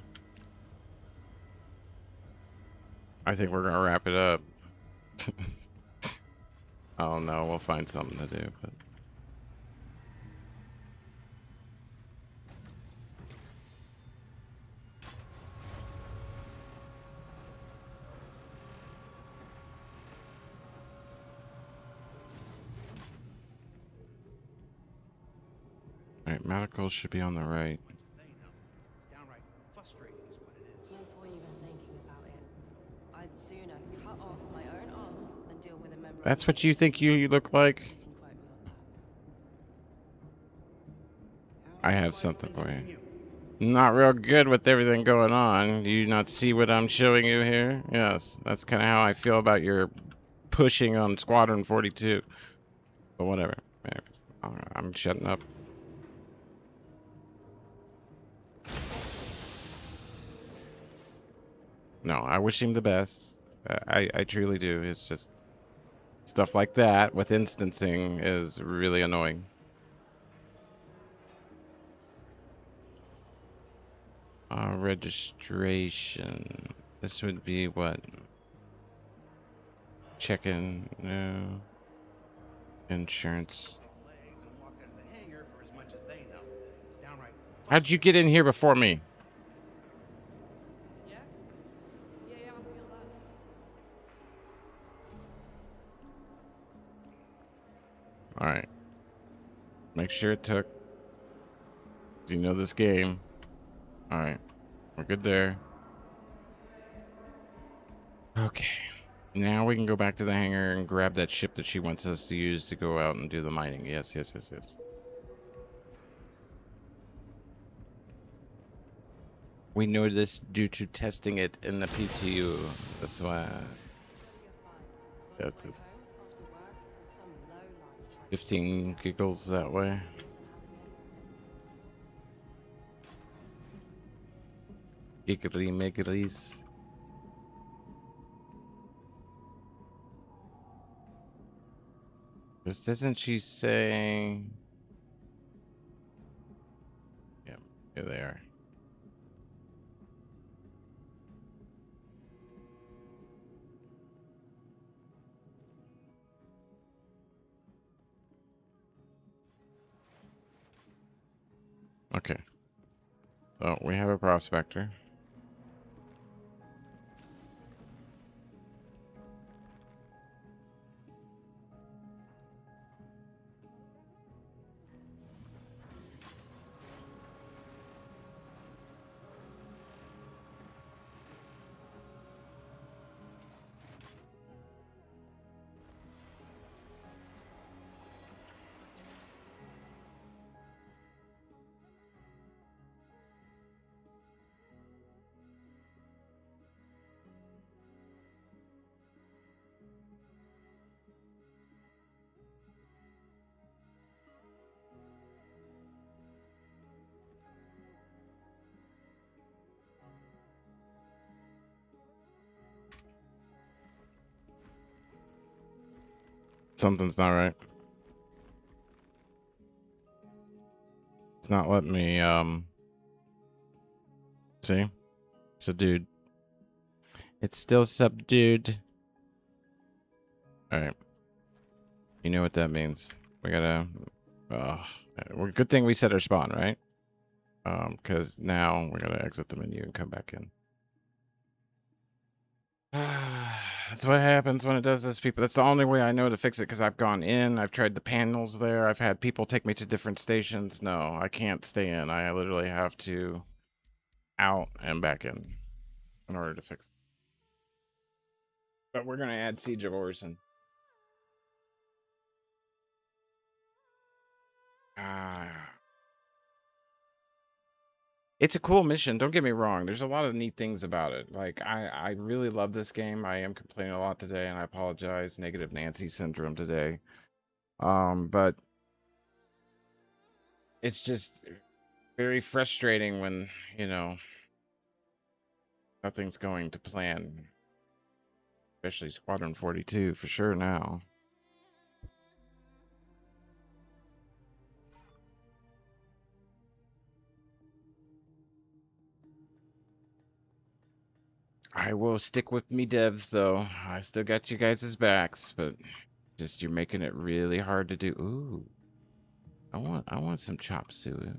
I think we're gonna wrap it up. Oh no, we'll find something to do, but alright, medical should be on the right. It's downright frustrating is what it is. No point even thinking about it. I'd sooner cut off my own arm than deal with a member. That's what you think you look like? You can quote me on that. I have something for you. Not real good with everything going on. Do you not see what I'm showing you here? Yes, that's kind of how I feel about your pushing on Squadron 42. But whatever. I'm shutting up. No, I wish him the best. I truly do. It's just stuff like that with instancing is really annoying. Registration. This would be what? Check-in. No. Insurance. How'd you get in here before me? Yeah? Yeah, I feel that. All right. Make sure it took. Do you know this game? All right. We're good there. Okay. Now we can go back to the hangar and grab that ship that she wants us to use to go out and do the mining. Yes, yes, yes, yes. We know this due to testing it in the PTU. That's why. That's 15 giggles that way. Giggly megglies. This doesn't she say? Yep, here they are. Okay. So we have a prospector. Something's not right. It's not letting me, see? It's a dude. It's still subdued. Alright. You know what that means. We gotta, good thing we set our spawn, right? Because now we're gonna exit the menu and come back in. That's what happens when it does this, people. That's the only way I know to fix it, because I've gone in, I've tried the panels there, I've had people take me to different stations. No, I can't stay in. I literally have to out and back in order to fix it. But we're going to add Siege of Orison. It's a cool mission. Don't get me wrong. There's a lot of neat things about it. Like, I really love this game. I am complaining a lot today, and I apologize. Negative Nancy syndrome today. But it's just very frustrating when, you know, nothing's going to plan. Especially Squadron 42 for sure now. I will stick with me devs, though. I still got you guys' backs, but just you're making it really hard to do. Ooh, I want some chop suey.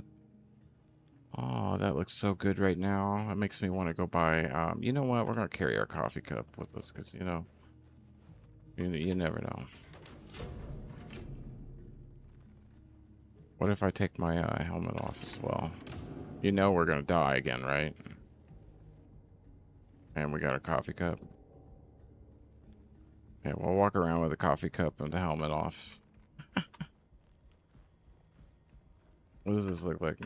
Oh, that looks so good right now. It makes me want to go buy. You know what? We're gonna carry our coffee cup with us, because you know, you never know. What if I take my helmet off as well? You know we're gonna die again, right? And we got a coffee cup. Yeah, we'll walk around with a coffee cup and the helmet off. What does this look like?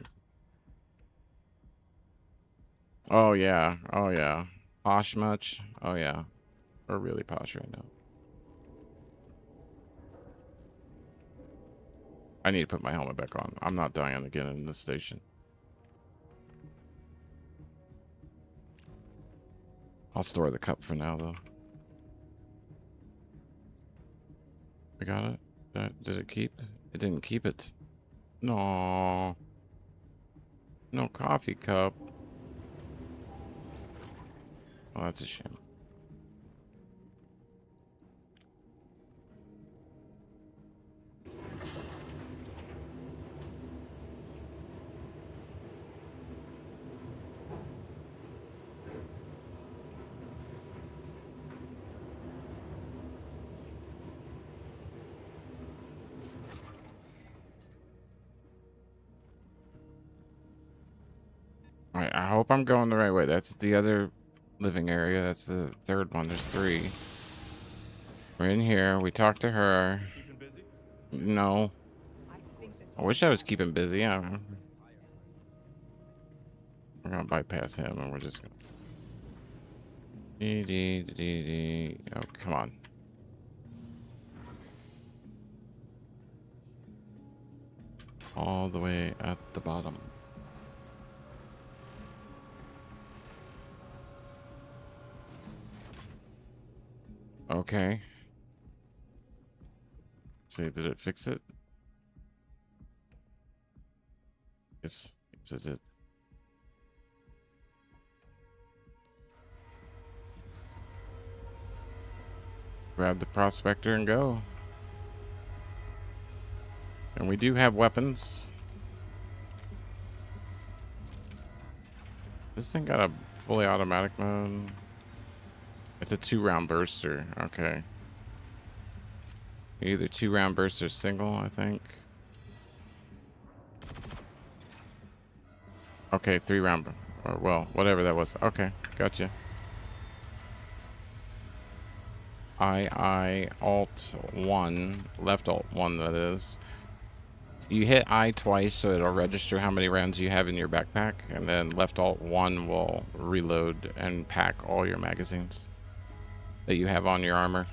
Oh yeah, oh yeah. Posh much? Oh yeah. We're really posh right now. I need to put my helmet back on. I'm not dying again in this station. I'll store the cup for now, though. I got it. Did it keep? It didn't keep it. No. No coffee cup. Oh, that's a shame. Alright, I hope I'm going the right way. That's the other living area. That's the third one. There's 3. We're in here. We talked to her. Keeping busy? No. I wish I was keeping busy. We're gonna bypass him and we're just gonna... Oh, come on. All the way at the bottom. Okay. See, did it fix it? Yes, it did. Grab the prospector and go. And we do have weapons. This thing got a fully automatic mode. It's a 2-round burster. Okay. Either 2-round burst or single, I think. Okay, 3-round, or well, whatever that was. Okay, gotcha. Alt 1, left Alt 1 that is. You hit I twice so it'll register how many rounds you have in your backpack, and then left Alt 1 will reload and pack all your magazines that you have on your armor.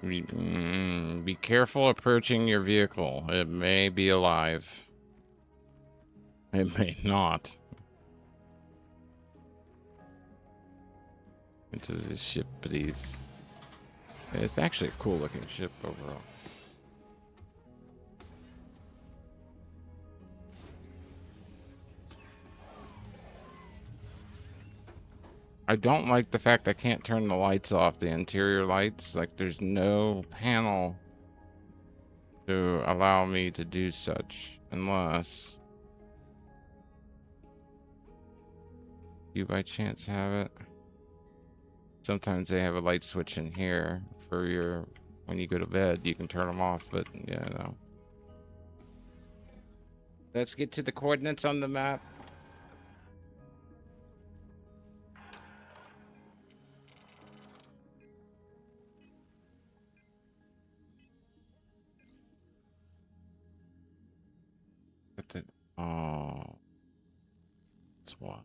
Be careful approaching your vehicle. It may be alive. It may not. Into the ship, please. It's actually a cool looking ship overall. I don't like the fact I can't turn the lights off, the interior lights. Like, there's no panel to allow me to do such, unless... You by chance have it? Sometimes they have a light switch in here for your, when you go to bed, you can turn them off, but yeah, no. Let's get to the coordinates on the map. Oh, that's what.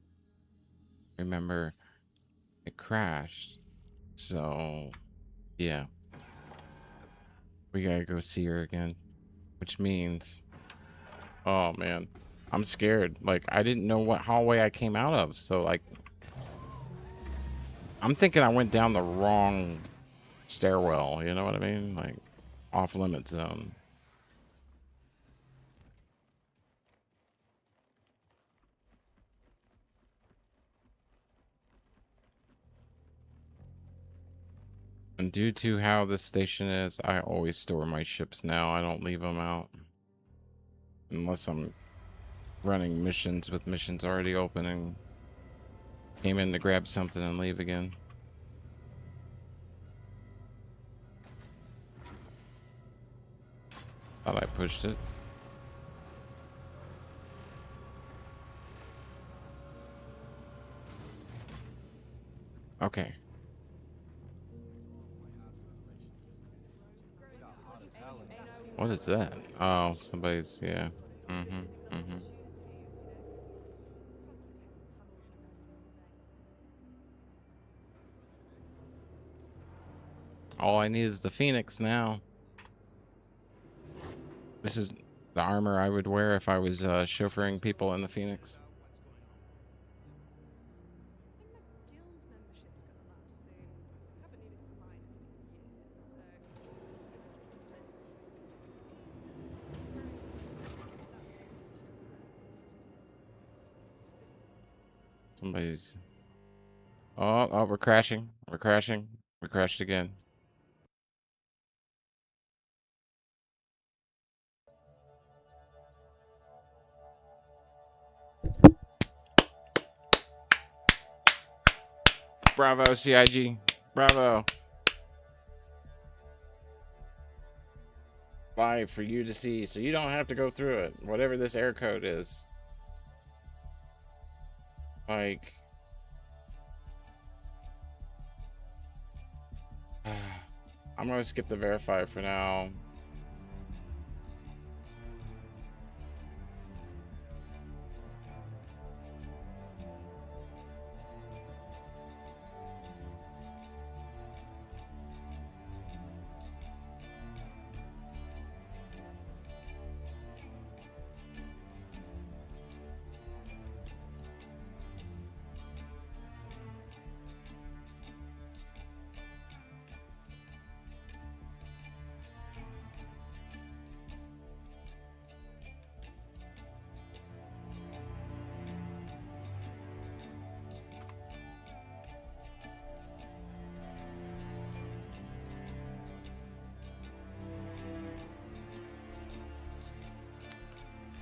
Remember, it crashed. So, yeah. We gotta go see her again. Which means, oh man, I'm scared. Like, I didn't know what hallway I came out of. So, like, I'm thinking I went down the wrong stairwell. You know what I mean? Like, off limit zone. And due to how this station is, I always store my ships now. I don't leave them out. Unless I'm running missions with missions already open and came in to grab something and leave again. Thought I pushed it. Okay. What is that? Oh, somebody's, yeah. All I need is the Phoenix now. This is the armor I would wear if I was chauffeuring people in the Phoenix. Somebody's... Oh, we're crashing. We're crashing. We crashed again. Bravo, CIG. Bravo. Live for you to see, so you don't have to go through it. Whatever this air code is. Like... I'm gonna skip the verify for now.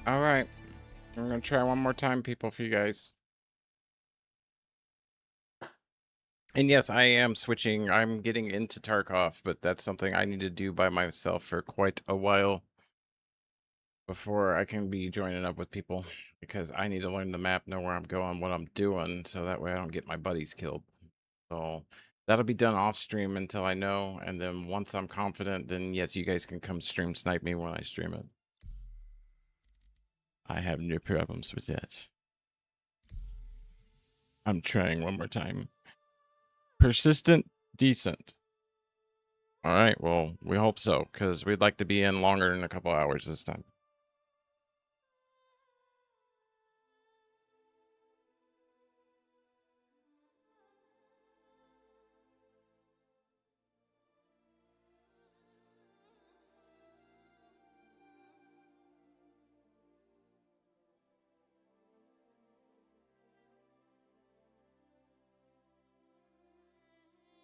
All right, I'm gonna try one more time, people, for you guys. And yes, I am switching. I'm getting into Tarkov, but that's something I need to do by myself for quite a while before I can be joining up with people, because I need to learn the map, know where I'm going, what I'm doing, so that way I don't get my buddies killed. So that'll be done off stream until I know, and then once I'm confident, then yes, you guys can come stream snipe me when I stream it. I have no problems with that. I'm trying one more time. Persistent, decent. All right, well, we hope so, because we'd like to be in longer than a couple hours this time.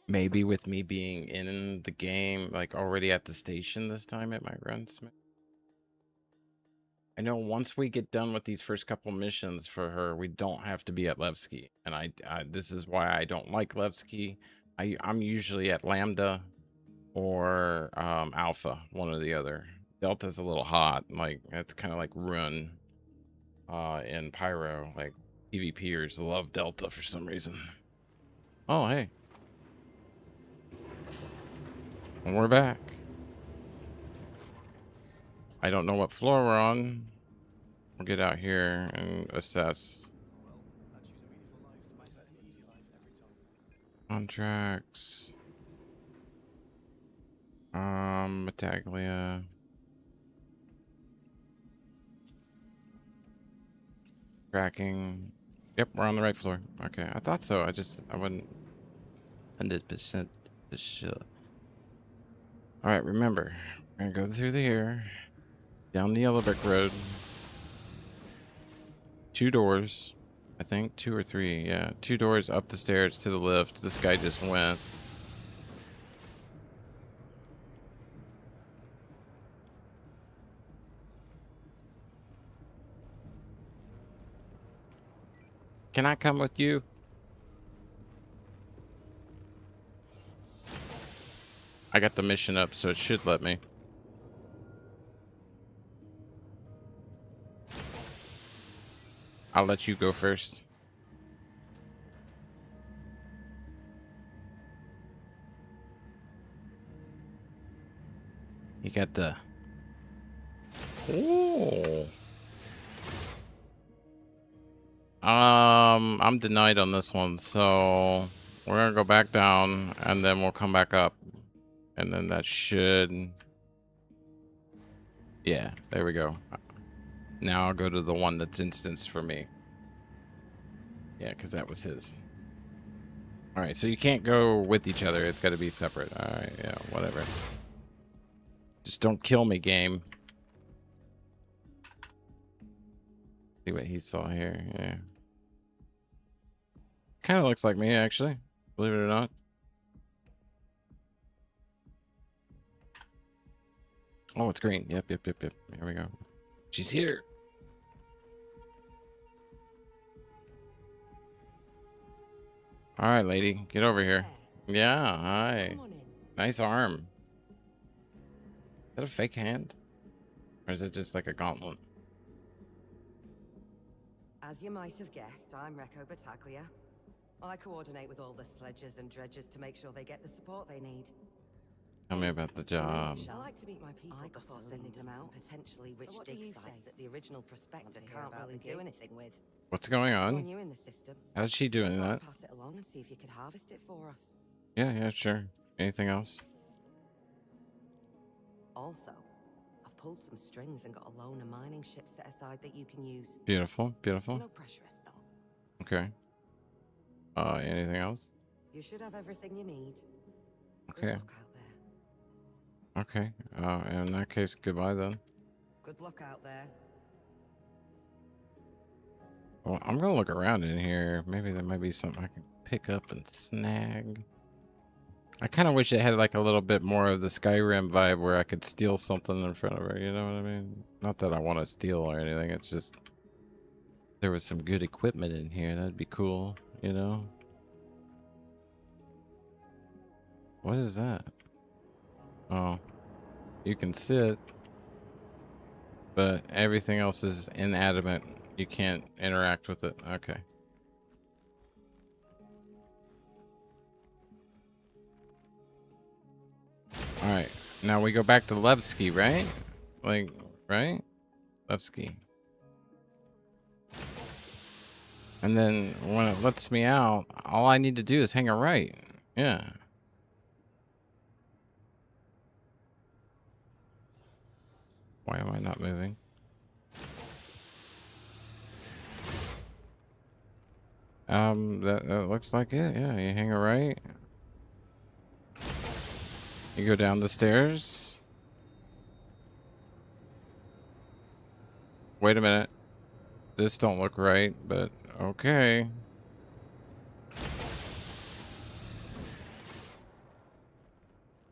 Maybe with me being in the game, like already at the station this time, it might run smooth. I know once we get done with these first couple missions for her, we don't have to be at Levski. And I this is why I don't like Levski. I'm usually at Lambda or Alpha, one or the other. Delta's a little hot. Like, it's kind of like Run in Pyro. Like, PvPers love Delta for some reason. Oh, hey. And we're back. I don't know what floor we're on. We'll get out here and assess. Contracts. Battaglia. Tracking. Yep, we're on the right floor. Okay, I thought so. I wasn't 100% sure. All right, remember, we're gonna go through here, down the yellow brick road. 2 doors, I think, 2 or 3. Yeah, 2 doors up the stairs to the lift. This guy just went. Can I come with you? I got the mission up, so it should let me. I'll let you go first. You got the... Ooh. I'm denied on this one, so we're gonna go back down and then we'll come back up. And then that should... Yeah, there we go. Now I'll go to the one that's instanced for me. Yeah, because that was his. Alright, so you can't go with each other. It's got to be separate. Alright, yeah, whatever. Just don't kill me, game. See what he saw here. Yeah. Kind of looks like me, actually. Believe it or not. Oh, it's green. Yep. Here we go. She's here. All right, lady. Get over here. Yeah, hi. Nice arm. Is that a fake hand? Or is it just like a gauntlet? As you might have guessed, I'm Recco Battaglia. I coordinate with all the sledgers and dredgers to make sure they get the support they need. Tell me about the job. I like to meet my people before sending them out. Potentially rich dig sites that the original prospector can't really do anything with. What's going on? New in the system. How's she doing that? Pass it along and see if you could harvest it for us. Yeah, sure. Anything else? Also, I've pulled some strings and got a loan of mining ship set aside that you can use. Beautiful. No pressure if not. Okay. Anything else? You should have everything you need. Okay. Good luck out there. Okay. In that case, goodbye then. Good luck out there. Well, I'm gonna look around in here. Maybe there might be something I can pick up and snag. I kind of wish it had like a little bit more of the Skyrim vibe where I could steal something in front of her. You know what I mean? Not that I want to steal or anything. It's just there was some good equipment in here. That'd be cool. You know? What is that? Oh, you can sit, but everything else is inanimate. You can't interact with it. Okay. All right. Now we go back to Levski, right? Like, right? Levski. And then when it lets me out, all I need to do is hang a right. Yeah. Why am I not moving? That looks like it. Yeah, you hang a right. You go down the stairs. Wait a minute. This don't look right, but okay.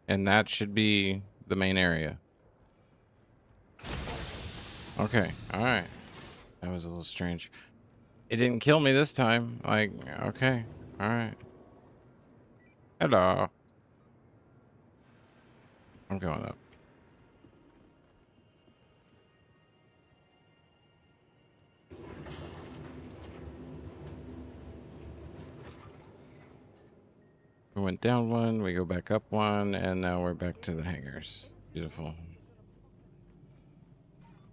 And that should be the main area. Okay, all right. That was a little strange. It didn't kill me this time. Like, okay, all right. Hello. I'm going up. We went down one, we go back up one, and now we're back to the hangars. Beautiful.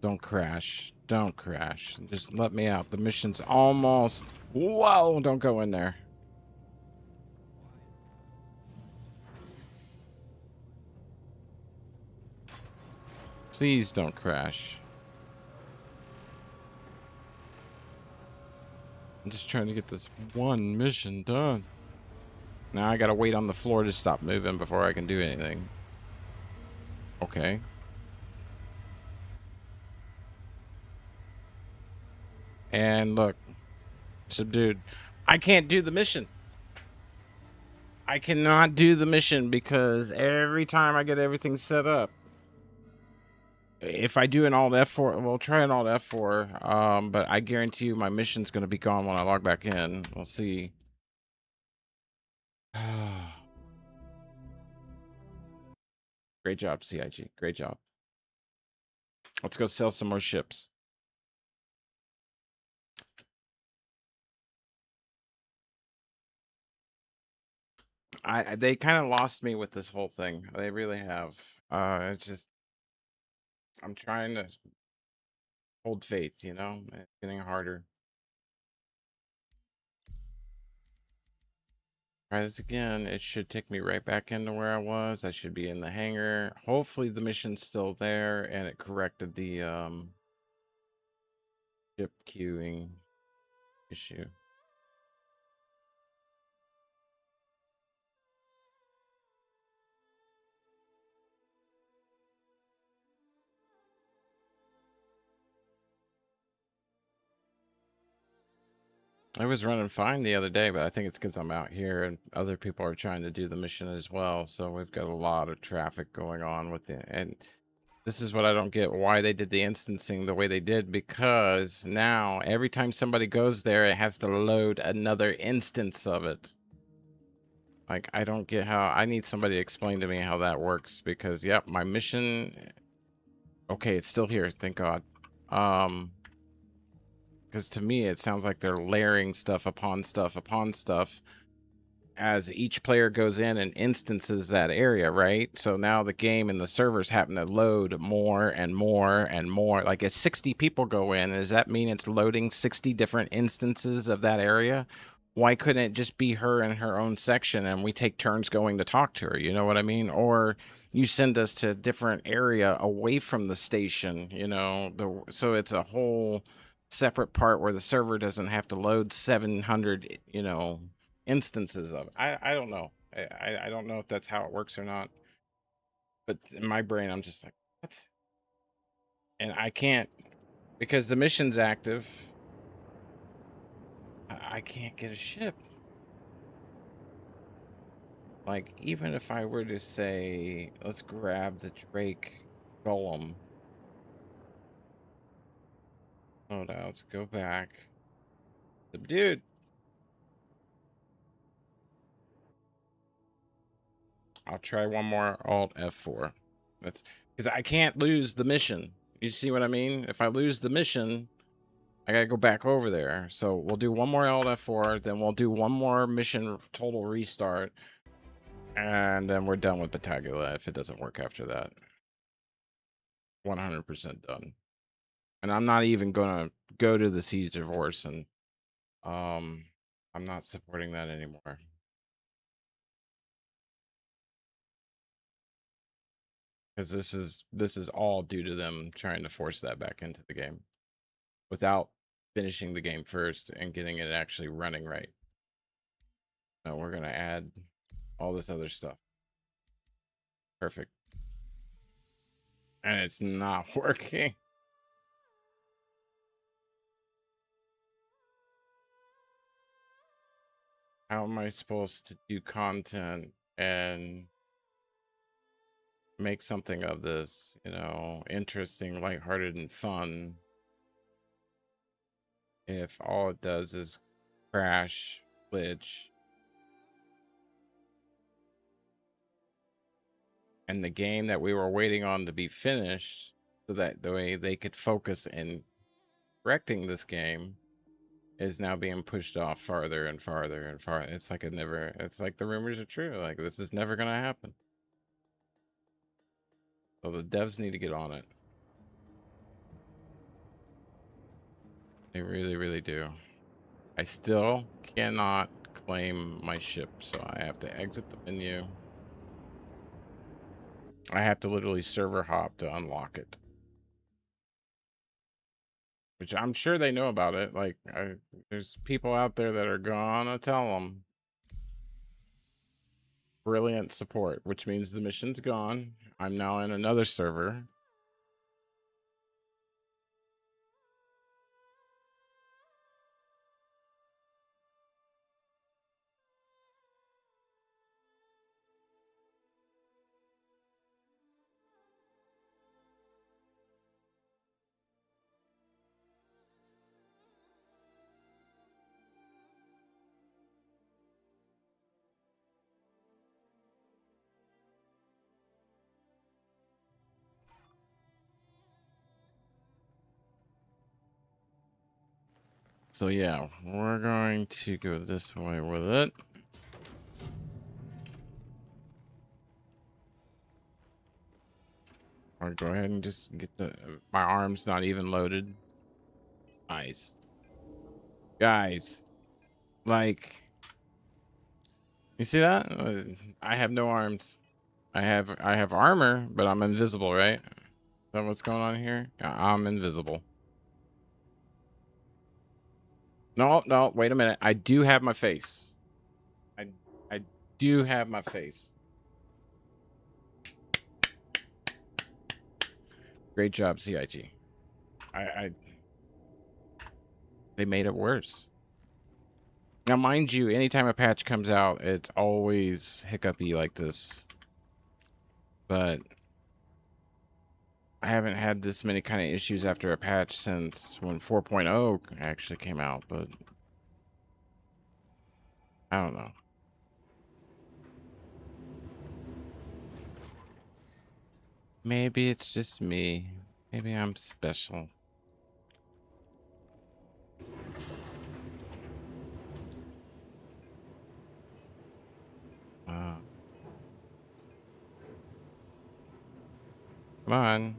Don't crash. Don't crash. Just let me out. The mission's almost... Whoa, don't go in there. Please don't crash. I'm just trying to get this one mission done. Now I gotta wait on the floor to stop moving before I can do anything. Okay. And look. Subdued. I can't do the mission. I cannot do the mission because every time I get everything set up, if I do an alt F4, we'll try an alt F4, but I guarantee you my mission's going to be gone when I log back in. We'll see. Great job, CIG. Great job. Let's go sell some more ships. They kind of lost me with this whole thing. They really have. It's just I'm trying to hold faith, you know? It's getting harder. Try this again. It should take me right back into where I was. I should be in the hangar. Hopefully the mission's still there and it corrected the ship queuing issue. I was running fine the other day, but I think it's because I'm out here and other people are trying to do the mission as well. So we've got a lot of traffic going on with it. And this is what I don't get, why they did the instancing the way they did, because now every time somebody goes there, it has to load another instance of it. Like, I don't get how, I need somebody to explain to me how that works, because, yep, my mission, okay, it's still here, thank God. Because to me, it sounds like they're layering stuff upon stuff upon stuff as each player goes in and instances that area, right? So now the game and the servers happen to load more and more and more. Like, as 60 people go in, does that mean it's loading 60 different instances of that area? Why couldn't it just be her in her own section and we take turns going to talk to her? You know what I mean? Or you send us to a different area away from the station, you know, so it's a whole separate part where the server doesn't have to load 700, you know, instances of it. I don't know. I don't know if that's how it works or not. But in my brain, I'm just like, what? And I can't, because the mission's active. I can't get a ship. Like, even if I were to say, let's grab the Drake Golem. Hold on, let's go back. Dude. I'll try one more Alt F4. That's because I can't lose the mission. You see what I mean? If I lose the mission, I gotta go back over there. So we'll do one more Alt F4, then we'll do one more mission total restart, and then we're done with Battagula if it doesn't work after that. 100% done. And I'm not even gonna go to the Siege of Orson. I'm not supporting that anymore. Because this is all due to them trying to force that back into the game without finishing the game first and getting it actually running right. Now we're gonna add all this other stuff. Perfect. And it's not working. How am I supposed to do content and make something of this, you know, interesting, lighthearted, and fun, if all it does is crash, glitch, and the game that we were waiting on to be finished so that the way they could focus in correcting this game is now being pushed off farther and farther and farther. It's like it's like the rumors are true. Like, this is never gonna happen. So the devs need to get on it. They really, really do. I still cannot claim my ship, so I have to exit the menu. I have to literally server hop to unlock it. Which I'm sure they know about it. Like, there's people out there that are gonna tell them. Brilliant support, which means the mission's gone. I'm now in another server. So yeah, we're going to go this way with it. Or go ahead and just get my arm's not even loaded. Nice. Guys, like, you see that? I have no arms. I have armor, but I'm invisible, right? Is that what's going on here? Yeah, I'm invisible. No, no, wait a minute. I do have my face. I do have my face. Great job, CIG. They made it worse. Now, mind you, anytime a patch comes out, it's always hiccupy like this. But I haven't had this many kind of issues after a patch since when 4.0 actually came out, but I don't know. Maybe it's just me. Maybe I'm special. Come on.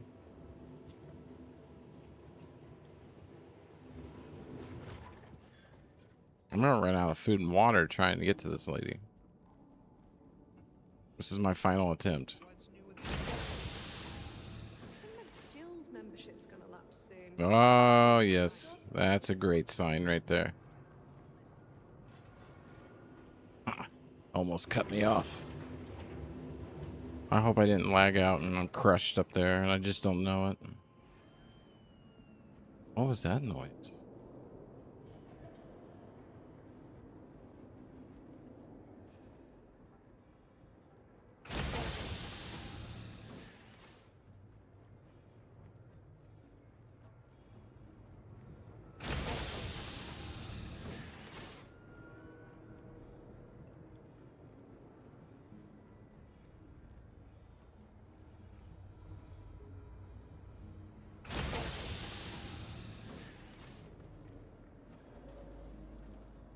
I'm gonna run out of food and water trying to get to this lady. This is my final attempt. Guild membership's gonna lapse soon. Oh, yes. That's a great sign right there. Almost cut me off. I hope I didn't lag out and I'm crushed up there and I just don't know it. What was that noise?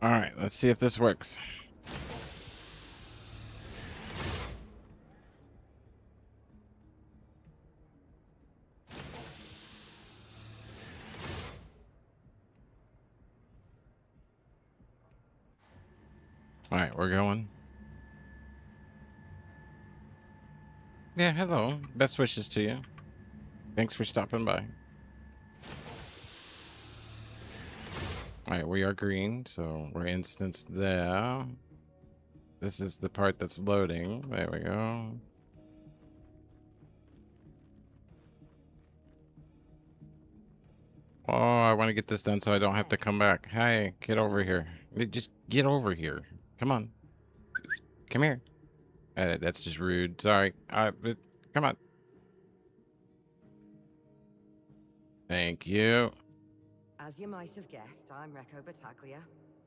All right, let's see if this works. All right, we're going. Yeah, hello. Best wishes to you. Thanks for stopping by. All right, we are green, so we're instanced there. This is the part that's loading. There we go. Oh, I want to get this done so I don't have to come back. Hey, get over here. Just get over here. Come on. Come here. That's just rude. Sorry. Come on. Thank you. As you might have guessed, I'm Recco Battaglia.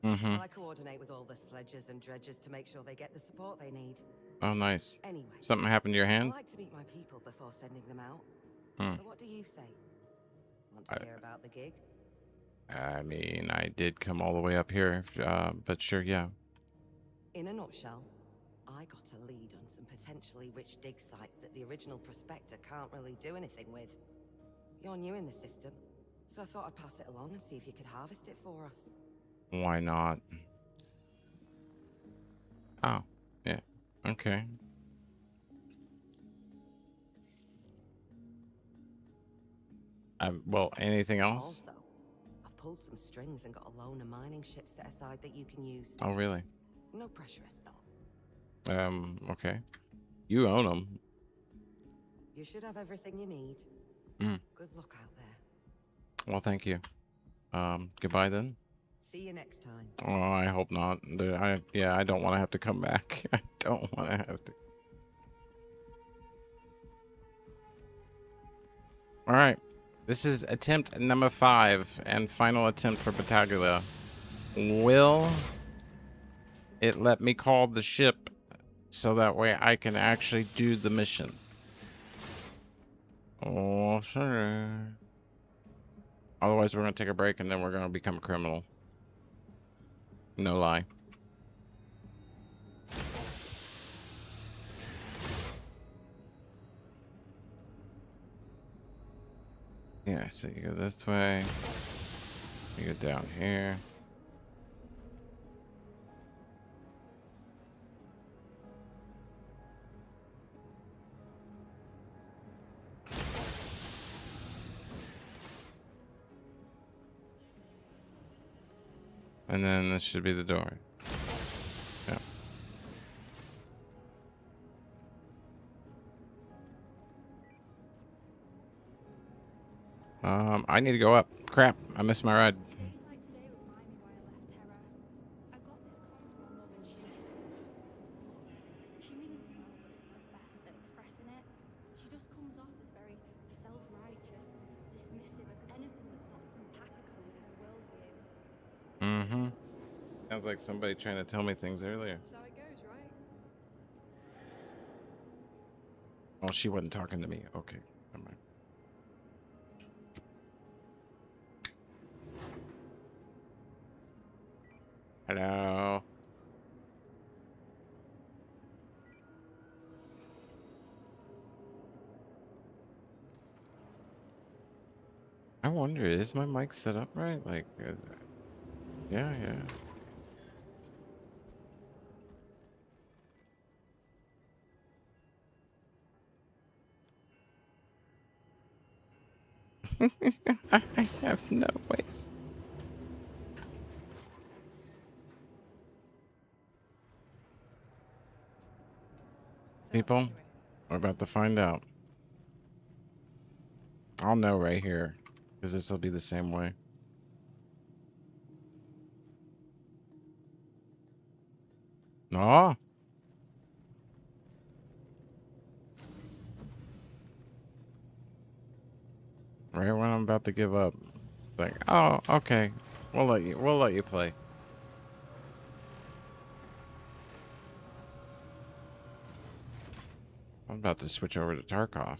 Mm-hmm. I coordinate with all the sledgers and dredgers to make sure they get the support they need. Oh, nice. Anyway, Something happened to your I hand? like to meet my people before sending them out. Hmm. But what do you say? Want to hear about the gig? I mean, I did come all the way up here, but sure, yeah. In a nutshell, I got a lead on some potentially rich dig sites that the original prospector can't really do anything with. You're new in the system, so I thought I'd pass it along and see if you could harvest it for us. Why not? Oh, yeah. Okay. Well, anything else? Also, I've pulled some strings and got a loan of mining ships set aside that you can use. Oh, really? No pressure if not. Okay. You own them. You should have everything you need. Good luck out there. Well, thank you. Goodbye then. See you next time. Oh, I hope not. I don't want to have to come back. I don't want to have to. All right. This is attempt number 5 and final attempt for Battaglia. Will it let me call the ship so that way I can actually do the mission? Oh, sure. Otherwise, we're going to take a break and then we're going to become a criminal. No lie. Yeah, so you go this way. You go down here. And then this should be the door. Yeah. I need to go up. Crap, I missed my ride. Days like today remind me why I left Terra. I got this call from my mum and she means well, but isn't the best at expressing it. She just comes off as very self-righteous and dismissive of anything that's not simpatico with her worldview. Mm-hmm. Sounds like somebody trying to tell me things earlier. That's how it goes, right? Oh, she wasn't talking to me. Okay, never mind. Hello. I wonder, is my mic set up right? Like, yeah. I have no ways. People, we're about to find out. I'll know right here, because this will be the same way. Oh. Right when I'm about to give up. Like, oh, okay. We'll let you play. I'm about to switch over to Tarkov.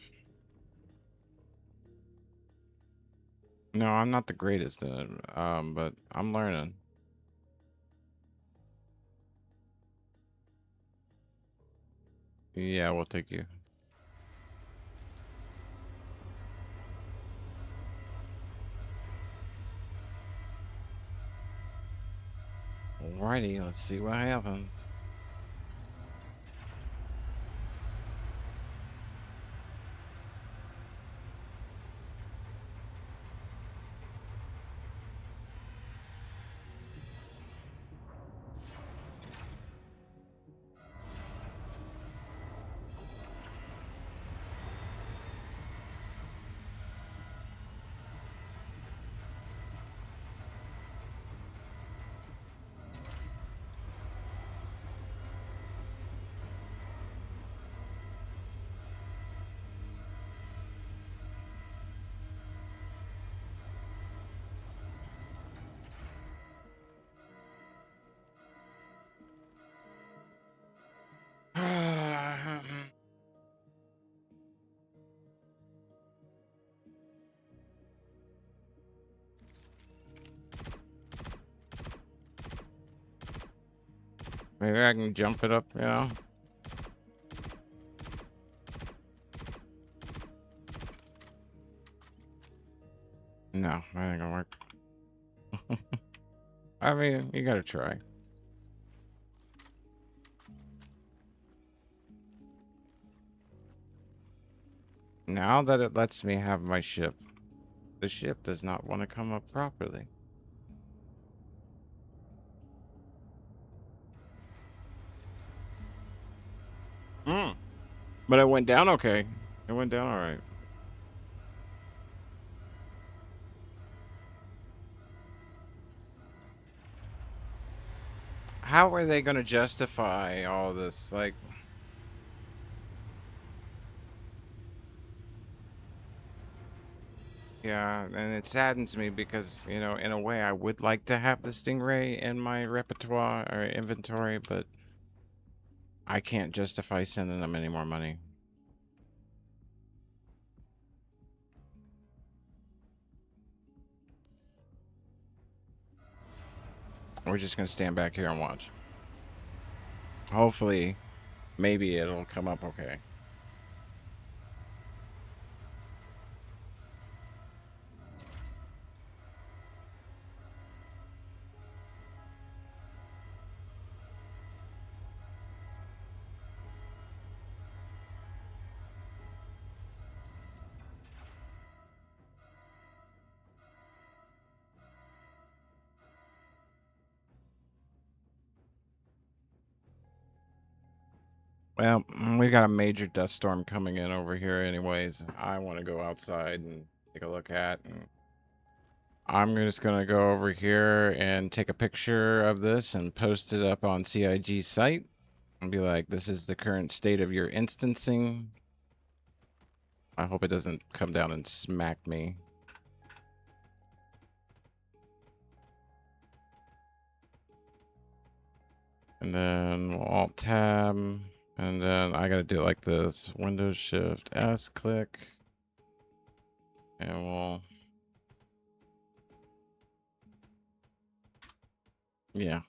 No, I'm not the greatest at it, but I'm learning. Yeah, we'll take you. Alrighty, let's see what happens. Maybe I can jump it up, you know? No, that ain't gonna work. I mean, you gotta try. Now that it lets me have my ship, the ship does not want to come up properly. But it went down okay. It went down all right. How are they going to justify all this? Like, yeah, and it saddens me because, you know, in a way I would like to have the Stingray in my repertoire or inventory, but I can't justify sending them any more money. We're just going to stand back here and watch. Hopefully, maybe it'll come up okay. Well, we got a major dust storm coming in over here anyways. I want to go outside and take a look at. And I'm just going to go over here and take a picture of this and post it up on CIG's site. And be like, this is the current state of your instancing. I hope it doesn't come down and smack me. And then we'll Alt-Tab. And then I gotta do it like this. Windows Shift S, click. And we'll... yeah.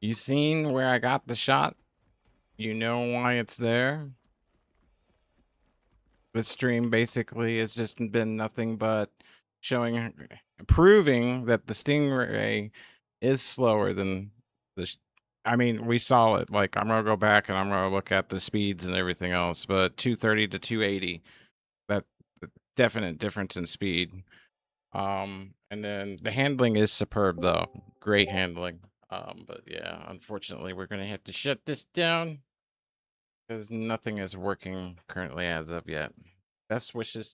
You seen where I got the shot? You know why it's there? The stream basically has just been nothing but showing, proving that the Stingray is slower than the... I mean, we saw it. Like, I'm gonna go back and I'm gonna look at the speeds and everything else, but 230 to 280, that definite difference in speed. And then the handling is superb though, great handling. But yeah, unfortunately, we're gonna have to shut this down because nothing is working currently as of yet. Best wishes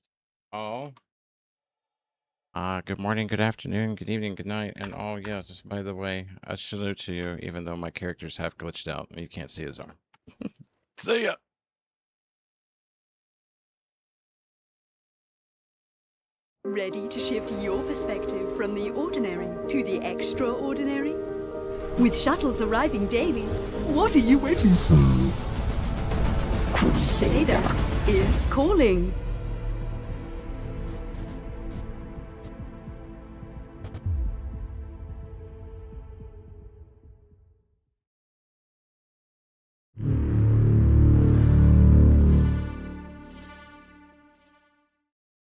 to all. Good morning, good afternoon, good evening, good night, and oh yes, by the way, a salute to you, even though my characters have glitched out and you can't see his arm. See ya! Ready to shift your perspective from the ordinary to the extraordinary? With shuttles arriving daily, what are you waiting for? Crusader is calling.